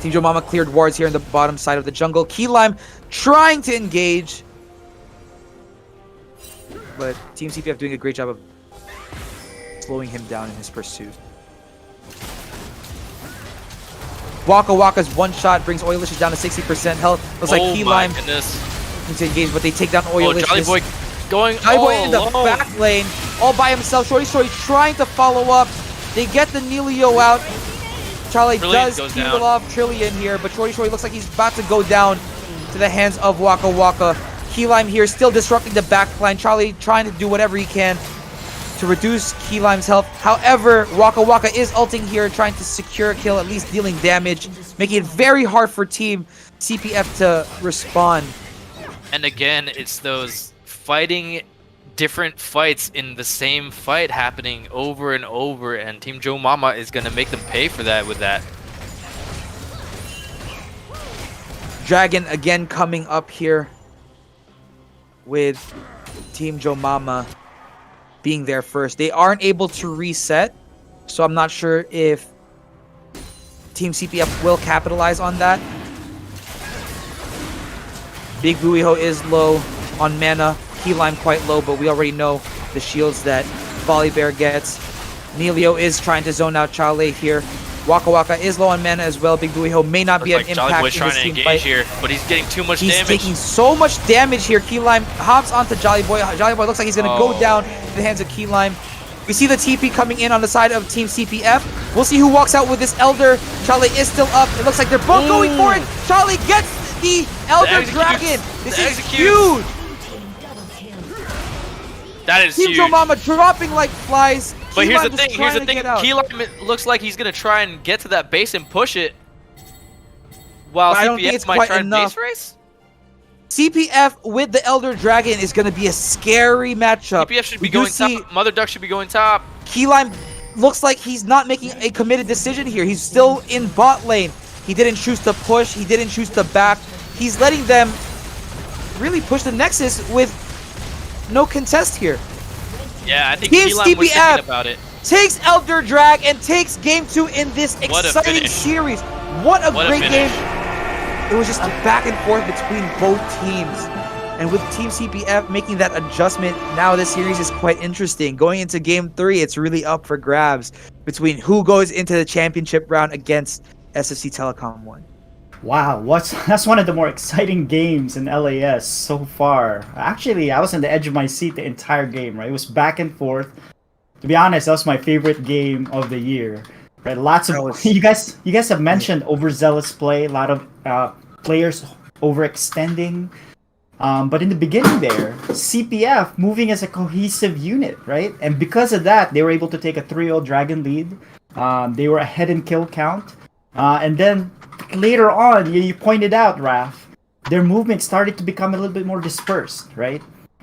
Speaker 4: Team JoeMomma cleared wards here in the bottom side of the jungle. Keylime trying to engage. But Team CPF doing a great job of slowing him down in his pursuit. Waka Waka's one shot brings Oilicious down to 60% health. Looks like Key Lime needs to engage, but they take down Oilicious.
Speaker 24: Jolly Boy going
Speaker 4: Jolly Boy in the
Speaker 24: alone.
Speaker 4: back lane, all by himself. Shorty trying to follow up. They get the Nilio out. Charlie does peel off Trillion here, but Shorty looks like he's about to go down to the hands of Waka Waka. Key Lime here still disrupting the backline. Charlie trying to do whatever he can to reduce Key Lime's health. However, Waka Waka is ulting here, trying to secure a kill, at least dealing damage, making it very hard for Team CPF to respond.
Speaker 24: And again, it's those fighting different fights in the same fight happening over and over, and Team JoeMomma is going to make them pay for that with that.
Speaker 4: Dragon again coming up here with Team JoeMomma being there first. They aren't able to reset, so I'm not sure if Team CPF will capitalize on that. Big Buiho is low on mana. Key Lime quite low, but we already know the shields that Volley Bear gets. Nilio is trying to zone out Chale here. Waka Waka is low on mana as well. Big Buiho may not be an impact in this team fight.
Speaker 24: Here, but he's getting too much damage.
Speaker 4: He's taking so much damage here. Key Lime hops onto Jolly Boy. Jolly Boy looks like he's going to go down in the hands of Key Lime. We see the TP coming in on the side of Team CPF. We'll see who walks out with this Elder. Charlie is still up. It looks like they're both going for it. Charlie gets the Elder Dragon. This is huge.
Speaker 24: That is
Speaker 4: Team
Speaker 24: huge.
Speaker 4: JoeMomma dropping like flies.
Speaker 24: But
Speaker 4: Key
Speaker 24: here's
Speaker 4: Lime
Speaker 24: the
Speaker 4: just
Speaker 24: thing.
Speaker 4: trying to get out.
Speaker 24: Key Lime looks like he's gonna try and get to that base and push it, while
Speaker 4: But I don't think
Speaker 24: CPF
Speaker 4: it's
Speaker 24: might
Speaker 4: quite
Speaker 24: try and
Speaker 4: enough.
Speaker 24: base race.
Speaker 4: CPF with the Elder Dragon is going to be a scary matchup.
Speaker 24: CPF should be going top. Mother Duck should be going top.
Speaker 4: Key Lime looks like he's not making a committed decision here. He's still in bot lane. He didn't choose to push. He didn't choose to back. He's letting them really push the Nexus with no contest here.
Speaker 24: Yeah, I think
Speaker 4: Team
Speaker 24: Key Lime was
Speaker 4: CPF
Speaker 24: thinking about it.
Speaker 4: takes Elder Drag and takes game 2 in this
Speaker 24: What a
Speaker 4: exciting
Speaker 24: finish.
Speaker 4: series. What a great
Speaker 24: finish.
Speaker 4: game. It was just a back and forth between both teams. And with Team CPF making that adjustment, now this series is quite interesting. Going into game 3, it's really up for grabs between who goes into the championship round against SFC Telecom 1.
Speaker 1: Wow, that's one of the more exciting games in LAS so far. Actually, I was on the edge of my seat the entire game, right? It was back and forth. To be honest, that was my favorite game of the year. Right, lots of you guys have mentioned overzealous play, a lot of players overextending. But in the beginning there, CPF moving as a cohesive unit, right? And because of that, they were able to take a 3-0 Dragon lead. They were ahead in kill count. And then later on, you pointed out, Raph, their movement started to become a little bit more dispersed, right?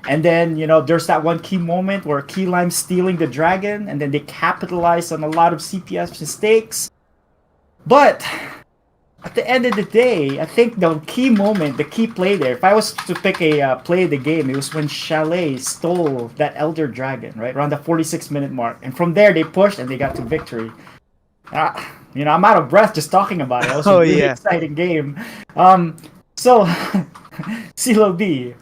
Speaker 1: And then, there's that one key moment where Key Lime stealing the Dragon, and then they capitalized on a lot of CPF's mistakes. But at the end of the day, I think the key moment, the key play there, if I was to pick a play of the game, it was when Chalet stole that Elder Dragon, right? Around the 46-minute mark. And from there, they pushed and they got to victory. I'm out of breath just talking about it. It was a really exciting game. So, CeeLo B,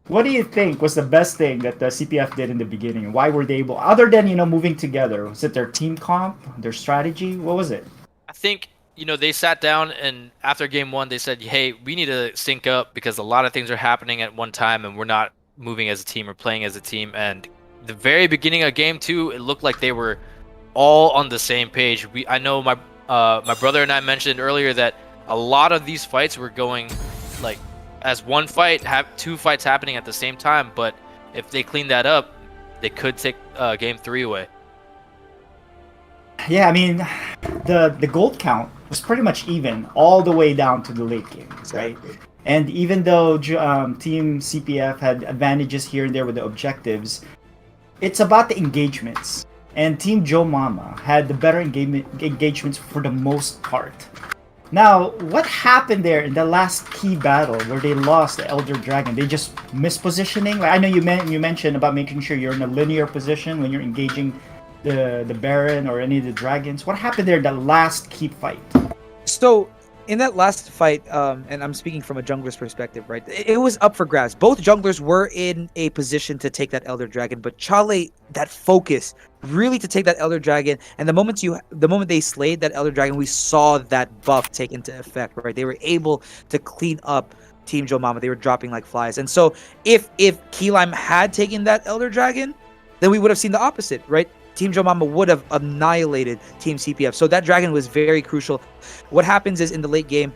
Speaker 1: what do you think was the best thing that the CPF did in the beginning? Why were they able, other than, moving together? Was it their team comp, their strategy? What was it?
Speaker 24: I think, they sat down and after game 1, they said, hey, we need to sync up because a lot of things are happening at one time and we're not moving as a team or playing as a team. And the very beginning of game 2, it looked like they were all on the same page. I know my brother and I mentioned earlier that a lot of these fights were going like as one fight, have 2 fights happening at the same time, but if they clean that up, they could take game 3 away.
Speaker 1: Yeah, I mean, the gold count was pretty much even all the way down to the late game, right? And even though Team CPF had advantages here and there with the objectives, it's about the engagements. And Team JoeMomma had the better engagements for the most part. Now, what happened there in the last key battle where they lost the Elder Dragon? They just mispositioning? I know you mentioned about making sure you're in a linear position when you're engaging the Baron or any of the dragons. What happened there in the last key fight?
Speaker 4: So, in that last fight, and I'm speaking from a jungler's perspective, right? It was up for grabs. Both junglers were in a position to take that Elder Dragon, but Chale, that focus, really to take that Elder Dragon, and the moment they slayed that Elder Dragon, we saw that buff take into effect, right? They were able to clean up Team JoeMomma. They were dropping like flies. And so if Key Lime had taken that Elder Dragon, then we would have seen the opposite, right? Team JoeMomma would have annihilated Team CPF. So that dragon was very crucial. What happens is in the late game,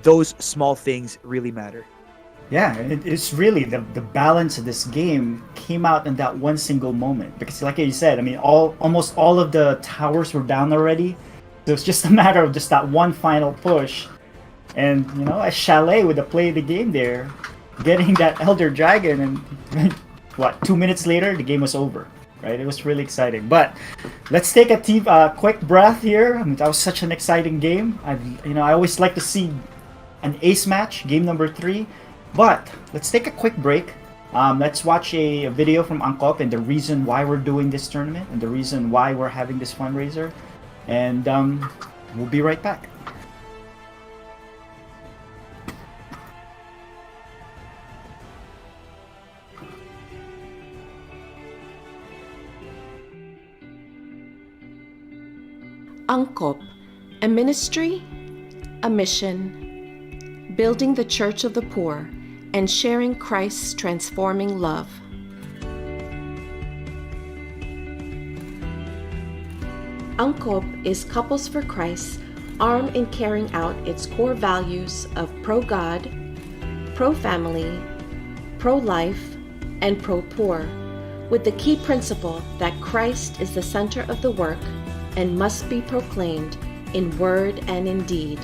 Speaker 4: those small things really matter.
Speaker 1: Yeah, it's really the balance of this game came out in that one single moment. Because like you said, I mean, almost all of the towers were down already. So it's just a matter of just that one final push. And, you know, as Chalet with the play of the game there, getting that Elder Dragon, and what, 2 minutes later, the game was over. Right, it was really exciting. But let's take a quick breath here. I mean, that was such an exciting game. I always like to see an ace match, game number 3. But let's take a quick break. Let's watch a video from ANCOP and the reason why we're doing this tournament and the reason why we're having this fundraiser. And we'll be right back.
Speaker 8: ANCOP, a ministry, a mission, building the church of the poor, and sharing Christ's transforming love. ANCOP is Couples for Christ, armed in carrying out its core values of pro-God, pro-family, pro-life, and pro-poor, with the key principle that Christ is the center of the work and must be proclaimed in word and in deed.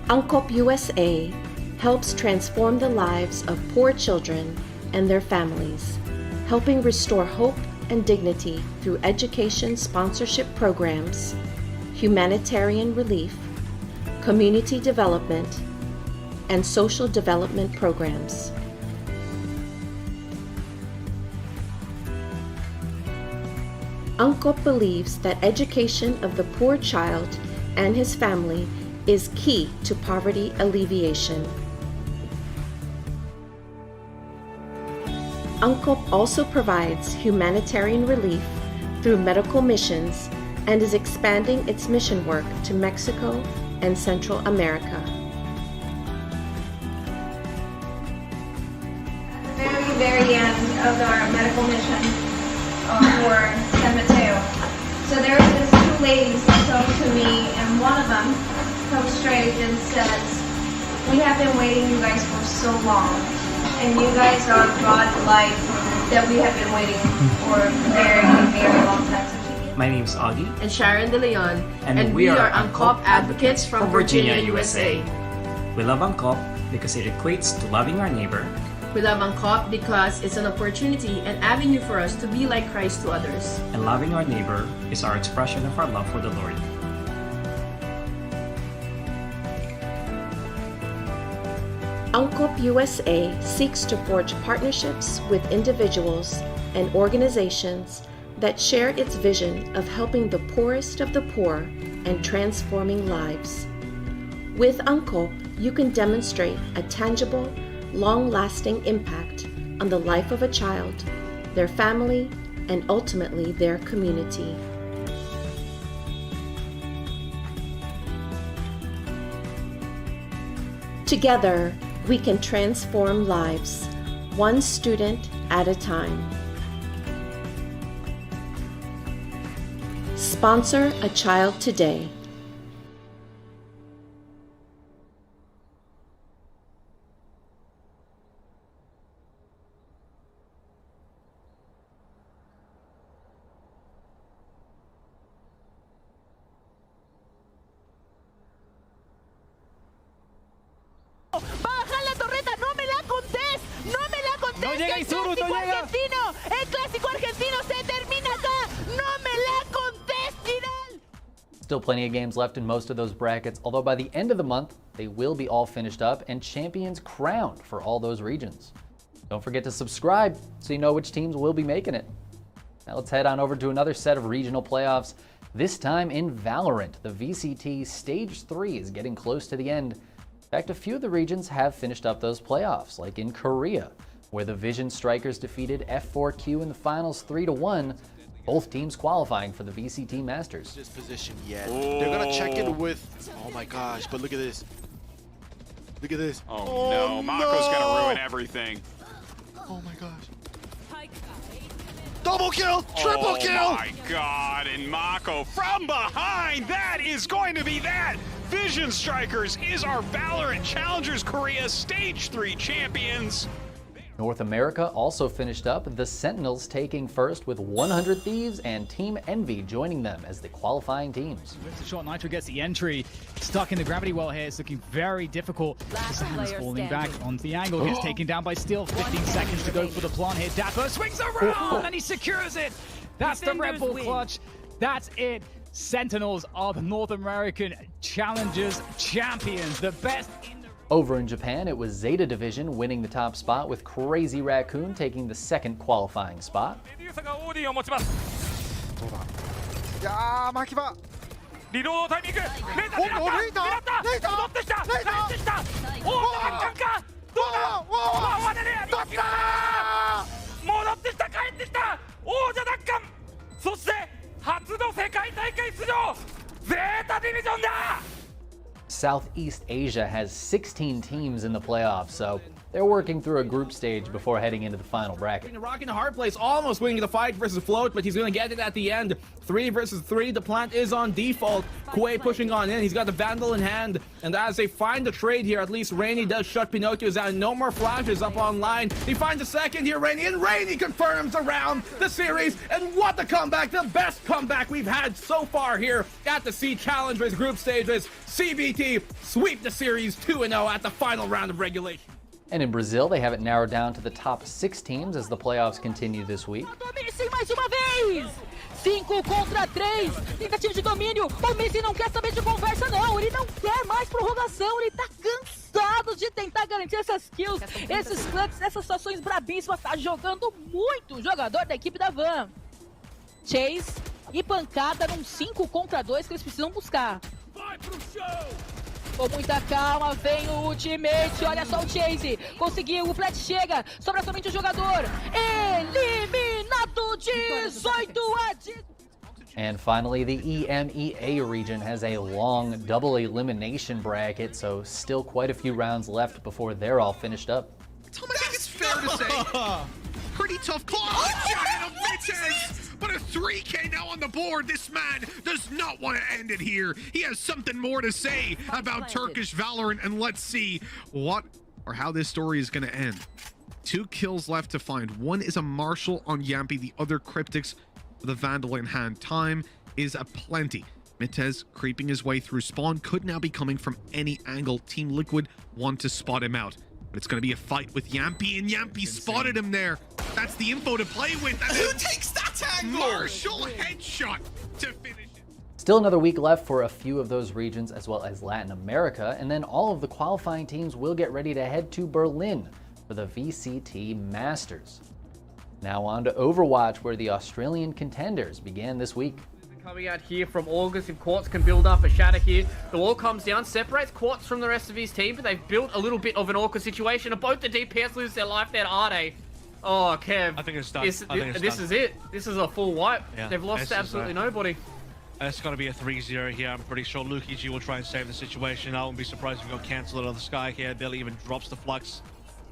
Speaker 8: ANCOP USA helps transform the lives of poor children and their families, helping restore hope and dignity through education sponsorship programs, humanitarian relief, community development, and social development programs. ANCOP believes that education of the poor child and his family is key to poverty alleviation. ANCOP also provides humanitarian relief through medical missions and is expanding its mission work to Mexico and Central America.
Speaker 9: At the very end of our medical mission for San Mateo. So there was these 2 ladies that come to me, and one of them comes straight and says, "We have been waiting you guys for so long, and you guys are God life that we have been waiting for a very, very long time."
Speaker 12: My name is Augie.
Speaker 8: And Sharon De Leon.
Speaker 12: And we are ANCOP advocates from Virginia, USA. We love ANCOP because it equates to loving our neighbor.
Speaker 8: We love ANCOP because it's an opportunity and avenue for us to be like Christ to others.
Speaker 12: And loving our neighbor is our expression of our love for the Lord.
Speaker 8: ANCOP USA seeks to forge partnerships with individuals and organizations that share its vision of helping the poorest of the poor and transforming lives. With ANCOP, you can demonstrate a tangible, long-lasting impact on the life of a child, their family, and ultimately their community. Together, we can transform lives, one student at a time. Sponsor a child today.
Speaker 14: ¡Baja la torreta! ¡No me la contés! ¡No me la contés!
Speaker 19: ¡No llega Isurus! ¡No llega!
Speaker 14: Argentino! ¡El clásico argentino se termina acá! ¡No me la contés, Vidal!
Speaker 5: Still plenty of games left in most of those brackets, although by the end of the month, they will be all finished up and champions crowned for all those regions. Don't forget to subscribe so you know which teams will be making it. Now let's head on over to another set of regional playoffs. This time in Valorant, the VCT Stage 3 is getting close to the end. In fact, a few of the regions have finished up those playoffs, like in Korea, where the Vision Strikers defeated F4Q in the finals 3-1, both teams qualifying for the VCT Masters.
Speaker 6: This position yet. They're gonna check in with, oh my gosh, but look at this. Look at this.
Speaker 11: Oh no, Mako's gonna ruin everything.
Speaker 6: Oh my gosh. Double kill! Triple kill!
Speaker 11: Oh my god, and Mako from behind! That is going to be that! Vision Strikers is our Valorant Challengers Korea Stage 3 champions!
Speaker 5: North America also finished up, the Sentinels taking first with 100 Thieves and Team Envy joining them as the qualifying teams.
Speaker 15: With the shot, Nitro gets the entry. Stuck in the gravity well here. It's looking very difficult. Sam's falling back onto the angle. Gets taken down by Steel. 15 seconds to go for the plant here. Dapper swings around and he secures it. That's the Red Bull clutch. That's it. Sentinels are the North American Challengers champions. The best in the...
Speaker 5: Over in Japan, it was Zeta Division winning the top spot with Crazy Raccoon taking the second qualifying spot. Southeast Asia has 16 teams in the playoffs, so they're working through a group stage before heading into the final bracket.
Speaker 16: Rocking a hard place, almost winning the fight versus Float, but he's going to get it at the end. 3 versus 3, the plant is on default. Quay pushing on in, he's got the Vandal in hand, and as they find the trade here, at least Rainy does shut Pinocchio's out. No more flashes up online. He finds a second here, Rainy, and Rainy confirms around the series, and what a comeback, the best comeback we've had so far here at the C Challengers group stages. CBT sweep the series 2-0 at the final round of regulation.
Speaker 5: And in Brazil, they have it narrowed down to the top 6 teams as the playoffs continue this week.
Speaker 14: Messi mais uma vez! 5 contra 3, tentativa de domínio. O Messi não quer saber de conversa, não. Ele não quer mais prorrogação. Ele tá cansado de tentar garantir essas kills, esses clutches, essas situações brabíssimas. Tá jogando muito o jogador da equipe da Van. Chase e pancada num 5 contra 2 que eles precisam buscar.
Speaker 16: Vai pro show!
Speaker 14: Com muita calma, vem o ultimate, olha só o Chase, conseguiu, o flat chega, sobra somente o jogador, eliminado 18-10.
Speaker 5: And finally, the EMEA region has a long double elimination bracket, so still quite a few rounds left before they're all finished up.
Speaker 25: Tom, I think it's fair to say, pretty tough clutch of Vitez. But a 3K now on the board. This man does not want to end it here. He has something more to say about Turkish Valorant, and let's see what or how this story is going to end. 2 kills left to find. One is a Marshall on Yampy, the other Cryptics with a Vandal in hand. Time is aplenty. Mitez creeping his way through spawn, could now be coming from any angle. Team Liquid want to spot him out. But it's going to be a fight with Yampy, and Yampy spotted him there. That's the info to play with. And who takes that angle? Marshall headshot to finish it.
Speaker 5: Still another week left for a few of those regions as well as Latin America, and then all of the qualifying teams will get ready to head to Berlin for the VCT Masters. Now on to Overwatch, where the Australian contenders began this week.
Speaker 26: Coming out here from August, if Quartz can build up a shatter here, the wall comes down, separates Quartz from the rest of his team, but they've built a little bit of an awkward situation, and both the DPS lose their life there, are they? Oh, Kev.
Speaker 10: I think it's done.
Speaker 26: This is it. This is a full wipe.
Speaker 10: Yeah,
Speaker 26: they've lost absolutely nobody.
Speaker 10: It's going to be a 3-0 here. I'm pretty sure Luki G will try and save the situation. I wouldn't be surprised if we got cancelled on the sky here. Billy even drops the flux.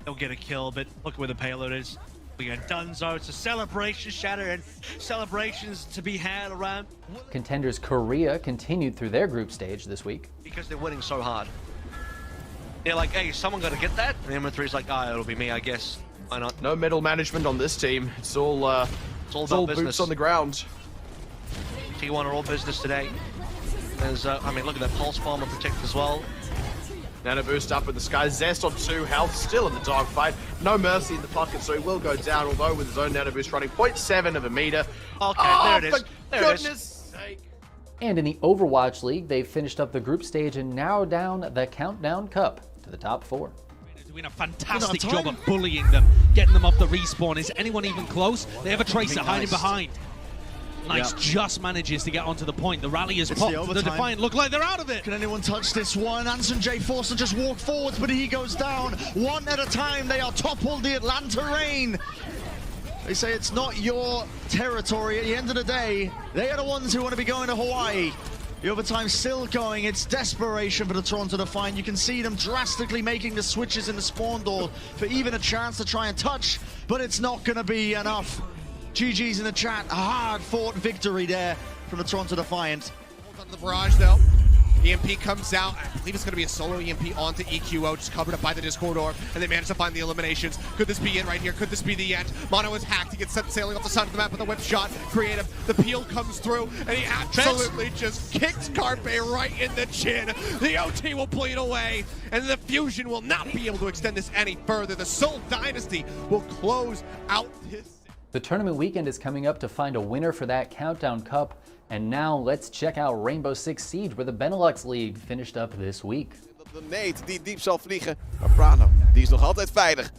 Speaker 10: They'll get a kill, but look where the payload is. We got Dunzo. It's a celebration, Shatter, and celebrations to be had around.
Speaker 5: Contenders Korea continued through their group stage this week.
Speaker 27: Because they're winning so hard. They're like, hey, someone got to get that? And M3's like, it'll be me, I guess. Why not?
Speaker 28: No medal management on this team. It's all boots on the ground.
Speaker 27: T1 are all business today. There's, I mean, look at that pulse bomb and protect as well.
Speaker 28: Nano boost up in the sky. Zest on 2 health, still in the dogfight. No mercy in the pocket, so he will go down, although with his own nano boost running 0.7 of a meter.
Speaker 27: Okay, there it is.
Speaker 28: For
Speaker 27: there
Speaker 28: goodness sake.
Speaker 5: And in the Overwatch League, they finished up the group stage and narrowed down the Countdown Cup to the top 4.
Speaker 7: Doing a fantastic job of bullying them, getting them off the respawn. Is anyone even close? They have a Tracer hiding behind. Nice, just manages to get onto the point. The rally is popped. The Defiant look like they're out of it.
Speaker 13: Can anyone touch this one? Anson J forced to just walk forwards, but he goes down. One at a time, they are toppled, the Atlanta Reign. They say it's not your territory. At the end of the day, they are the ones who want to be going to Hawaii. The overtime still going. It's desperation for the Toronto Defiant. You can see them drastically making the switches in the spawn door for even a chance to try and touch, but it's not going to be enough. GG's in the chat. A hard-fought victory there from the Toronto Defiant.
Speaker 17: Onto the barrage, though. EMP comes out. I believe it's going to be a solo EMP onto EQO, just covered up by the Discord orb, and they manage to find the eliminations. Could this be it right here? Could this be the end? Mono is hacked. He gets sent sailing off the side of the map with a whip shot. Creative. The peel comes through, and he absolutely just kicks Carpe right in the chin. The OT will bleed away, and the Fusion will not be able to extend this any further. The Soul Dynasty will close out this.
Speaker 5: The tournament weekend is coming up to find a winner for that Countdown Cup. And now let's check out Rainbow Six Siege, where the Benelux League finished up this week.
Speaker 18: De Nate die diep zal vliegen, maar Prano die is nog altijd veilig.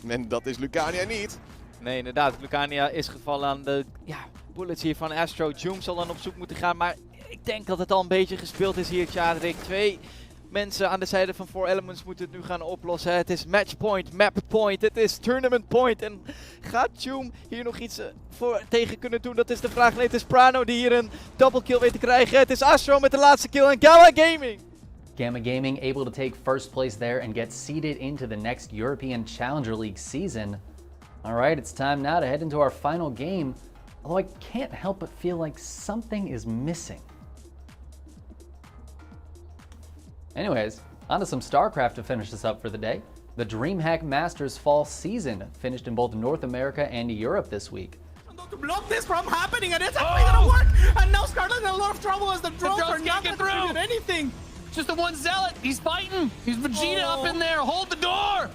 Speaker 18: En dat is Lucania niet.
Speaker 20: Nee, inderdaad. Lucania is gevallen aan de bullets hier van Astro. Joom zal dan op zoek moeten gaan, maar ik denk dat het al een beetje gespeeld is hier, Tjadrik. 2 mensen aan de zijde van 4 Elements moeten het nu gaan oplossen. Het is matchpoint, mappoint, het is tournament point. En gaat Joom hier nog iets voor tegen kunnen doen? Dat is de vraag. Nee, het is Prano die hier een double kill weet te krijgen. Het is Astro met de laatste kill en Gamma Gaming.
Speaker 5: Gamma Gaming able to take first place there and get seeded into the next European Challenger League season. Alright, it's time now to head into our final game. Although I can't help but feel like something is missing. Anyways, on to some StarCraft to finish this up for the day. The DreamHack Masters fall season finished in both North America and Europe this week.
Speaker 16: To block this from happening, and it's actually gonna work! And now Scarlet in a lot of trouble as the drones are not gonna do anything!
Speaker 19: Just the one Zealot, he's fighting! He's Vegeta up in there, hold the door!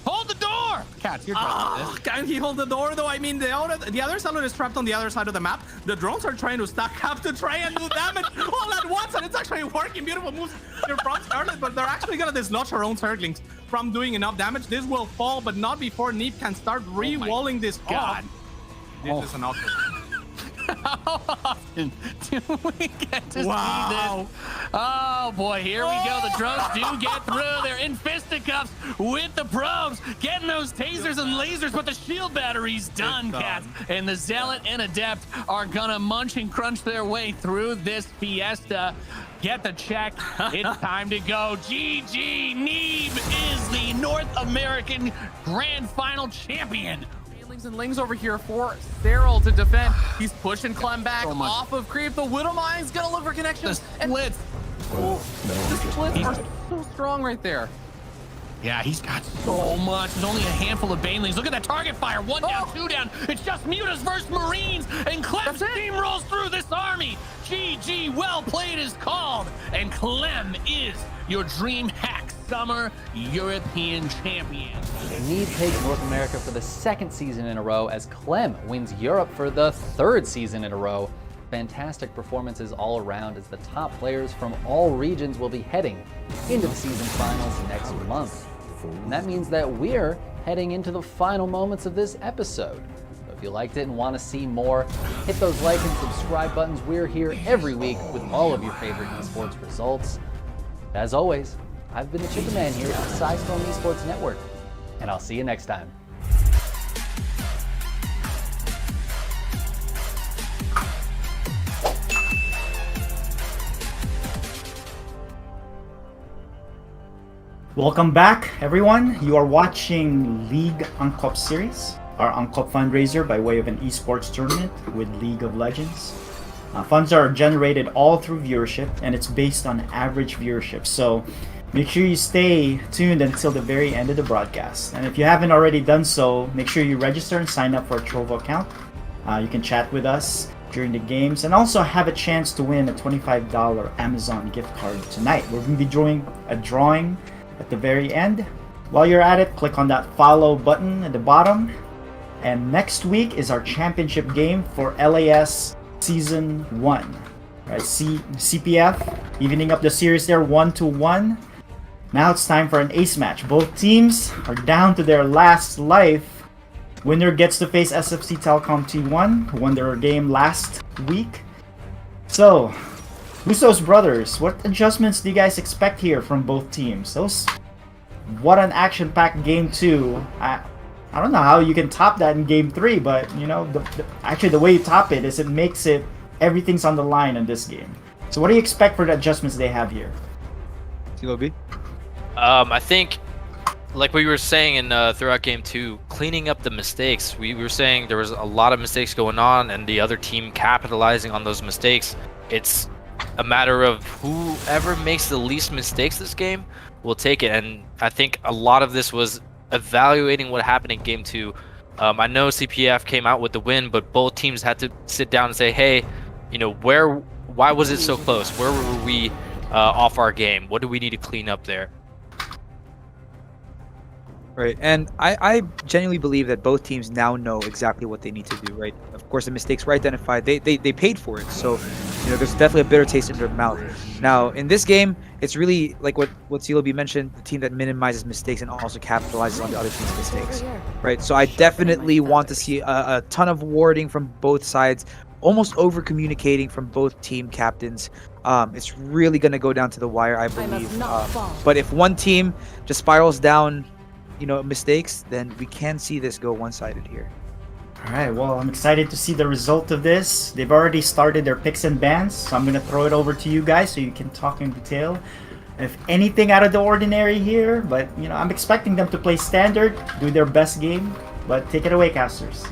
Speaker 19: Hold the door!
Speaker 16: Cats, you're this. Can he hold the door though? I mean, the other Zealot is trapped on the other side of the map. The drones are trying to stack up to try and do damage all at once, and it's actually working. Beautiful moves here from Scarlet, but they're actually gonna dislodge her own Zerglings from doing enough damage. This will fall, but not before Neep can start re-walling this off. This is an awkward.
Speaker 19: How often do we get to see this? Oh boy, here we go. The drones do get through. They're in fisticuffs with the probes, getting those tasers and lasers, but the shield battery's done, Cats. And the Zealot and Adept are gonna munch and crunch their way through this fiesta. Get the check. It's time to go. GG. Neeb is the North American Grand Final champion.
Speaker 26: And Lings over here for Cyril to defend. He's pushing Clem back off of Creep. The Widowmine's gonna look for connections. The splits. The splits are so strong right there.
Speaker 19: Yeah, he's got so much. There's only a handful of Banelings. Look at that target fire. 1 down, 2 down. It's just Mutas versus Marines. And Clem steamrolls through this army. GG, well played is called. And Clem is your DreamHack Summer European champion.
Speaker 5: Neeb takes North America for the 2nd season in a row as Clem wins Europe for the 3rd season in a row. Fantastic performances all around as the top players from all regions will be heading into the season finals next month. And that means that we're heading into the final moments of this episode. So if you liked it and want to see more, hit those like and subscribe buttons. We're here every week with all of your favorite esports results. As always, I've been the Chicken Man here at the Sidestorm Esports Network, and I'll see you next time.
Speaker 1: Welcome back, everyone. You are watching League ANCOP Series, our ANCOP fundraiser by way of an esports tournament with League of Legends. Funds are generated all through viewership, and it's based on average viewership. So make sure you stay tuned until the very end of the broadcast. And if you haven't already done so, make sure you register and sign up for a Trovo account. You can chat with us during the games and also have a chance to win a $25 Amazon gift card tonight. We're going to be doing a drawing at the very end. While you're at it, click on that follow button at the bottom. And next week is our championship game for LAS Season 1. Right, CPF, evening up the series there 1-1. Now it's time for an ace match. Both teams are down to their last life. Winner gets to face SFC Telcom T1, who won their game last week. So, Usos brothers, what adjustments do you guys expect here from both teams? What an action-packed game 2. I don't know how you can top that in game 3, but you know, actually the way you top it is it makes it everything's on the line in this game. So what do you expect for the adjustments they have here?
Speaker 2: CLB?
Speaker 3: I think, like we were saying in throughout game 2, cleaning up the mistakes. We were saying there was a lot of mistakes going on, and the other team capitalizing on those mistakes. It's a matter of whoever makes the least mistakes this game will take it, and I think a lot of this was evaluating what happened in game 2. I know CPF came out with the win, but both teams had to sit down and say, hey, you know, why was it so close? Where were we off our game? What do we need to clean up there?
Speaker 2: Right, and I genuinely believe that both teams now know exactly what they need to do, right? Of course, the mistakes were identified. They paid for it, so you know there's definitely a bitter taste in their mouth. Now, in this game, it's really like what CLB mentioned, the team that minimizes mistakes and also capitalizes on the other team's mistakes, right? So I definitely want to see a ton of warding from both sides, almost over-communicating from both team captains. It's really going to go down to the wire, I believe. But if one team just spirals down, you know, mistakes, then we can see this go one-sided here.
Speaker 1: All right, well, I'm excited to see the result of this. They've already started their picks and bans, so I'm going to throw it over to you guys so you can talk in detail. If anything out of the ordinary here, but, you know, I'm expecting them to play standard, do their best game, but take it away, casters.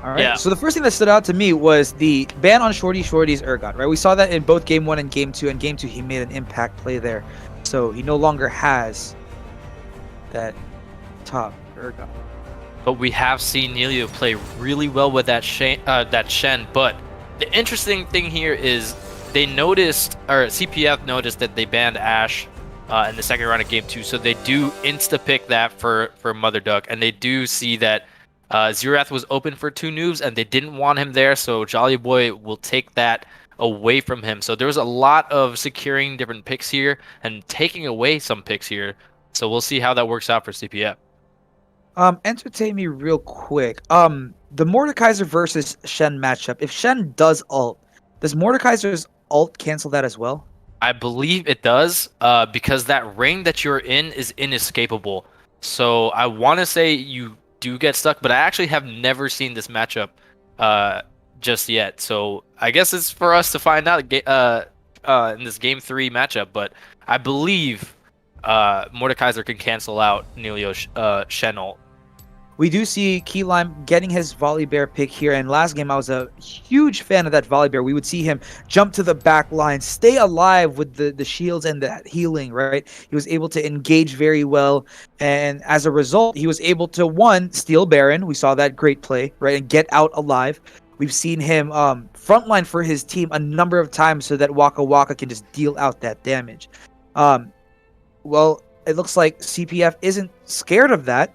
Speaker 2: All right, so the first thing that stood out to me was the ban on Shorty's Urgot, right? We saw that in both Game 1 and Game 2. In Game 2, he made an impact play there. So he no longer has that top Urgot.
Speaker 3: But we have seen Nelio play really well with that Shen. But the interesting thing here is they noticed, or CPF noticed, that they banned Ashe in the second round of Game 2. So they do insta-pick that for Mother Duck. And they do see that Xerath was open for 2 noobs, and they didn't want him there. So Jolly Boy will take that away from him. So there was a lot of securing different picks here and taking away some picks here. So we'll see how that works out for CPF.
Speaker 2: Entertain me real quick. The Mordekaiser versus Shen matchup. If Shen does ult, does Mordekaiser's ult cancel that as well?
Speaker 3: I believe it does, because that ring that you're in is inescapable. So I want to say you do get stuck, but I actually have never seen this matchup just yet. So I guess it's for us to find out in this Game 3 matchup. But I believe Mordekaiser can cancel out Nelio's Shen ult.
Speaker 2: We do see Keylime getting his Volibear pick here, and last game I was a huge fan of that Volibear. We would see him jump to the back line, stay alive with the shields and the healing, right? He was able to engage very well, and as a result, he was able to, one, steal Baron. We saw that great play, right? And get out alive. We've seen him frontline for his team a number of times so that Waka Waka can just deal out that damage. Well, it looks like CPF isn't scared of that.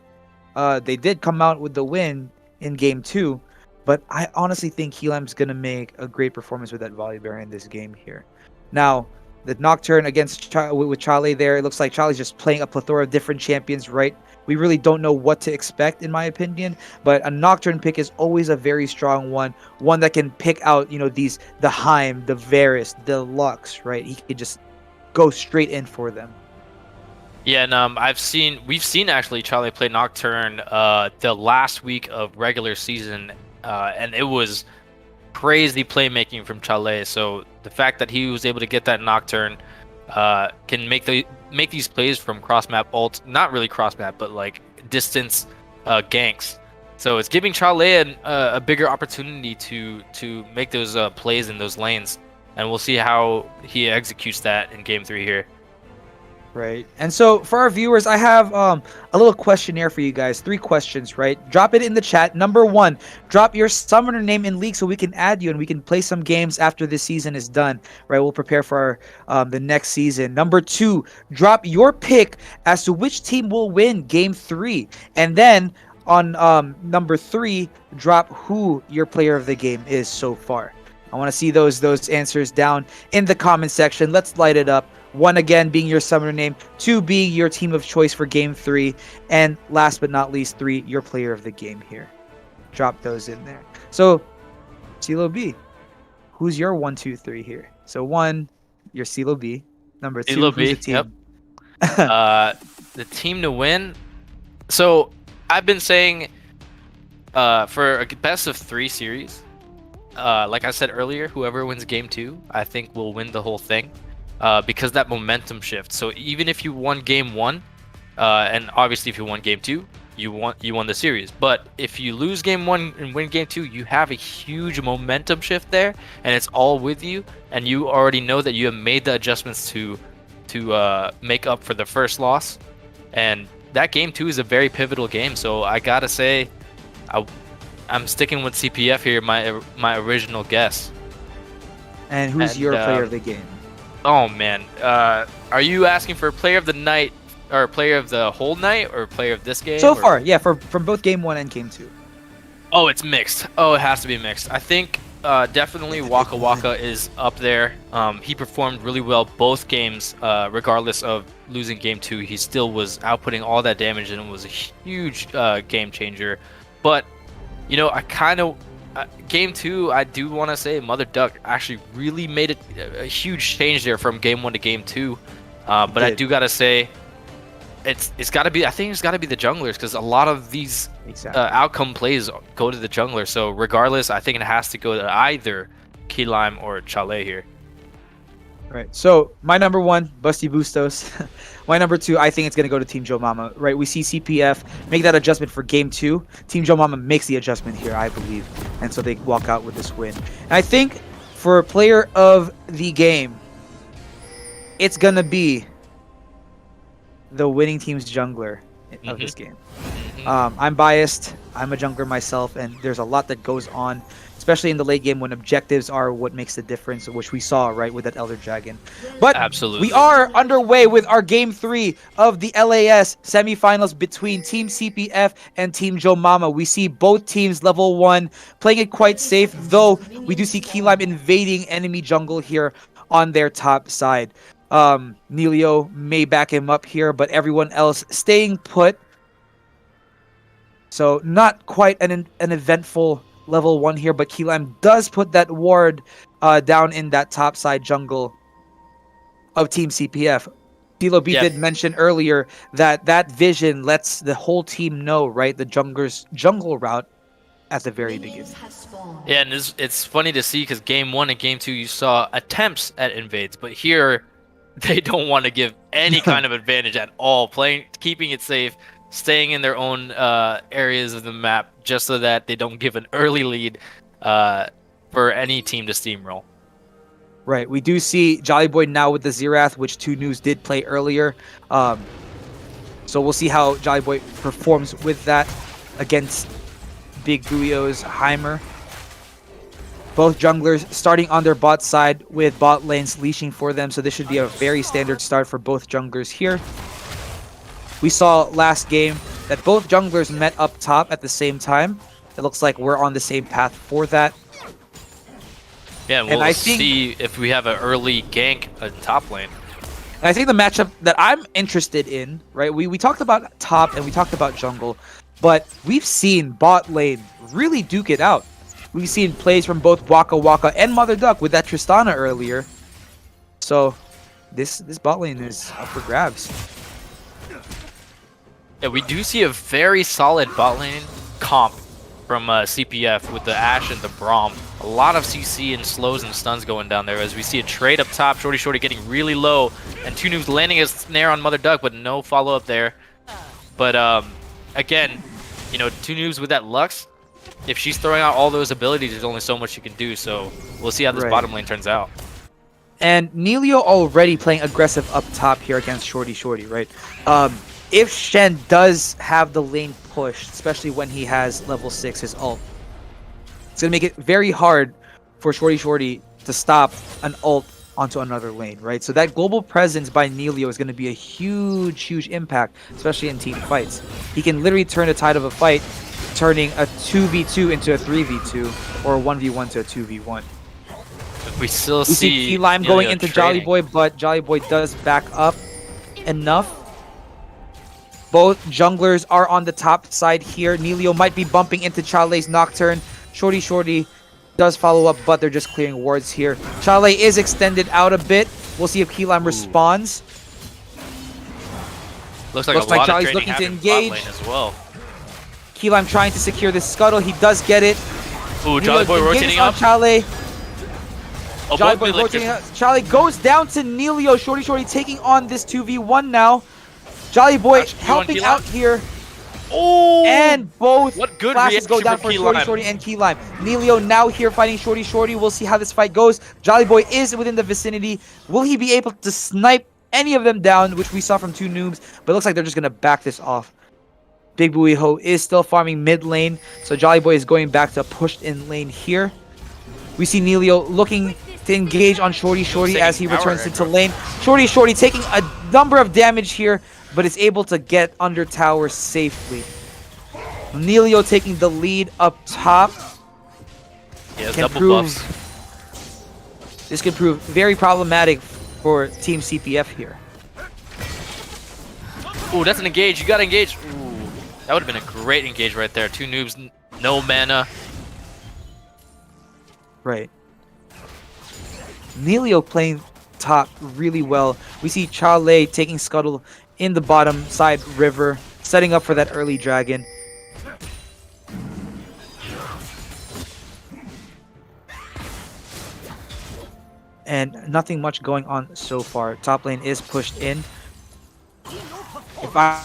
Speaker 2: They did come out with the win in Game 2, but I honestly think Helium's going to make a great performance with that Volibear in this game here. Now, the Nocturne against with Chale there, it looks like Chale's just playing a plethora of different champions, right? We really don't know what to expect, in my opinion, but a Nocturne pick is always a very strong one that can pick out, you know, the Heim, the Varus, the Lux, right? He can just go straight in for them.
Speaker 3: Yeah, and we've seen actually Chale play Nocturne the last week of regular season, and it was crazy playmaking from Chale. So the fact that he was able to get that Nocturne can make these plays from cross map ult, not really cross map, but like distance ganks. So it's giving Chale a bigger opportunity to make those plays in those lanes, and we'll see how he executes that in Game 3 here.
Speaker 2: Right. And so for our viewers, I have a little questionnaire for you guys. 3 questions, right? Drop it in the chat. Number 1, drop your summoner name in League so we can add you and we can play some games after this season is done, right? We'll prepare for the next season. Number 2, drop your pick as to which team will win Game 3. And then on number 3, drop who your player of the game is so far. I want to see those answers down in the comment section. Let's light it up 1 again being your summoner name, 2 being your team of choice for game 3, and last but not least 3, your player of the game here. Drop those in there. So, CeeLo B, who's your 1, 2, 3 here? So 1, your CeeLo B. Number 2,
Speaker 3: CeeLo
Speaker 2: who's
Speaker 3: B,
Speaker 2: the team?
Speaker 3: Yep. The team to win. So I've been saying for a best of 3 series, like I said earlier, whoever wins game 2, I think will win the whole thing. Because that momentum shift. So even if you won game 1, and obviously if you won game 2, you won the series. But if you lose game 1 and win game 2, you have a huge momentum shift there, and it's all with you, and you already know that you have made the adjustments to make up for the first loss. And that game 2 is a very pivotal game. So I gotta say, I'm sticking with CPF here, my original guess.
Speaker 2: And who's your player of the game?
Speaker 3: Oh man, are you asking for player of the night, or player of the whole night, or player of this game?
Speaker 2: So far, yeah, from both game 1 and game 2.
Speaker 3: Oh, it's mixed. Oh, it has to be mixed. I think definitely Waka Waka is up there. He performed really well both games, regardless of losing game 2. He still was outputting all that damage, and it was a huge game changer. But you know, I kind of game 2, I do want to say Mother Duck actually really made it a huge change there from game 1 to game 2. But I do gotta say, it's got to be. I think it's got to be the junglers, because a lot of these outcome plays go to the jungler. So regardless, I think it has to go to either Key Lime or Chale here.
Speaker 2: Right. So my number 1, Busty Bustos. My number 2, I think it's going to go to Team JoeMomma. Right. We see CPF make that adjustment for game 2. Team JoeMomma makes the adjustment here, I believe. And so they walk out with this win. And I think for player of the game, it's going to be the winning team's jungler of this game. I'm biased. I'm a jungler myself, and there's a lot that goes on, especially in the late game when objectives are what makes the difference, which we saw right with that Elder Dragon. But
Speaker 3: absolutely,
Speaker 2: we are underway with our game 3 of the LAS semifinals between Team CPF and Team JoeMomma. We see both teams level 1 playing it quite safe, though we do see Key Lime invading enemy jungle here on their top side. Nelio may back him up here, but everyone else staying put. So not quite an eventful level 1 here, but Key Lime does put that ward down in that top side jungle of Team CPF. CeeLo B did mention earlier that vision lets the whole team know, right, the jungler's jungle route at the very beginning.
Speaker 3: Yeah, and it's funny to see, because game 1 and game 2 you saw attempts at invades, but here they don't want to give any kind of advantage at all, keeping it safe, staying in their own areas of the map, just so that they don't give an early lead for any team to steamroll.
Speaker 2: Right, we do see Jolly Boy now with the Xerath, which 2 News did play earlier. So we'll see how Jolly Boy performs with that against Big Buio's Heimer. Both junglers starting on their bot side with bot lanes leashing for them, so this should be a very standard start for both junglers here. We saw last game that both junglers met up top at the same time. It looks like we're on the same path for that.
Speaker 3: Yeah, we'll see if we have an early gank in top lane.
Speaker 2: And I think the matchup that I'm interested in, right, we talked about top and we talked about jungle, but we've seen bot lane really duke it out. We've seen plays from both Waka Waka and Mother Duck with that Tristana earlier. So this bot lane is up for grabs.
Speaker 3: Yeah, we do see a very solid bot lane comp from CPF with the Ashe and the Braum. A lot of CC and slows and stuns going down there, as we see a trade up top, Shorty getting really low, and 2 Noobs landing a snare on Mother Duck, but no follow-up there. But again, you know, 2 Noobs with that Lux, if she's throwing out all those abilities, there's only so much she can do, so we'll see how this bottom lane turns out.
Speaker 2: And Nelio already playing aggressive up top here against Shorty, right? If Shen does have the lane pushed, especially when he has level 6, his ult, it's going to make it very hard for Shorty to stop an ult onto another lane, right? So that global presence by Nelio is going to be a huge impact, especially in team fights. He can literally turn the tide of a fight, turning a 2v2 into a 3v2 or a 1v1 to a 2v1.
Speaker 3: We still
Speaker 2: We see Key Lime going into Jolly
Speaker 3: trading.
Speaker 2: Boy, but Jolly Boy does back up enough. Both junglers are on the top side here. Nelio might be bumping into Chale's Nocturne. Shorty does follow up, but they're just clearing wards here. Chale is extended out a bit. We'll see if Key Lime responds.
Speaker 3: Looks like
Speaker 2: Chale's
Speaker 3: trading
Speaker 2: looking to
Speaker 3: happening bot
Speaker 2: engage.
Speaker 3: lane as well.
Speaker 2: Key Lime trying to secure this scuttle. He does get it.
Speaker 3: Ooh, Jolly Boy rotating up.
Speaker 2: Chale.
Speaker 3: Oh,
Speaker 2: Jolly
Speaker 3: both
Speaker 2: Boy
Speaker 3: be like
Speaker 2: rotating up. Chale goes down to Nelio. Shorty taking on this 2v1 now. Jolly Boy helping out here.
Speaker 3: Oh!
Speaker 2: And both
Speaker 3: what good
Speaker 2: flashes go
Speaker 3: reaction
Speaker 2: down
Speaker 3: from
Speaker 2: for
Speaker 3: Key Lime.
Speaker 2: Shorty and Key Lime. Nelio now here fighting Shorty. We'll see how this fight goes. Jolly Boy is within the vicinity. Will he be able to snipe any of them down, which we saw from two noobs? But it looks like they're just going to back this off. Big Booey Ho is still farming mid lane. So Jolly Boy is going back to pushed in lane here. We see Nelio looking to engage on Shorty as he returns into lane. Shorty taking a number of damage here, but is able to get under tower safely. Nelio taking the lead up top.
Speaker 3: Yeah, double buffs.
Speaker 2: This could prove very problematic for Team CPF here.
Speaker 3: Ooh, that's an engage. You gotta engage. Ooh, that would have been a great engage right there. Two noobs, no mana.
Speaker 2: Right. Nelio playing top really well. We see Chale taking scuttle in the bottom side river, setting up for that early dragon. And nothing much going on so far. Top lane is pushed in. If I'm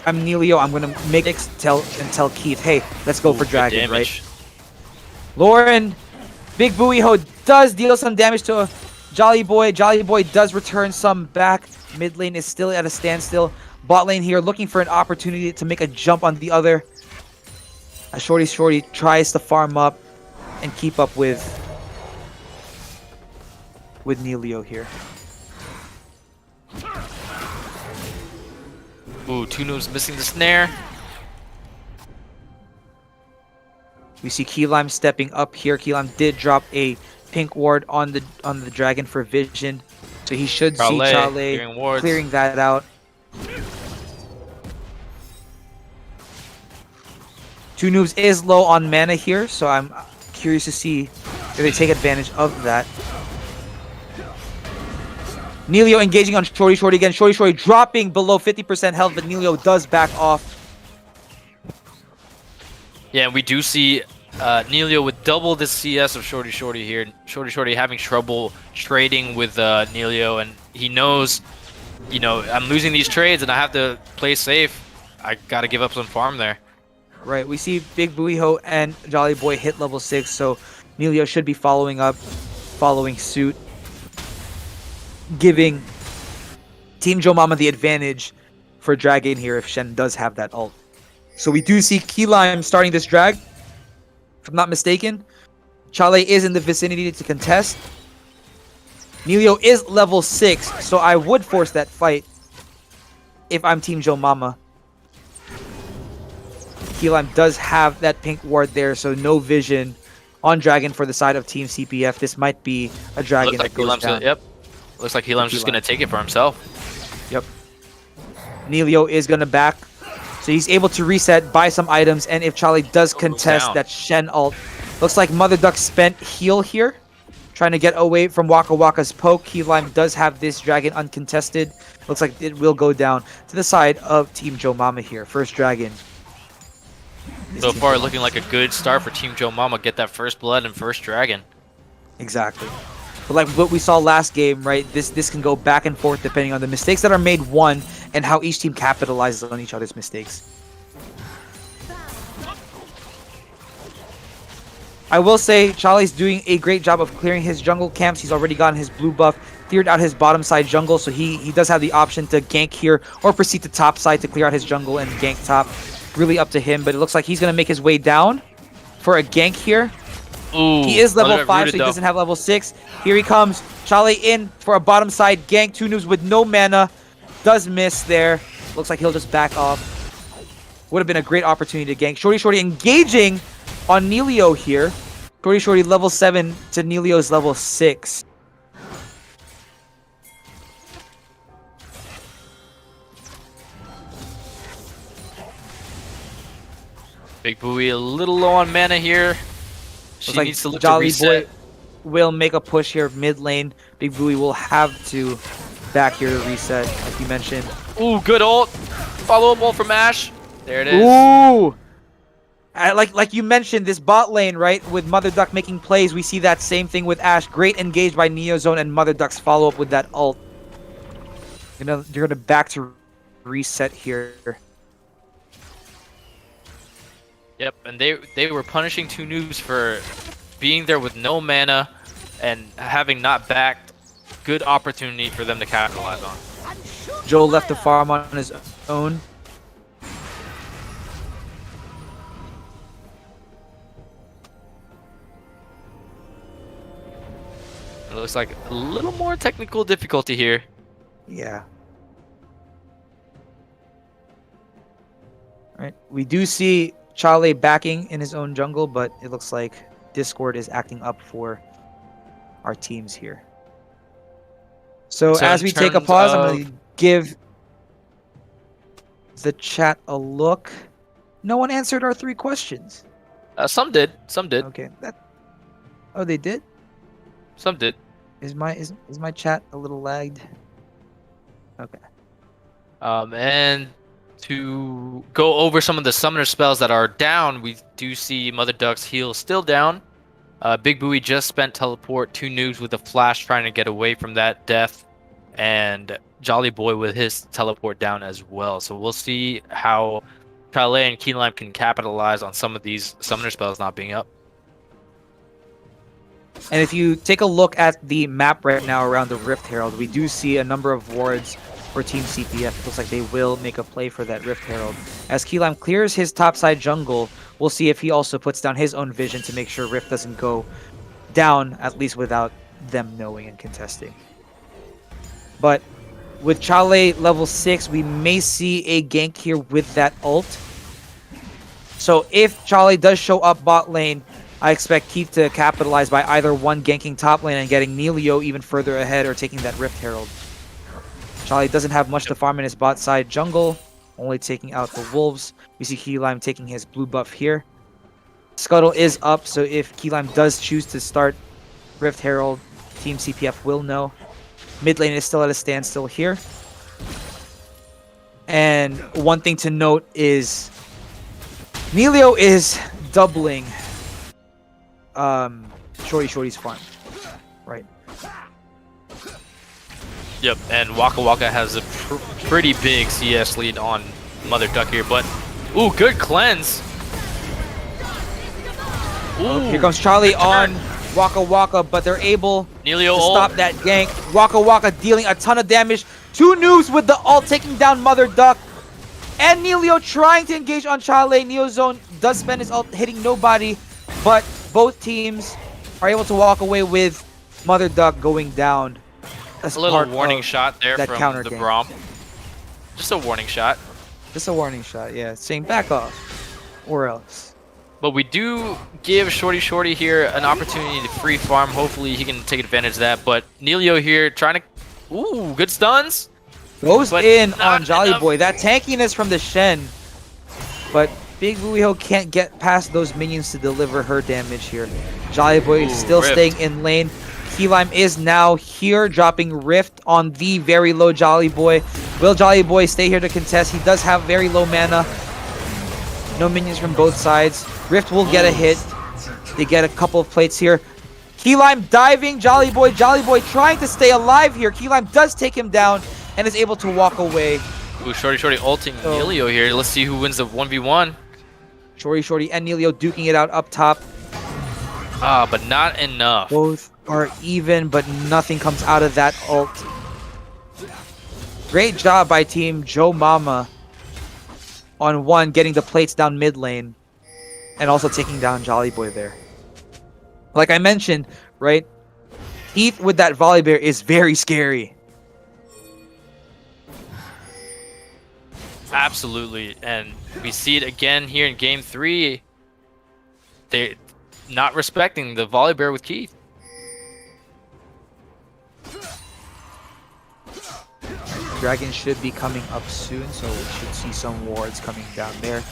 Speaker 2: Nelio, I'm gonna make tell Keith, hey, let's go for dragon, right? Lauren, Big Booey Ho does deal some damage to Jolly Boy. Jolly Boy does return some back. Mid lane is still at a standstill. Bot lane here looking for an opportunity to make a jump on the other. Shorty tries to farm up and keep up with Nelio here.
Speaker 3: Ooh, two noobs missing the snare.
Speaker 2: We see Key Lime stepping up here. Key Lime did drop a pink ward on the dragon for vision, so he should see Chale clearing that out. Two noobs is low on mana here, so I'm curious to see if they take advantage of that. Nelio engaging on Shorty again. Shorty dropping below 50% health, but Nelio does back off.
Speaker 3: Yeah, we do see Nelio with double the CS of Shorty here. Shorty having trouble trading with Nelio, and he knows, you know, I'm losing these trades and I have to play safe. I gotta give up some farm there.
Speaker 2: Right, we see Big Booey Ho and Jolly Boy hit level 6, so Nelio should be following suit, giving Team JoeMomma the advantage for dragon here if Shen does have that ult. So we do see Key Lime starting this drag, if I'm not mistaken. Chale is in the vicinity to contest. Nelio is level 6, so I would force that fight if I'm Team JoeMomma. Key Lime does have that pink ward there, so no vision on dragon for the side of Team CPF. This might be a dragon that goes down.
Speaker 3: Yep. Looks like Key Lime's just gonna take it for himself.
Speaker 2: Yep. Nelio is gonna back, so he's able to reset, buy some items, and if Chale does contest that Shen ult, looks like Mother Duck spent heal here, trying to get away from Waka Waka's poke. Key Lime does have this dragon uncontested. Looks like it will go down to the side of Team JoeMomma here. First dragon.
Speaker 3: So far, looking like a good start for Team JoeMomma. Get that first blood and first dragon.
Speaker 2: Exactly. But like what we saw last game, right? This can go back and forth depending on the mistakes that are made, one, and how each team capitalizes on each other's mistakes. I will say Chale's doing a great job of clearing his jungle camps. He's already gotten his blue buff, cleared out his bottom side jungle, so he does have the option to gank here or proceed to top side to clear out his jungle and gank top. Really up to him, but it looks like he's going to make his way down for a gank here.
Speaker 3: Ooh,
Speaker 2: he is level 5, so he doesn't have level 6. Here he comes. Chale in for a bottom side gank. Two noobs with no mana. Does miss there. Looks like he'll just back off. Would have been a great opportunity to gank. Shorty engaging on Nelio here. Shorty level 7 to Nelio's level 6.
Speaker 3: Big Buoy a little low on mana here. She
Speaker 2: Looks
Speaker 3: needs to look
Speaker 2: Jolly
Speaker 3: to reset.
Speaker 2: Boy will make a push here mid lane. Big Buoy will have to back here to reset, like you mentioned.
Speaker 3: Ooh, good ult. Follow up ult from Ash. There it is.
Speaker 2: Ooh! Like you mentioned, this bot lane, right, with Mother Duck making plays, we see that same thing with Ash. Great engaged by Neozone and Mother Duck's follow up with that ult. You're gonna back to reset here.
Speaker 3: Yep, and they were punishing two noobs for being there with no mana and having not backed. Good opportunity for them to capitalize on.
Speaker 2: Joe left the farm on his own.
Speaker 3: It looks like a little more technical difficulty here.
Speaker 2: Yeah. Right. We do see Chale backing in his own jungle, but it looks like Discord is acting up for our teams here. So as we take a pause, I'm going to give the chat a look. No one answered our 3 questions.
Speaker 3: Some did. Some did.
Speaker 2: Okay. Oh, they did?
Speaker 3: Some did.
Speaker 2: Is my chat a little lagged? Okay.
Speaker 3: And to go over some of the summoner spells that are down, we do see Mother Duck's heal still down. Big Buoy just spent teleport, 2 noobs with a flash trying to get away from that death, and Jolly Boy with his teleport down as well. So we'll see how Chale and Keyline can capitalize on some of these summoner spells not being up.
Speaker 2: And if you take a look at the map right now around the Rift Herald, we do see a number of wards for Team CPF. It looks like they will make a play for that Rift Herald. As Keyline clears his topside jungle, we'll see if he also puts down his own vision to make sure Rift doesn't go down, at least without them knowing and contesting. But with Chale level 6, we may see a gank here with that ult. So if Chale does show up bot lane, I expect Keith to capitalize by either one ganking top lane and getting Nelio even further ahead or taking that Rift Herald. Chale doesn't have much to farm in his bot side jungle, only taking out the wolves. We see Keylime taking his blue buff here. Scuttle is up, so if Keylime does choose to start Rift Herald, Team CPF will know. Mid lane is still at a standstill here. And one thing to note is Nelio is doubling Shorty's farm, right?
Speaker 3: Yep, and Waka Waka has a pretty big CS lead on Mother Duck here, but ooh, good cleanse. Ooh,
Speaker 2: here comes Charlie on Waka Waka, but they're able
Speaker 3: Nelio
Speaker 2: to stop that gank. Waka Waka dealing a ton of damage. 2 noobs with the ult taking down Mother Duck. And Nelio trying to engage on Chale. Neozone does spend his ult hitting nobody, but both teams are able to walk away with Mother Duck going down.
Speaker 3: A little warning shot there from the Braum. Just a warning shot.
Speaker 2: Just a warning shot, yeah. Saying back off, or else.
Speaker 3: But we do give Shorty here an opportunity to free farm. Hopefully he can take advantage of that. But Nelio here trying to... Ooh, good stuns.
Speaker 2: Goes in on Jolly Boy. That tankiness from the Shen. But Big Buiho can't get past those minions to deliver her damage here. Jolly Boy is still staying in lane. Keylime is now here, dropping Rift on the very low Jolly Boy. Will Jolly Boy stay here to contest? He does have very low mana. No minions from both sides. Rift will get a hit. They get a couple of plates here. Keylime diving, Jolly Boy trying to stay alive here. Keylime does take him down and is able to walk away.
Speaker 3: Ooh, Shorty ulting Nelio here. Let's see who wins the 1v1.
Speaker 2: Shorty and Nelio duking it out up top.
Speaker 3: Ah, but not enough.
Speaker 2: Both are even, but nothing comes out of that ult. Great job by Team JoeMomma on one, getting the plates down mid lane, and also taking down Jolly Boy there. Like I mentioned, right? Heath with that volley bear is very scary.
Speaker 3: Absolutely, and we see it again here in Game 3. not respecting the Volibear with Keith.
Speaker 2: Dragon should be coming up soon, so we should see some wards coming down there.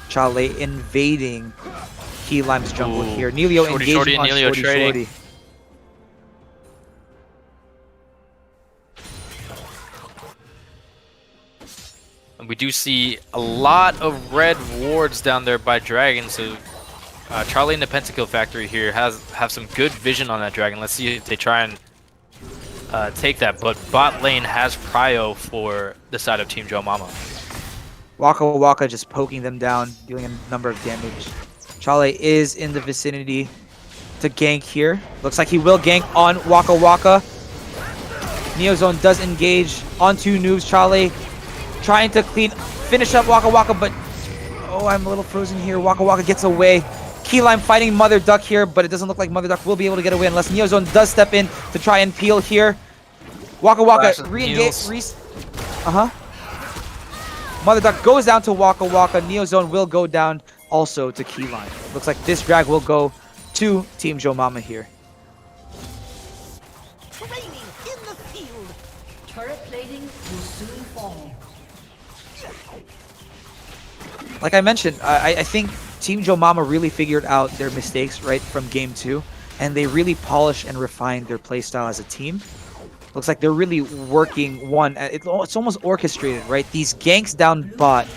Speaker 2: Chale invading Key Lime's jungle here. Nelio engaging
Speaker 3: Shorty
Speaker 2: on
Speaker 3: and Nelio
Speaker 2: Shorty.
Speaker 3: And we do see a lot of red wards down there by Dragon, so Charlie and the Pentakill Factory here have some good vision on that Dragon. Let's see if they try and take that, but bot lane has prio for the side of Team JoeMomma.
Speaker 2: Waka Waka just poking them down, dealing a number of damage. Chale is in the vicinity to gank here. Looks like he will gank on Waka Waka. Neozone does engage onto Noobs. Chale trying to finish up Waka Waka, but oh, I'm a little frozen here. Waka Waka gets away. Keylime fighting Mother Duck here, but it doesn't look like Mother Duck will be able to get away unless Neozone does step in to try and peel here. Waka Waka re-engage. Mother Duck goes down to Waka Waka. Neozone will go down also to Keyline. Looks like this drag will go to Team JoeMomma here.
Speaker 4: Training in the field. Turret plating will soon fall.
Speaker 2: Like I mentioned, I think Team JoeMomma really figured out their mistakes right from game 2, and they really polished and refined their playstyle as a team. Looks like they're really working it's almost orchestrated, right? These ganks down bot,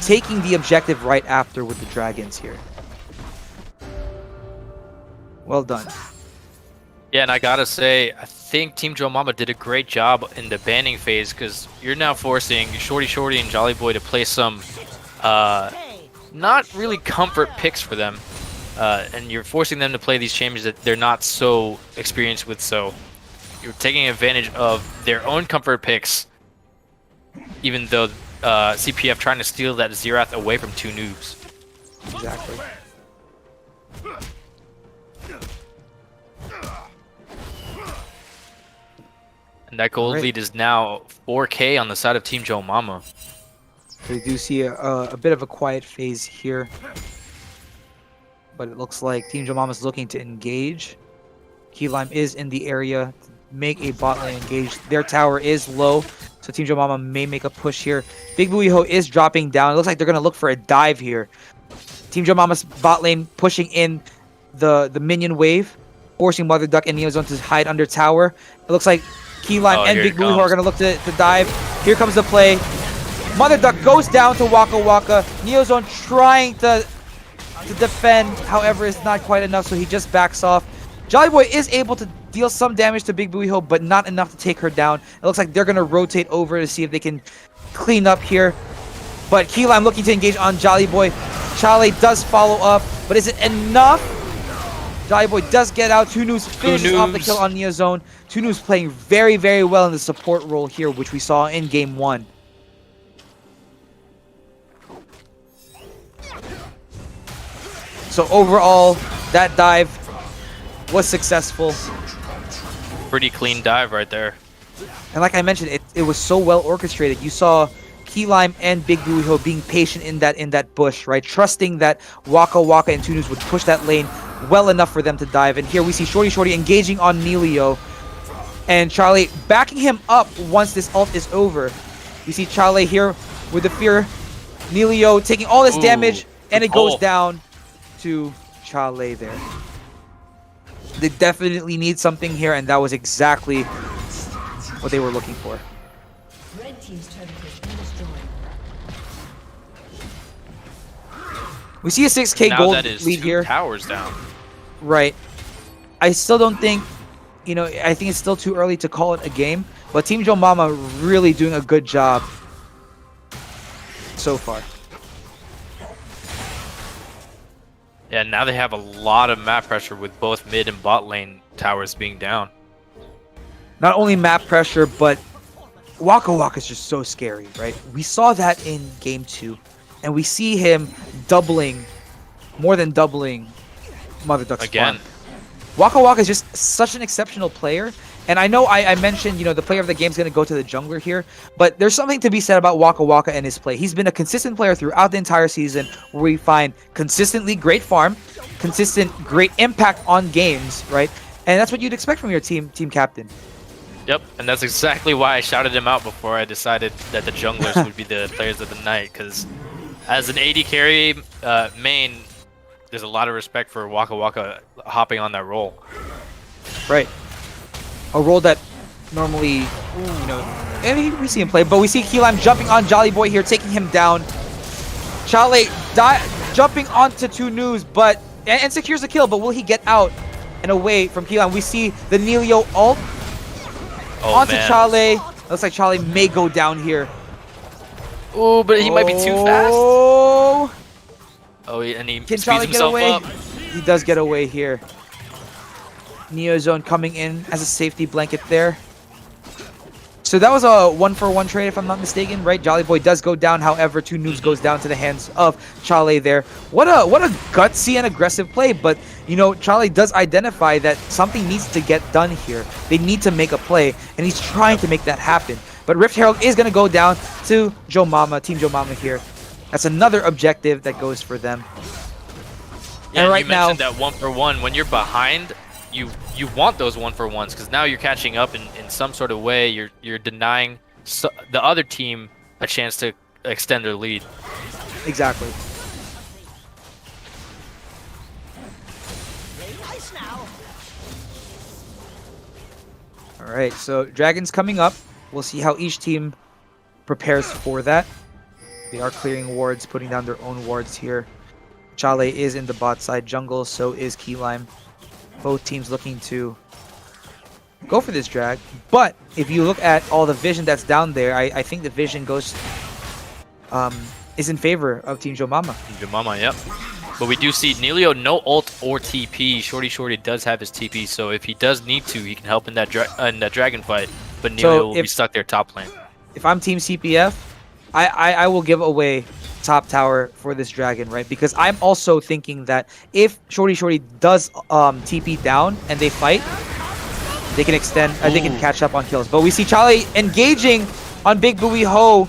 Speaker 2: taking the objective right after with the dragons here. Well done.
Speaker 3: Yeah, and I gotta say, I think Team JoeMomma did a great job in the banning phase, because you're now forcing Shorty and Jolly Boy to play some not really comfort picks for them, and you're forcing them to play these champions that they're not so experienced with, so you're taking advantage of their own comfort picks, even though CPF trying to steal that Xerath away from 2 noobs.
Speaker 2: Exactly.
Speaker 3: And that gold lead is now 4K on the side of Team JoeMomma.
Speaker 2: We do see a bit of a quiet phase here, but it looks like Team JoeMomma is looking to engage. Keylime is in the area to make a bot lane engage. Their tower is low, so Team JoeMomma may make a push here. Big Buiho is dropping down. It looks like they're going to look for a dive here. Team JoeMomma's bot lane pushing in the minion wave, forcing Mother Duck and Neozone to hide under tower. It looks like Keylime and Big Buiho are going to look to dive. Here comes the play. Mother Duck goes down to Waka Waka. Neozone trying to defend, however, it's not quite enough, so he just backs off. Jolly Boy is able to deal some damage to Big Buiho, but not enough to take her down. It looks like they're going to rotate over to see if they can clean up here. But Keylime looking to engage on Jolly Boy. Chale does follow up, but is it enough? Jolly Boy does get out. 2 noobs finishes off the kill on Neozone. 2 noobs playing very, very well in the support role here, which we saw in game 1. So overall, that dive was successful.
Speaker 3: Pretty clean dive right there.
Speaker 2: And like I mentioned, it was so well orchestrated. You saw Keylime and Big Buiho being patient in that bush, right? Trusting that Waka Waka and 2 noobs would push that lane well enough for them to dive. And here we see Shorty engaging on Nelio. And Charlie backing him up once this ult is over. We see Charlie here with the fear. Nelio taking all this damage, and it goes down to Chale there. They definitely need something here, and that was exactly what they were looking for.
Speaker 4: Red team's turret has been destroyed.
Speaker 2: We see a 6K
Speaker 3: Now
Speaker 2: gold
Speaker 3: that is
Speaker 2: lead
Speaker 3: 2
Speaker 2: here.
Speaker 3: towers down.
Speaker 2: Right. I still don't think, I think it's still too early to call it a game, but Team JoeMomma really doing a good job so far.
Speaker 3: Yeah, now they have a lot of map pressure with both mid and bot lane towers being down.
Speaker 2: Not only map pressure, but Waka Waka is just so scary, right? We saw that in game 2, and we see him more than doubling Mother Duck's
Speaker 3: again.
Speaker 2: farm. Waka Waka is just such an exceptional player, And I know I mentioned, the player of the game is going to go to the jungler here, but there's something to be said about Waka Waka and his play. He's been a consistent player throughout the entire season where we find consistently great farm, consistent great impact on games, right? And that's what you'd expect from your team captain.
Speaker 3: Yep, and that's exactly why I shouted him out before I decided that the junglers would be the players of the night, because as an AD carry main, there's a lot of respect for Waka Waka hopping on that role.
Speaker 2: Right. A role that normally, we see him play, but we see Keylime jumping on Jolly Boy here, taking him down. Chale jumping onto 2News, but and secures the kill, but will he get out and away from Keylime? We see the Nelio ult onto Chale. Looks like Chale may go down here.
Speaker 3: Oh, but he might be too fast. Oh, and he
Speaker 2: Can
Speaker 3: speeds
Speaker 2: Chale get
Speaker 3: himself
Speaker 2: away?
Speaker 3: up.
Speaker 2: He does get away here. Neo Zone coming in as a safety blanket there. So that was a 1-for-1 trade, if I'm not mistaken, right? Jolly Boy does go down, however, 2News goes down to the hands of Chale there. What a gutsy and aggressive play, but Chale does identify that something needs to get done here. They need to make a play, and he's trying to make that happen. But Rift Herald is going to go down to JoeMomma, Team JoeMomma here. That's another objective that goes for them.
Speaker 3: Yeah,
Speaker 2: and right
Speaker 3: you
Speaker 2: now,
Speaker 3: mentioned that 1-for-1. When you're behind, you want those 1-for-1s, because now you're catching up in some sort of way. You're denying the other team a chance to extend their lead.
Speaker 2: Exactly. All right, so Dragon's coming up. We'll see how each team prepares for that. They are clearing wards, putting down their own wards here. Chale is in the bot side jungle, so is Keylime. Both teams looking to go for this drag. But if you look at all the vision that's down there, I think the vision goes is in favor of Team JoeMomma.
Speaker 3: Team JoeMomma, yep. But we do see Nelio no ult or TP. Shorty does have his TP, so if he does need to, he can help in that dragon fight. But Nelio will be stuck there top lane.
Speaker 2: If I'm Team CPF, I will give away top tower for this dragon, right? Because I'm also thinking that if Shorty does TP down and they fight, they can extend, they can catch up on kills. But we see Chale engaging on Big Booey Ho,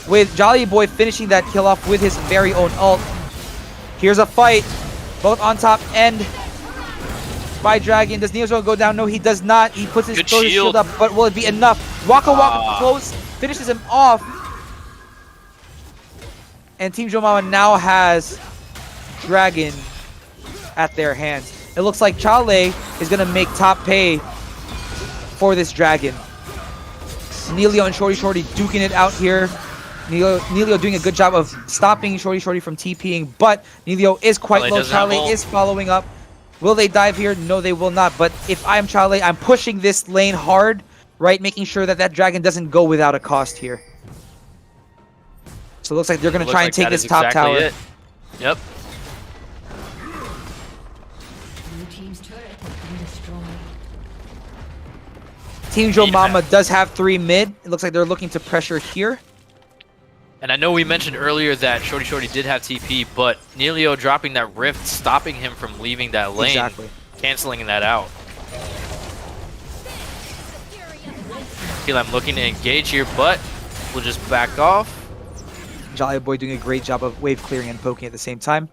Speaker 2: with Jolly Boy finishing that kill off with his very own ult. Here's a fight, both on top and by Dragon. Does Neozone go down? No, he does not. He puts his shield up, but will it be enough? Waka Waka close, finishes him off. And Team JoeMomma now has Dragon at their hands. It looks like Chale is going to make top pay for this Dragon. Nelio and Shorty duking it out here. Nelio doing a good job of stopping Shorty from TPing, but Nelio is quite low. Chale is following up. Will they dive here? No, they will not. But if I'm Chale, I'm pushing this lane hard, right? Making sure that Dragon doesn't go without a cost here. So it looks like they're going to try and take this top tower.
Speaker 3: Yep.
Speaker 2: Team JoeMomma does have 3 mid. It looks like they're looking to pressure here.
Speaker 3: And I know we mentioned earlier that Shorty did have TP, but Nelio dropping that rift, stopping him from leaving that lane, canceling that out. I'm looking to engage here, but we'll just back off.
Speaker 2: Jolly Boy doing a great job of wave clearing and poking at the same time.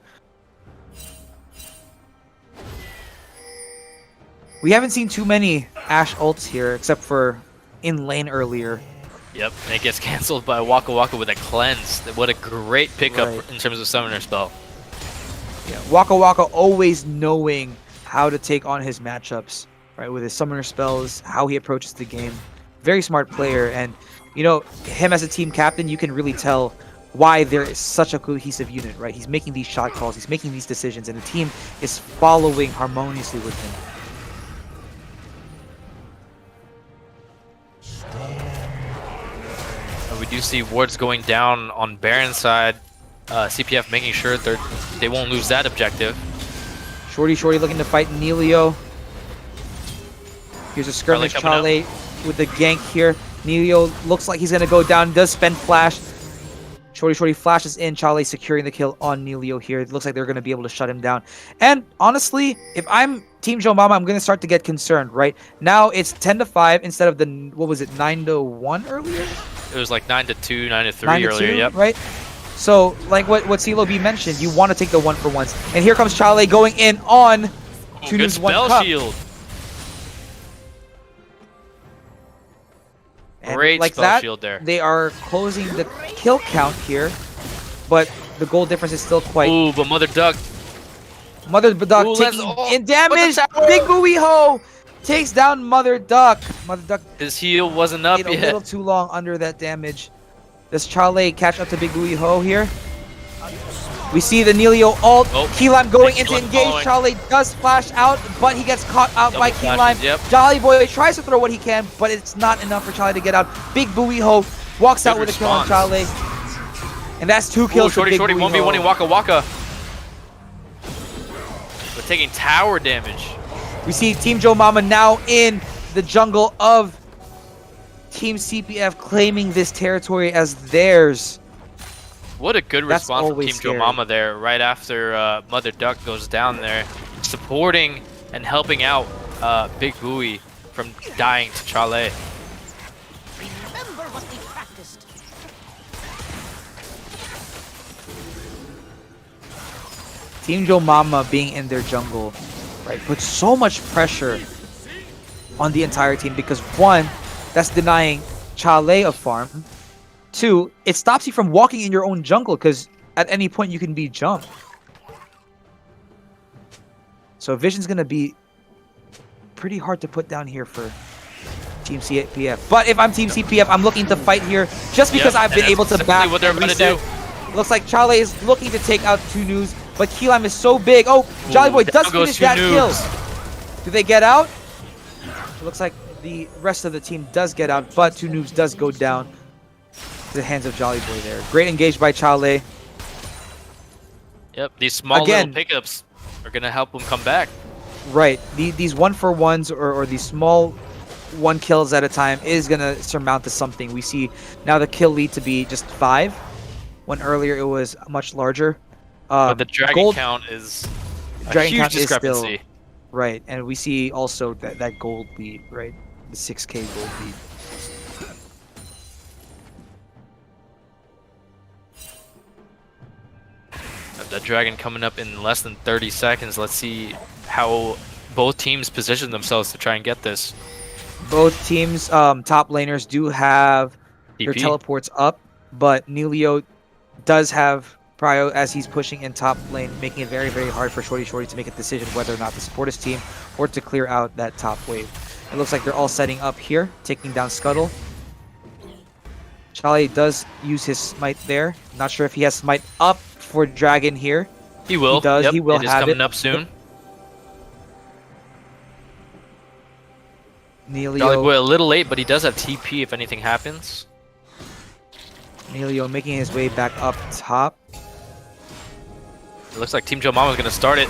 Speaker 2: We haven't seen too many Ashe ults here, except for in lane earlier.
Speaker 3: Yep, and it gets canceled by Waka Waka with a cleanse. What a great pickup in terms of summoner spell.
Speaker 2: Yeah, Waka Waka always knowing how to take on his matchups, right? With his summoner spells, how he approaches the game. Very smart player, and you know, him as a team captain, you can really tell why there is such a cohesive unit, right? He's making these shot calls, he's making these decisions, and the team is following harmoniously with him.
Speaker 3: We do see wards going down on Baron's side. CPF making sure they won't lose that objective.
Speaker 2: Shorty looking to fight Nelio. Here's a skirmish Chale with the gank here. Nelio looks like he's going to go down, does spend flash. Shorty flashes in, Chale securing the kill on Nelio here. It looks like they're going to be able to shut him down. And honestly, if I'm Team JoeMomma, I'm going to start to get concerned, right? Now it's 10-5 instead of the, what was it, 9-1 earlier?
Speaker 3: It was like 9-2, 9-3
Speaker 2: 9-2,
Speaker 3: earlier. Yep.
Speaker 2: Right? So, like what CeeLo B mentioned, you want to take the 1-for-1s. And here comes Chale going in on
Speaker 3: Good
Speaker 2: Tunu's
Speaker 3: spell
Speaker 2: 1 cup.
Speaker 3: shield.
Speaker 2: And
Speaker 3: Great
Speaker 2: like
Speaker 3: spell
Speaker 2: that,
Speaker 3: shield there.
Speaker 2: they are closing the kill count here, but the goal difference is still quite...
Speaker 3: Ooh, but Mother Duck.
Speaker 2: Mother Duck taking in damage. Big Buoy Ho takes down Mother Duck. Mother Duck.
Speaker 3: His heal wasn't up
Speaker 2: A
Speaker 3: yet.
Speaker 2: little too long under that damage. Does Chale catch up to Big Buoy Ho here? We see the Nelio ult. Key Lime going into engage. Chale does flash out, but he gets caught out by Key Lime. Jolly Boy tries to throw what he can, but it's not enough for Chale to get out. Big Buoy Ho walks out with a kill on Chale. And that's 2 kills for Big Buoy Ho.
Speaker 3: 1v1 Waka Waka. We're taking tower damage.
Speaker 2: We see Team JoeMomma now in the jungle of Team CPF, claiming this territory as theirs.
Speaker 3: What a good
Speaker 2: That's
Speaker 3: response from
Speaker 2: always
Speaker 3: Team
Speaker 2: scary.
Speaker 3: JoeMomma there, right after Mother Duck goes down there, supporting and helping out Big Buoy from dying to Chale.
Speaker 4: Remember what we practiced.
Speaker 2: Team JoeMomma being in their jungle, right, puts so much pressure on the entire team because 1, that's denying Chale a farm. 2, it stops you from walking in your own jungle because at any point you can be jumped. So Vision's gonna be pretty hard to put down here for Team CPF. But if I'm Team CPF, I'm looking to fight here just because I've been able to back
Speaker 3: what they're
Speaker 2: and
Speaker 3: about to do.
Speaker 2: reset. Looks like Chale is looking to take out 2 Noobs, but Key Lime is so big. Oh, Jolly Boy does finish that kill. Do they get out? It looks like the rest of the team does get out, but 2 Noobs does go down to the hands of Jolly Boy there. Great engage by Chale.
Speaker 3: Yep, these small
Speaker 2: Again,
Speaker 3: little pickups are going to help them come back.
Speaker 2: Right, these 1-for-1s or these small 1 kills at a time is going to surmount to something. We see now the kill lead to be just 5, when earlier it was much larger.
Speaker 3: But the dragon count is a huge discrepancy.
Speaker 2: Is still, right, and we see also that gold lead, right? The 6K gold lead.
Speaker 3: The dragon coming up in less than 30 seconds. Let's see how both teams position themselves to try and get this.
Speaker 2: Both teams, top laners do have their
Speaker 3: TP.
Speaker 2: teleports up, but Nelio does have Prio as he's pushing in top lane, making it very, very hard for Shorty to make a decision whether or not to support his team or to clear out that top wave. It looks like they're all setting up here, taking down Scuttle. Chale does use his smite there. Not sure if he has smite up for Dragon here.
Speaker 3: He will.
Speaker 2: He does.
Speaker 3: Yep.
Speaker 2: He will
Speaker 3: it is
Speaker 2: have
Speaker 3: coming
Speaker 2: it.
Speaker 3: up soon.
Speaker 2: Nelio,
Speaker 3: Jolly Boy a little late, but he does have TP if anything happens.
Speaker 2: Nelio making his way back up top.
Speaker 3: It looks like Team JoeMomma is going to start it.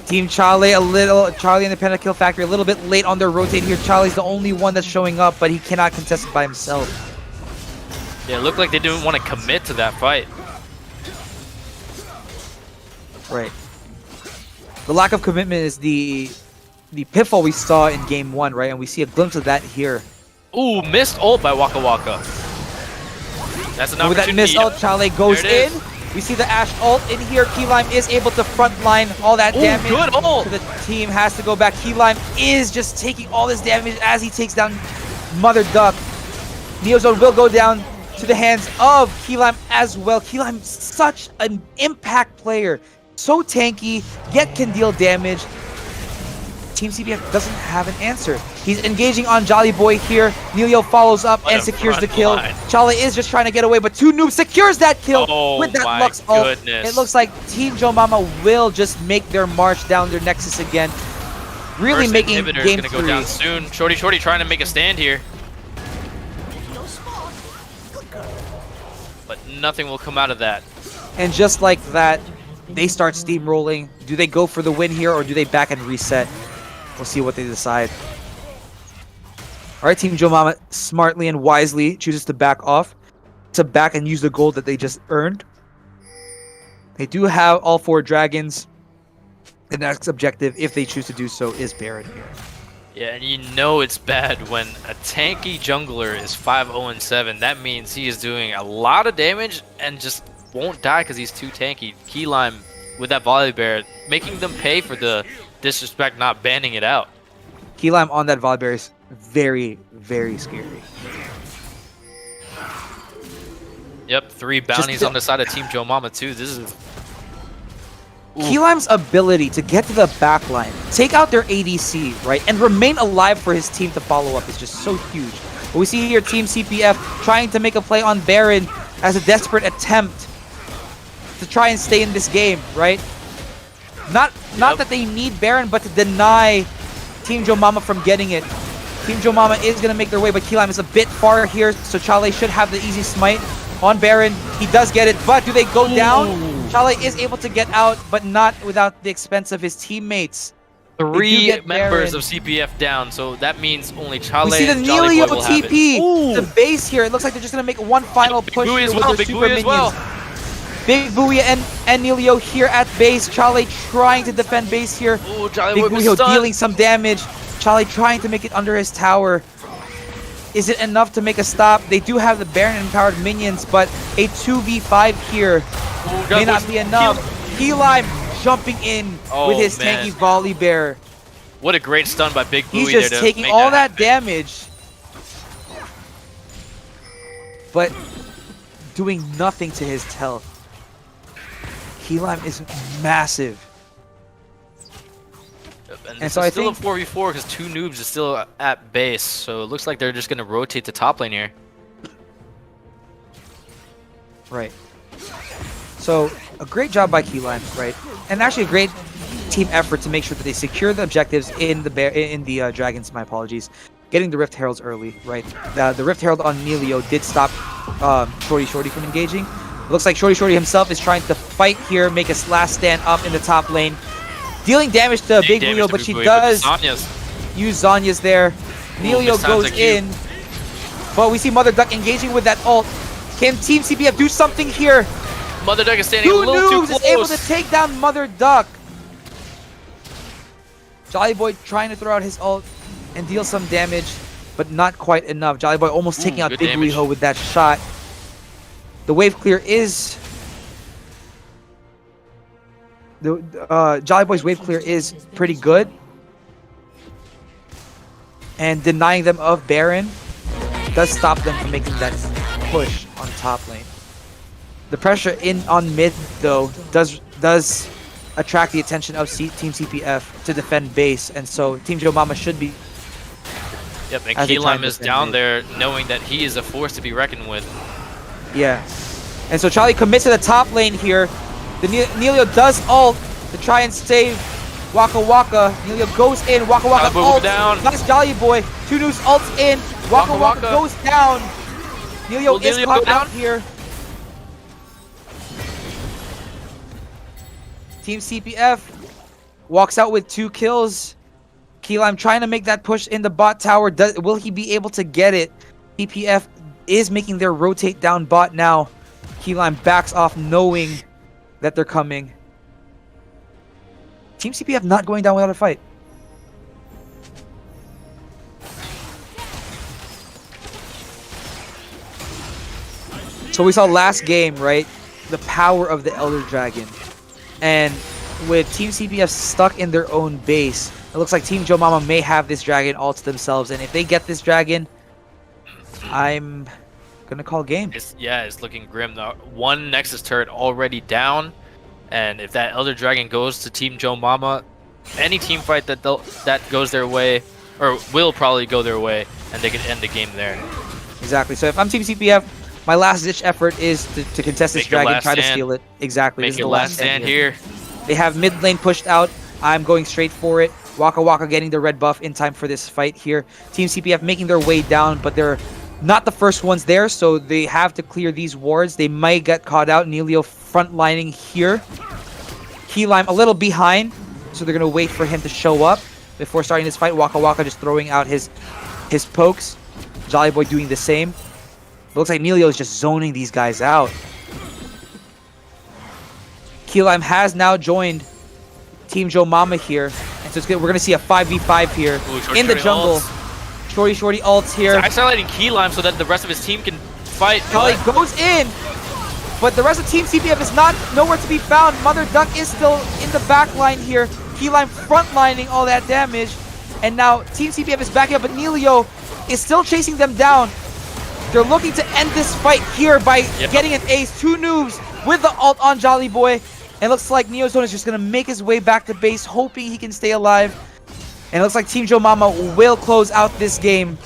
Speaker 2: Team Chale Charlie and the Pentakill Factory a little bit late on their rotate here. Charlie's the only one that's showing up, but he cannot contest it by himself.
Speaker 3: Yeah, it looked like they didn't want to commit to that fight.
Speaker 2: Right. The lack of commitment is the pitfall we saw in game 1, right? And we see a glimpse of that here.
Speaker 3: Ooh, missed ult by Waka Waka. That's an
Speaker 2: And with that
Speaker 3: opportunity.
Speaker 2: missed ult, Chale goes
Speaker 3: There it
Speaker 2: in.
Speaker 3: is.
Speaker 2: We see the Ashe ult in here. Keylime is able to frontline all that
Speaker 3: Ooh,
Speaker 2: damage.
Speaker 3: good ult.
Speaker 2: So the team has to go back. Keylime is just taking all this damage as he takes down Mother Duck. Neozone will go down to the hands of Keylime as well. Keylime, such an impact player. So tanky, yet can deal damage. Team CPF doesn't have an answer. He's engaging on Jolly Boy here. Nelio follows up and secures the kill. Chale is just trying to get away, but 2 Noobs secures that kill with that Lux ult. It looks like Team JoeMomma will just make their march down their Nexus again. Really
Speaker 3: First
Speaker 2: making
Speaker 3: inhibitor
Speaker 2: game
Speaker 3: is
Speaker 2: 3.
Speaker 3: gonna go down soon. Shorty trying to make a stand here. But nothing will come out of that.
Speaker 2: And just like that, they start steamrolling. Do they go for the win here or do they back and reset? We'll see what they decide. Alright, Team JoeMomma smartly and wisely chooses to back off. To back and use the gold that they just earned. They do have all 4 dragons. The next objective, if they choose to do so, is Baron here.
Speaker 3: Yeah, and you know it's bad when a tanky jungler is 5-0-7. That means he is doing a lot of damage and just won't die because he's too tanky. Keylime with that Volibear, making them pay for the disrespect, not banning it out.
Speaker 2: Keylime on that Volibear is very, very scary.
Speaker 3: Yep, 3 bounties on the side of Team JoeMomma too. This is...
Speaker 2: Keylime's ability to get to the backline, take out their ADC, right, and remain alive for his team to follow up is just so huge. But we see here Team CPF trying to make a play on Baron as a desperate attempt to try and stay in this game, right? Not that they need Baron, but to deny Team JoeMomma from getting it. Team JoeMomma is going to make their way, but Keylime is a bit far here, so Chale should have the easy smite on Baron. He does get it, but do they go down? Chale is able to get out, but not without the expense of his teammates.
Speaker 3: 3 members of CPF down, so that means only Chale
Speaker 2: we see the
Speaker 3: and Jolly
Speaker 2: Nelio
Speaker 3: Boy will have
Speaker 2: TP. The base here, it looks like they're just going to make one final push here with their super minions. Big Booyah and Nelio here at base. Chale trying to defend base here. Big Booyah dealing some damage. Chale trying to make it under his tower. Is it enough to make a stop? They do have the Baron empowered minions, but a 2v5 here may not be enough. Keylime jumping in with his tanky Volibear.
Speaker 3: What a great stun by Big Booyah.
Speaker 2: He's just taking all that damage, but doing nothing to his health. Keylime is massive.
Speaker 3: And so it's still a 4v4 because 2 noobs is still at base, so it looks like they're just going to rotate the top lane here.
Speaker 2: Right. So a great job by Keylime, right? And actually a great team effort to make sure that they secure the objectives in the Dragons, my apologies. Getting the Rift Heralds early, right? The Rift Herald on Nelio did stop Shorty from engaging. It looks like Shorty himself is trying to fight here, make a last stand up in the top lane. Dealing damage to Big Booyah, but she does use Zhonya's there. Nelio goes in, but we see Mother Duck engaging with that ult. Can Team CPF do something here?
Speaker 3: Mother Duck is standing a little too close.
Speaker 2: Is able to take down Mother Duck. Jolly Boy trying to throw out his ult and deal some damage, but not quite enough. Jolly Boy almost taking out Big Booyah with that shot. The wave clear is... Jolly Boy's wave clear is pretty good. And denying them of Baron does stop them from making that push on top lane. The pressure on mid, though, does attract the attention of Team CPF to defend base. And so Team JoeMomma should be...
Speaker 3: Yep, and Keylime is down there knowing that he is a force to be reckoned with.
Speaker 2: Yeah. And so Charlie commits to the top lane here. The Nelio does ult to try and save Waka Waka. Nelio goes in. Waka Waka ults. Down. That's Jolly Boy. 2 noobs ults in. Waka Waka goes down. Nelio is caught out here. Team CPF walks out with 2 kills. Keylime trying to make that push in the bot tower. Will he be able to get it? CPF is making their rotate down bot now. Keylime backs off knowing that they're coming. Team CPF not going down without a fight. So we saw last game, right? The power of the Elder Dragon. And with Team CPF stuck in their own base, it looks like Team JoeMomma may have this dragon all to themselves. And if they get this dragon, I'm gonna call game.
Speaker 3: It's looking grim. The 1 Nexus turret already down. And if that Elder Dragon goes to Team JoeMomma, any team fight that goes their way, or will probably go their way, and they can end the game there.
Speaker 2: Exactly. So if I'm Team CPF, my last-ditch effort is to contest this dragon, try to steal it. Exactly.
Speaker 3: Make your last stand here.
Speaker 2: They have mid lane pushed out. I'm going straight for it. Waka Waka getting the red buff in time for this fight here. Team CPF making their way down, but they're not the first ones there, so they have to clear these wards. They might get caught out. Nelio frontlining here. Keylime a little behind, so they're going to wait for him to show up before starting this fight. Waka Waka just throwing out his pokes. Jolly Boy doing the same. Looks like Nelio is just zoning these guys out. Keylime has now joined Team JoeMomma here. And so we're going to see a 5v5 here in the jungle. Shorty ults here.
Speaker 3: He's isolating Keylime so that the rest of his team can fight.
Speaker 2: Kali goes in, but the rest of Team CPF is nowhere to be found. Mother Duck is still in the back line here. Keylime frontlining all that damage. And now Team CPF is backing up, but Nelio is still chasing them down. They're looking to end this fight here by getting an ace. 2 noobs with the ult on Jolly Boy. And it looks like Neozone is just going to make his way back to base, hoping he can stay alive. And it looks like Team JoeMomma will close out this game.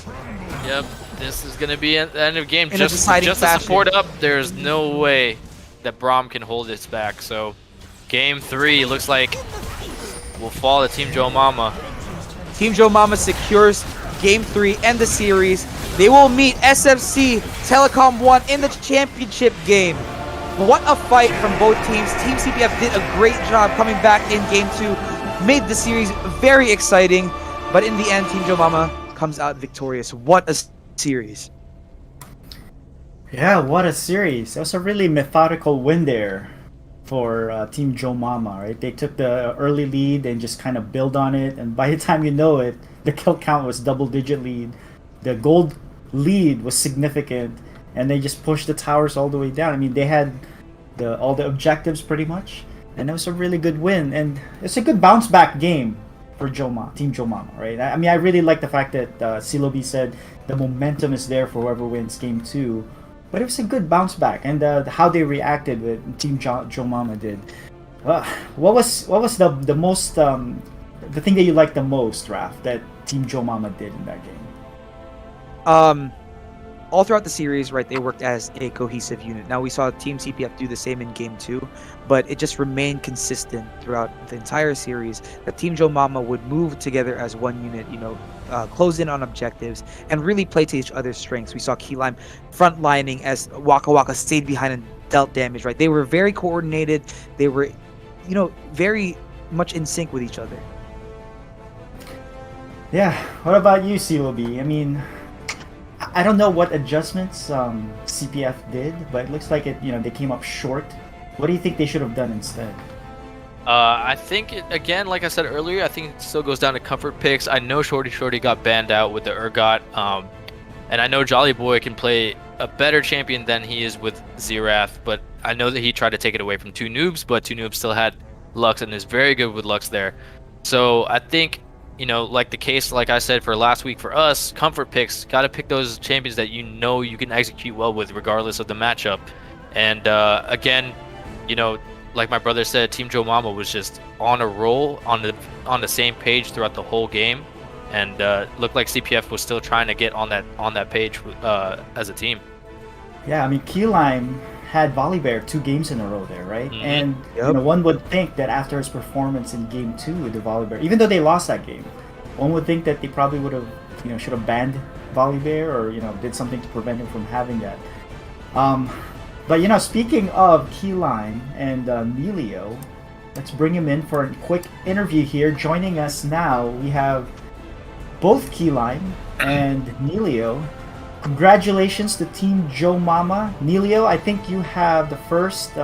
Speaker 3: Yep, this is going to be the end of the game.
Speaker 2: In a deciding
Speaker 3: just
Speaker 2: fashion.
Speaker 3: to support up, there's no way that Braum can hold this back. So game 3 looks like will fall to Team JoeMomma.
Speaker 2: Team JoeMomma secures game 3 and the series. They will meet SFC Telecom 1 in the championship game. What a fight from both teams. Team CPF did a great job coming back in game 2. Made the series very exciting. But in the end, Team JoeMomma comes out victorious. What a series.
Speaker 1: Yeah, what a series. That was a really methodical win there for Team JoeMomma, right? They took the early lead and just kind of build on it. And by the time you know it, the kill count was double-digit lead. The gold lead was significant. And they just pushed the towers all the way down. I mean, they had all the objectives pretty much. And it was a really good win. And it's a good bounce-back game for Team JoeMomma, right? I mean, I really like the fact that Silobi said the momentum is there for whoever wins game 2. But it was a good bounce back, and how they reacted with Team JoeMomma did. What was the most the thing that you liked the most, Raph, that Team JoeMomma did in that game?
Speaker 2: All throughout the series, right, they worked as a cohesive unit. Now we saw Team CPF do the same in game 2, but it just remained consistent throughout the entire series that Team JoeMomma would move together as one unit, close in on objectives and really play to each other's strengths. We saw Keylime frontlining as Waka Waka stayed behind and dealt damage, right? They were very coordinated. They were, very much in sync with each other.
Speaker 1: Yeah, what about you, Silobi? I mean, I don't know what adjustments CPF did, but it looks like they came up short. What do you think they should have done instead?
Speaker 3: I think, again, like I said earlier, I think it still goes down to comfort picks. I know Shorty got banned out with the Urgot, and I know Jolly Boy can play a better champion than he is with Xerath, but I know that he tried to take it away from 2 noobs, but 2 noobs still had Lux and is very good with Lux there. So I think, like the case, like I said, for last week for us, comfort picks, got to pick those champions that you can execute well with regardless of the matchup. And again, like my brother said, Team JoeMomma was just on a roll, on the same page throughout the whole game, and looked like CPF was still trying to get on that page as a team.
Speaker 1: Yeah, I mean, Keylime had Volibear 2 games in a row there, right?
Speaker 3: Mm-hmm.
Speaker 1: And one would think that after his performance in game 2 with the Volibear, even though they lost that game, one would think that they probably would have, should have banned Volibear or did something to prevent him from having that. But speaking of Keylime and Nelio, let's bring him in for a quick interview here. Joining us now, we have both Keylime and Nelio. Congratulations to Team JoeMomma. Nelio, I think you have the first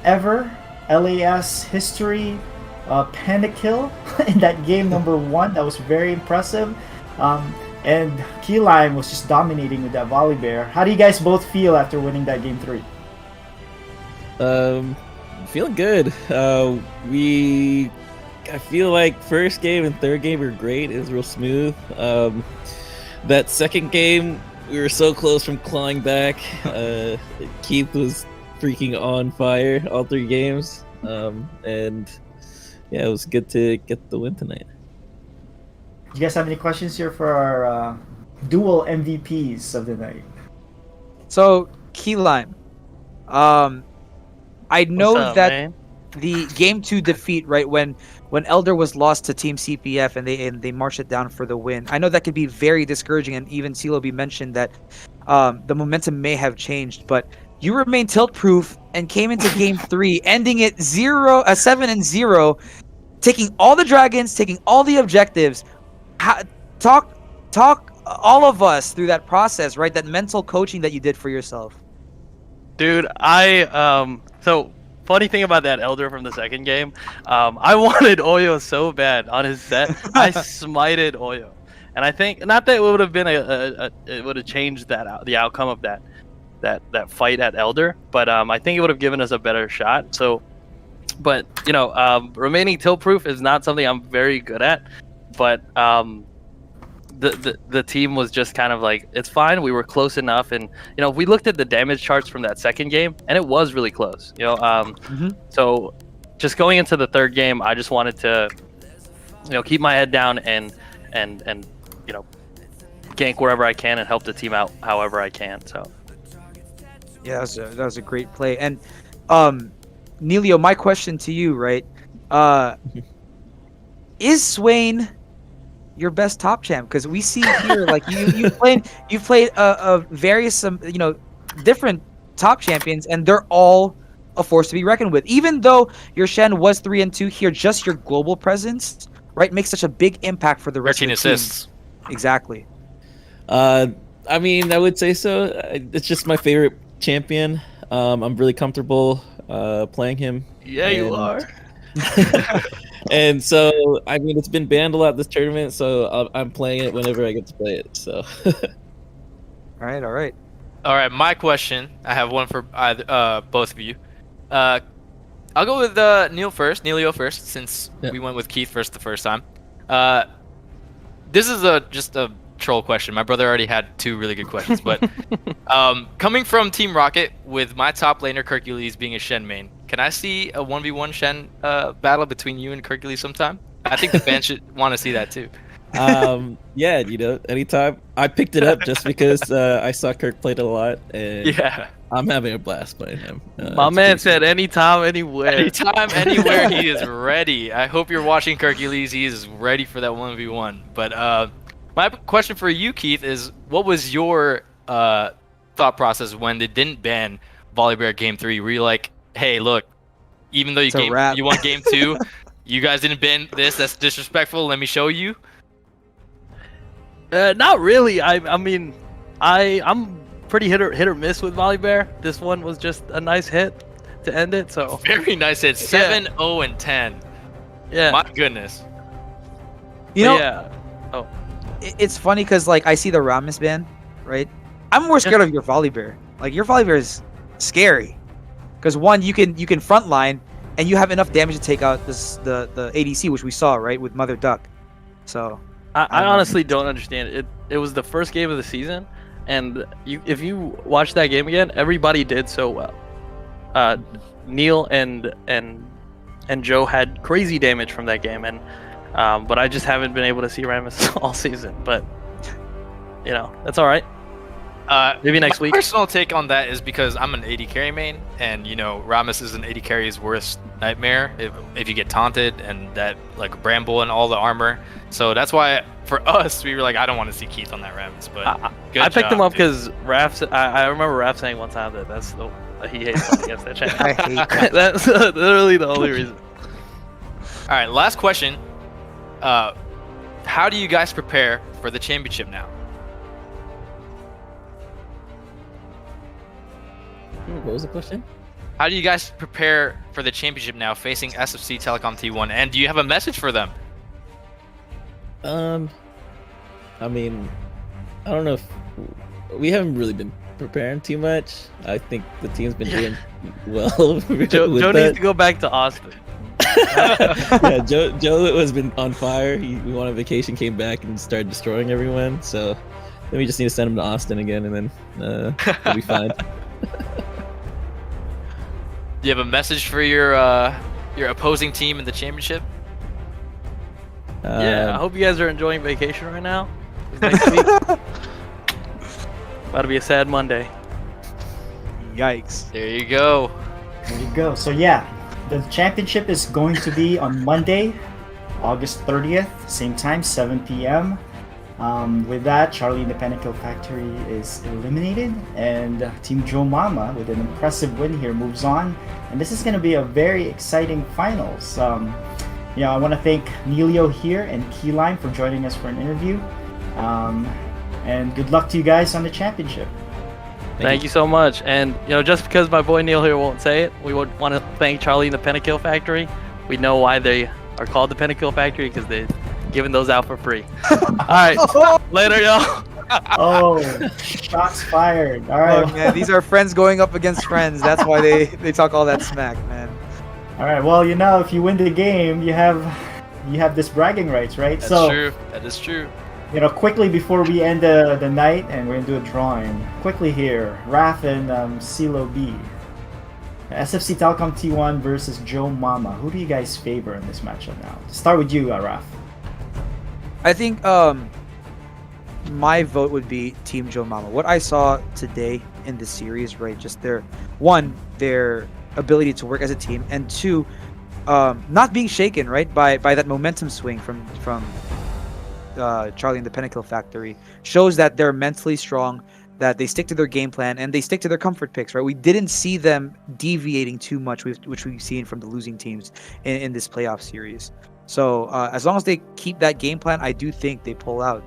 Speaker 1: ever LAS history pentakill in that game number 1. That was very impressive. And Keylime was just dominating with that Volibear. How do you guys both feel after winning that game 3?
Speaker 6: Feeling good. I feel like first game and third game were great. It was real smooth. That second game, we were so close from clawing back. Keith was freaking on fire all 3 games. And yeah, it was good to get the win tonight.
Speaker 1: Do you guys have any questions here for our dual MVPs of the night?
Speaker 2: So, Keylime, I know that the game 2 defeat, right, when Elder was lost to Team CPF and they marched it down for the win, I know that could be very discouraging, and even Silobi mentioned that the momentum may have changed, but you remain tilt-proof and came into game 3, ending it 7-0, taking all the dragons, taking all the objectives. Talk all of us through that process, right? That mental coaching that you did for yourself.
Speaker 8: Dude, so funny thing about that Elder from the second game, I wanted Oyo so bad on his set. I smited Oyo, and I think not that it would have been it would have changed the outcome of that fight at Elder, but I think it would have given us a better shot. So, but you know, remaining tilt proof is not something I'm very good at, but the team was just kind of like, it's fine, we were close enough. And you know, we looked at the damage charts from that second game and it was really close, you know. So just going into the third game, I just wanted to, you know, keep my head down and you know, gank wherever I can and help the team out however I can. So
Speaker 2: yeah, that was a great play. And Nelio, my question to you, right, is Swain your best top champ? Because we see here, like, you've played various you know, different top champions, and they're all a force to be reckoned with. Even though your Shen was 3-2 here, just your global presence, right, makes such a big impact for the rest of the
Speaker 3: 13 assists.
Speaker 2: team. Exactly.
Speaker 6: I mean, I would say so. It's just my favorite champion. I'm really comfortable playing him.
Speaker 8: Yeah, you are.
Speaker 6: And so, I mean, it's been banned a lot this tournament, so I'm playing it whenever I get to play it. So,
Speaker 2: all right.
Speaker 3: My question. I have one for either, both of you. I'll go with Nelio first, since we went with Keith first the first time. This is just a troll question. My brother already had two really good questions, but coming from Team Rocket with my top laner Hercules being a Shen main, can I see a 1v1 Shen battle between you and Hercules sometime? I think the fans should want to see that too.
Speaker 6: yeah, you know, anytime. I picked it up just because I saw Kirk played it a lot, and
Speaker 3: yeah,
Speaker 6: I'm having a blast playing him.
Speaker 8: My man said anytime, anywhere.
Speaker 3: Anytime, anywhere, he is ready. I hope you're watching Hercules. He is ready for that 1v1. But my question for you, Keith, is what was your thought process when they didn't ban Volibear Game 3? Were you like, hey, look, even though you won Game 2, you guys didn't ban this, that's disrespectful, let me show you?
Speaker 8: Not really. I mean, I'm pretty hit or miss with Volibear. This one was just a nice hit to end it. So
Speaker 3: very nice hit. 7-0 and 10.
Speaker 8: Yeah.
Speaker 3: My goodness.
Speaker 2: You know,
Speaker 8: yeah. Oh,
Speaker 2: it's funny because like I see the Rammus ban, right? I'm more scared of your Volibear. Like your Volibear is scary because one, you can frontline and you have enough damage to take out the ADC, which we saw right with Mother Duck. So.
Speaker 8: I honestly don't understand it. It was the first game of the season, and if you watch that game again, everybody did so well. Neil and Joe had crazy damage from that game, and but I just haven't been able to see Rammus all season. But you know, that's all right. Maybe next week.
Speaker 3: My personal take on that is because I'm an AD carry main, and you know, Rammus is an AD carry's worst nightmare if you get taunted and that like Bramble and all the armor. So that's why for us we were like, I don't want to see Keith on that Rammus, but
Speaker 8: I picked him up because Raph. I remember Raph saying one time that he hates playing against that champion.
Speaker 2: I hate that.
Speaker 8: That's literally the only reason.
Speaker 3: All right, last question. How do you guys prepare for the championship now?
Speaker 6: What was the question?
Speaker 3: How do you guys prepare for the championship now, facing SFC Telecom T1? And do you have a message for them?
Speaker 6: I mean, I don't know if we haven't really been preparing too much. I think the team's been doing well.
Speaker 8: Joe needs to go back to Austin.
Speaker 6: Yeah, Joe has been on fire. We went on vacation, came back, and started destroying everyone. So then we just need to send him to Austin again, and then he'll be fine.
Speaker 3: Do you have a message for your opposing team in the championship?
Speaker 8: Yeah, I hope you guys are enjoying vacation right now. Next week. About to be a sad Monday.
Speaker 2: Yikes.
Speaker 3: There you go.
Speaker 1: There you go. So yeah, the championship is going to be on Monday, August 30th, same time, 7 p.m. With that, Charlie and the Pentakill Factory is eliminated, and Team JoeMomma, with an impressive win here, moves on. And this is going to be a very exciting finals. I want to thank Nelio here and Keyline for joining us for an interview. And good luck to you guys on the championship.
Speaker 8: Thank you so much. And just because my boy Neil here won't say it, we would want to thank Charlie and the Pentakill Factory. We know why they are called the Pentakill Factory, because they're giving those out for free. All right, later, y'all.
Speaker 1: Oh, shots fired. All right.
Speaker 2: Look, man, these are friends going up against friends. That's why they talk all that smack, man.
Speaker 1: All right. Well, if you win the game, you have this bragging rights, right?
Speaker 3: That's true. That is true.
Speaker 1: Quickly before we end the night, and we're gonna do a drawing. Quickly here, Raph and CeeLo B. SFC Telecom T1 versus JoeMomma. Who do you guys favor in this matchup now? Start with you, Raph.
Speaker 2: I think my vote would be Team JoeMomma. What I saw today in the series, right? Just their ability to work as a team, and two, not being shaken, right, by that momentum swing from Charlie and the Pentakill Factory, shows that they're mentally strong, that they stick to their game plan, and they stick to their comfort picks, right? We didn't see them deviating too much, which we've seen from the losing teams in this playoff series. So as long as they keep that game plan, I do think they pull out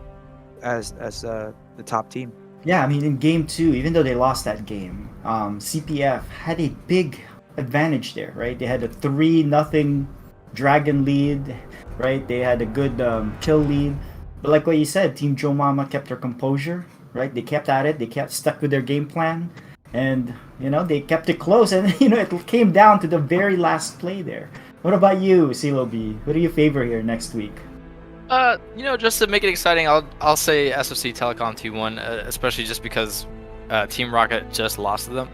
Speaker 2: as the top team.
Speaker 1: Yeah, I mean, in game 2, even though they lost that game, CPF had a big advantage there, right? They had a 3-0 Dragon lead, right? They had a good kill lead. But like what you said, Team JoeMomma kept their composure, right? They kept at it. They kept stuck with their game plan. And, they kept it close. And, it came down to the very last play there. What about you, CeeLo B? Who do you favor here next week?
Speaker 3: Just to make it exciting, I'll say SFC Telecom T1, especially just because Team Rocket just lost to them.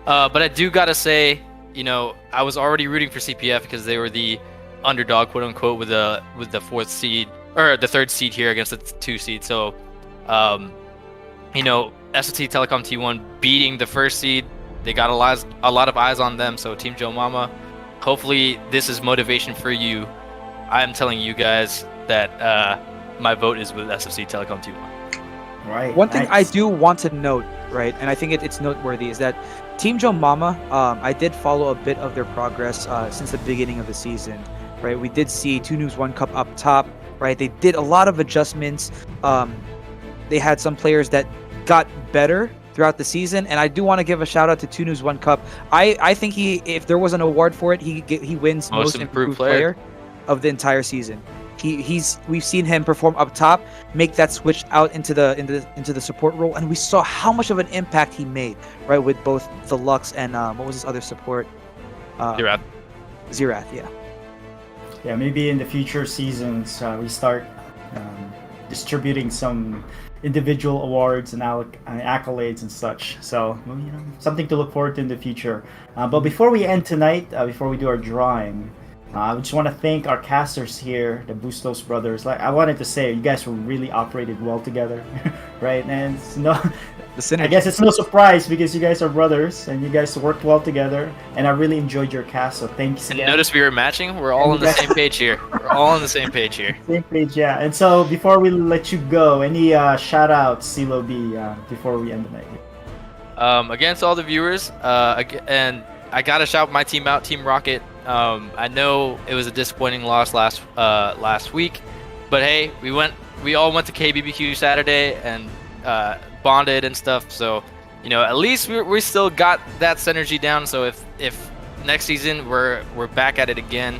Speaker 3: But I do gotta say, I was already rooting for CPF because they were the underdog, quote unquote, with the 4th seed or the 3rd seed here against the 2 seed. So, SFC Telecom T1 beating the 1st seed, they got a lot of eyes on them. So Team JoeMomma, hopefully this is motivation for you. I am telling you guys that my vote is with SFC Telecom T1.
Speaker 1: Right.
Speaker 2: One thing I do want to note, right, and I think it's noteworthy, is that Team JoeMomma, I did follow a bit of their progress since the beginning of the season, right? We did see 2 Noobs 1 Cup up top, right? They did a lot of adjustments. They had some players that got better throughout the season, and I do want to give a shout out to 2 Noobs 1 Cup. I think if there was an award for it, he wins most improved player of the entire season. We've seen him perform up top, make that switch out into the support role, and we saw how much of an impact he made, right, with both the Lux and what was his other support?
Speaker 3: Xerath,
Speaker 2: yeah.
Speaker 1: Yeah, maybe in the future seasons we start distributing some individual awards and accolades and such. So something to look forward to in the future. But before we end tonight, before we do our drawing, I just want to thank our casters here, the Bustos brothers. Like I wanted to say, you guys were really operated well together, right? And I guess it's no surprise because you guys are brothers and you guys worked well together. And I really enjoyed your cast, so thanks again.
Speaker 3: And notice we were matching. We're all on the same page here. We're all on the same page here.
Speaker 1: Same page, yeah. And so before we let you go, any shout outs, CeeLo B, before we end the night?
Speaker 3: Against all the viewers, and I gotta shout my team out, Team Rocket. I know it was a disappointing loss last week, but hey, we all went to KBBQ Saturday and bonded and stuff. So, at least we still got that synergy down. So if next season we're back at it again,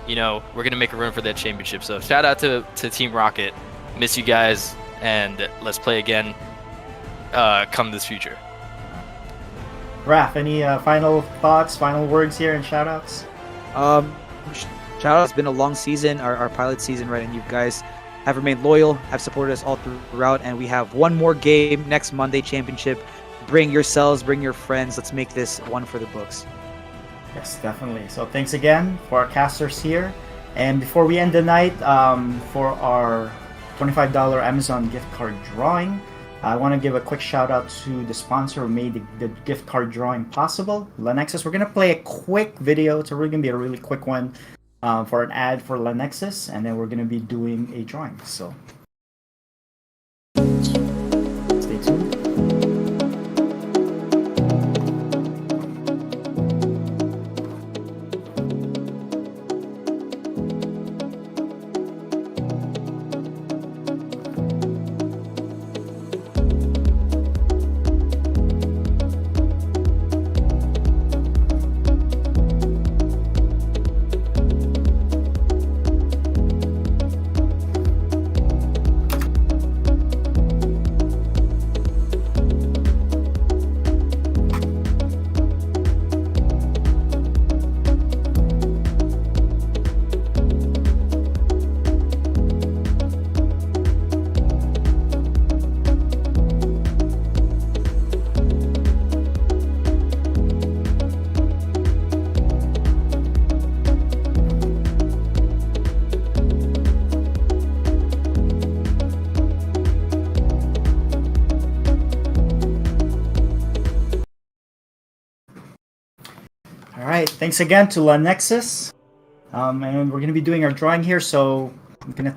Speaker 3: we're gonna make a run for that championship. So shout out to Team Rocket. Miss you guys, and let's play again come this future.
Speaker 1: Raph, any final thoughts, final words here, and shout outs?
Speaker 2: Shout out, it's been a long season, our pilot season, right? And you guys have remained loyal, have supported us all throughout, and we have one more game next Monday, championship. Bring yourselves, bring your friends. Let's make this one for the books.
Speaker 1: Yes, definitely. So thanks again for our casters here. And before we end the night, for our $25 Amazon gift card drawing, I want to give a quick shout out to the sponsor who made the gift card drawing possible, Lenexus. We're going to play a quick video. It's really going to be a really quick one for an ad for Lenexus, and then we're going to be doing a drawing. So stay tuned. right, thanks again to La Nexus. And we're gonna be doing our drawing here, so I'm gonna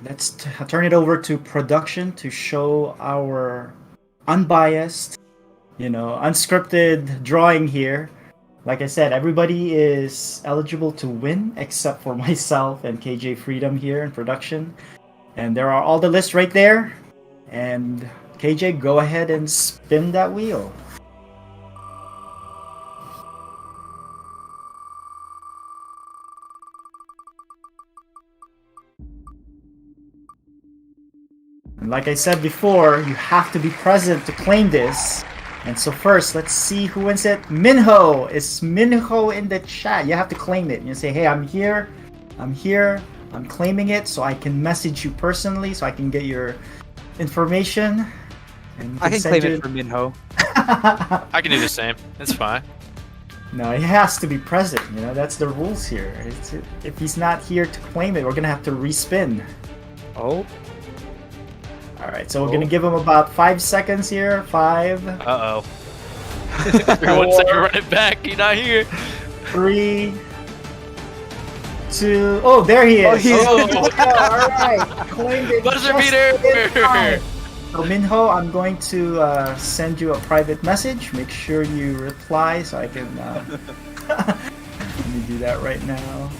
Speaker 1: let's turn it over to production to show our unbiased, unscripted drawing here. Like I said, everybody is eligible to win except for myself and KJ Freedom here in production. And there are all the lists right there. And KJ, go ahead and spin that wheel. And like I said before, you have to be present to claim this. And so first, let's see who wins it. Minho! Is Minho in the chat? You have to claim it. You say, hey, I'm here, I'm claiming it, so I can message you personally, so I can get your information. And
Speaker 2: I can claim it for Minho.
Speaker 3: I can do the same. It's fine.
Speaker 1: No, he has to be present. That's the rules here. If he's not here to claim it, we're gonna have to respin.
Speaker 2: Oh.
Speaker 1: Alright, so we're gonna give him about 5 seconds here. 5.
Speaker 3: Uh-oh. 1 second, run it back. He's not here.
Speaker 1: 3, 2. Oh, there he is. Alright, claimed it.
Speaker 3: Buzzer
Speaker 1: just
Speaker 3: beater.
Speaker 1: in time. So Minho, I'm going to send you a private message. Make sure you reply so I can. Let me do that right now.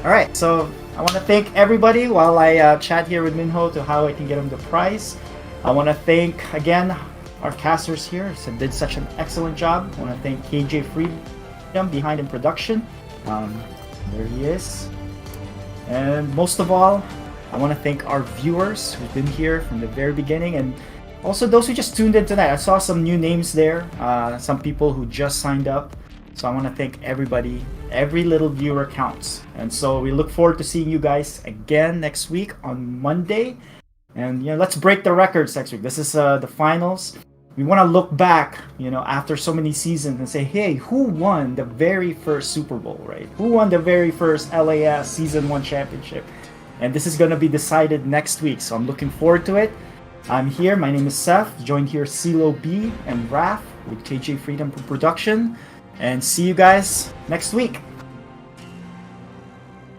Speaker 1: All right, so I want to thank everybody while I chat here with Minho to how I can get him the prize. I want to thank again our casters here. So did such an excellent job. I want to thank KJ Freedom behind in production. There he is. And most of all, I want to thank our viewers who've been here from the very beginning, and also those who just tuned in tonight. I saw some new names there, some people who just signed up. So I want to thank everybody. Every little viewer counts. And so we look forward to seeing you guys again next week on Monday. And let's break the records next week. This is the finals. We want to look back, after so many seasons and say, hey, who won the very first Super Bowl, right? Who won the very first LAS Season 1 championship? And this is going to be decided next week, so I'm looking forward to it. I'm here, my name is Seth, joined here CeeLo B and Raph with KJ Freedom Production, and see you guys next week.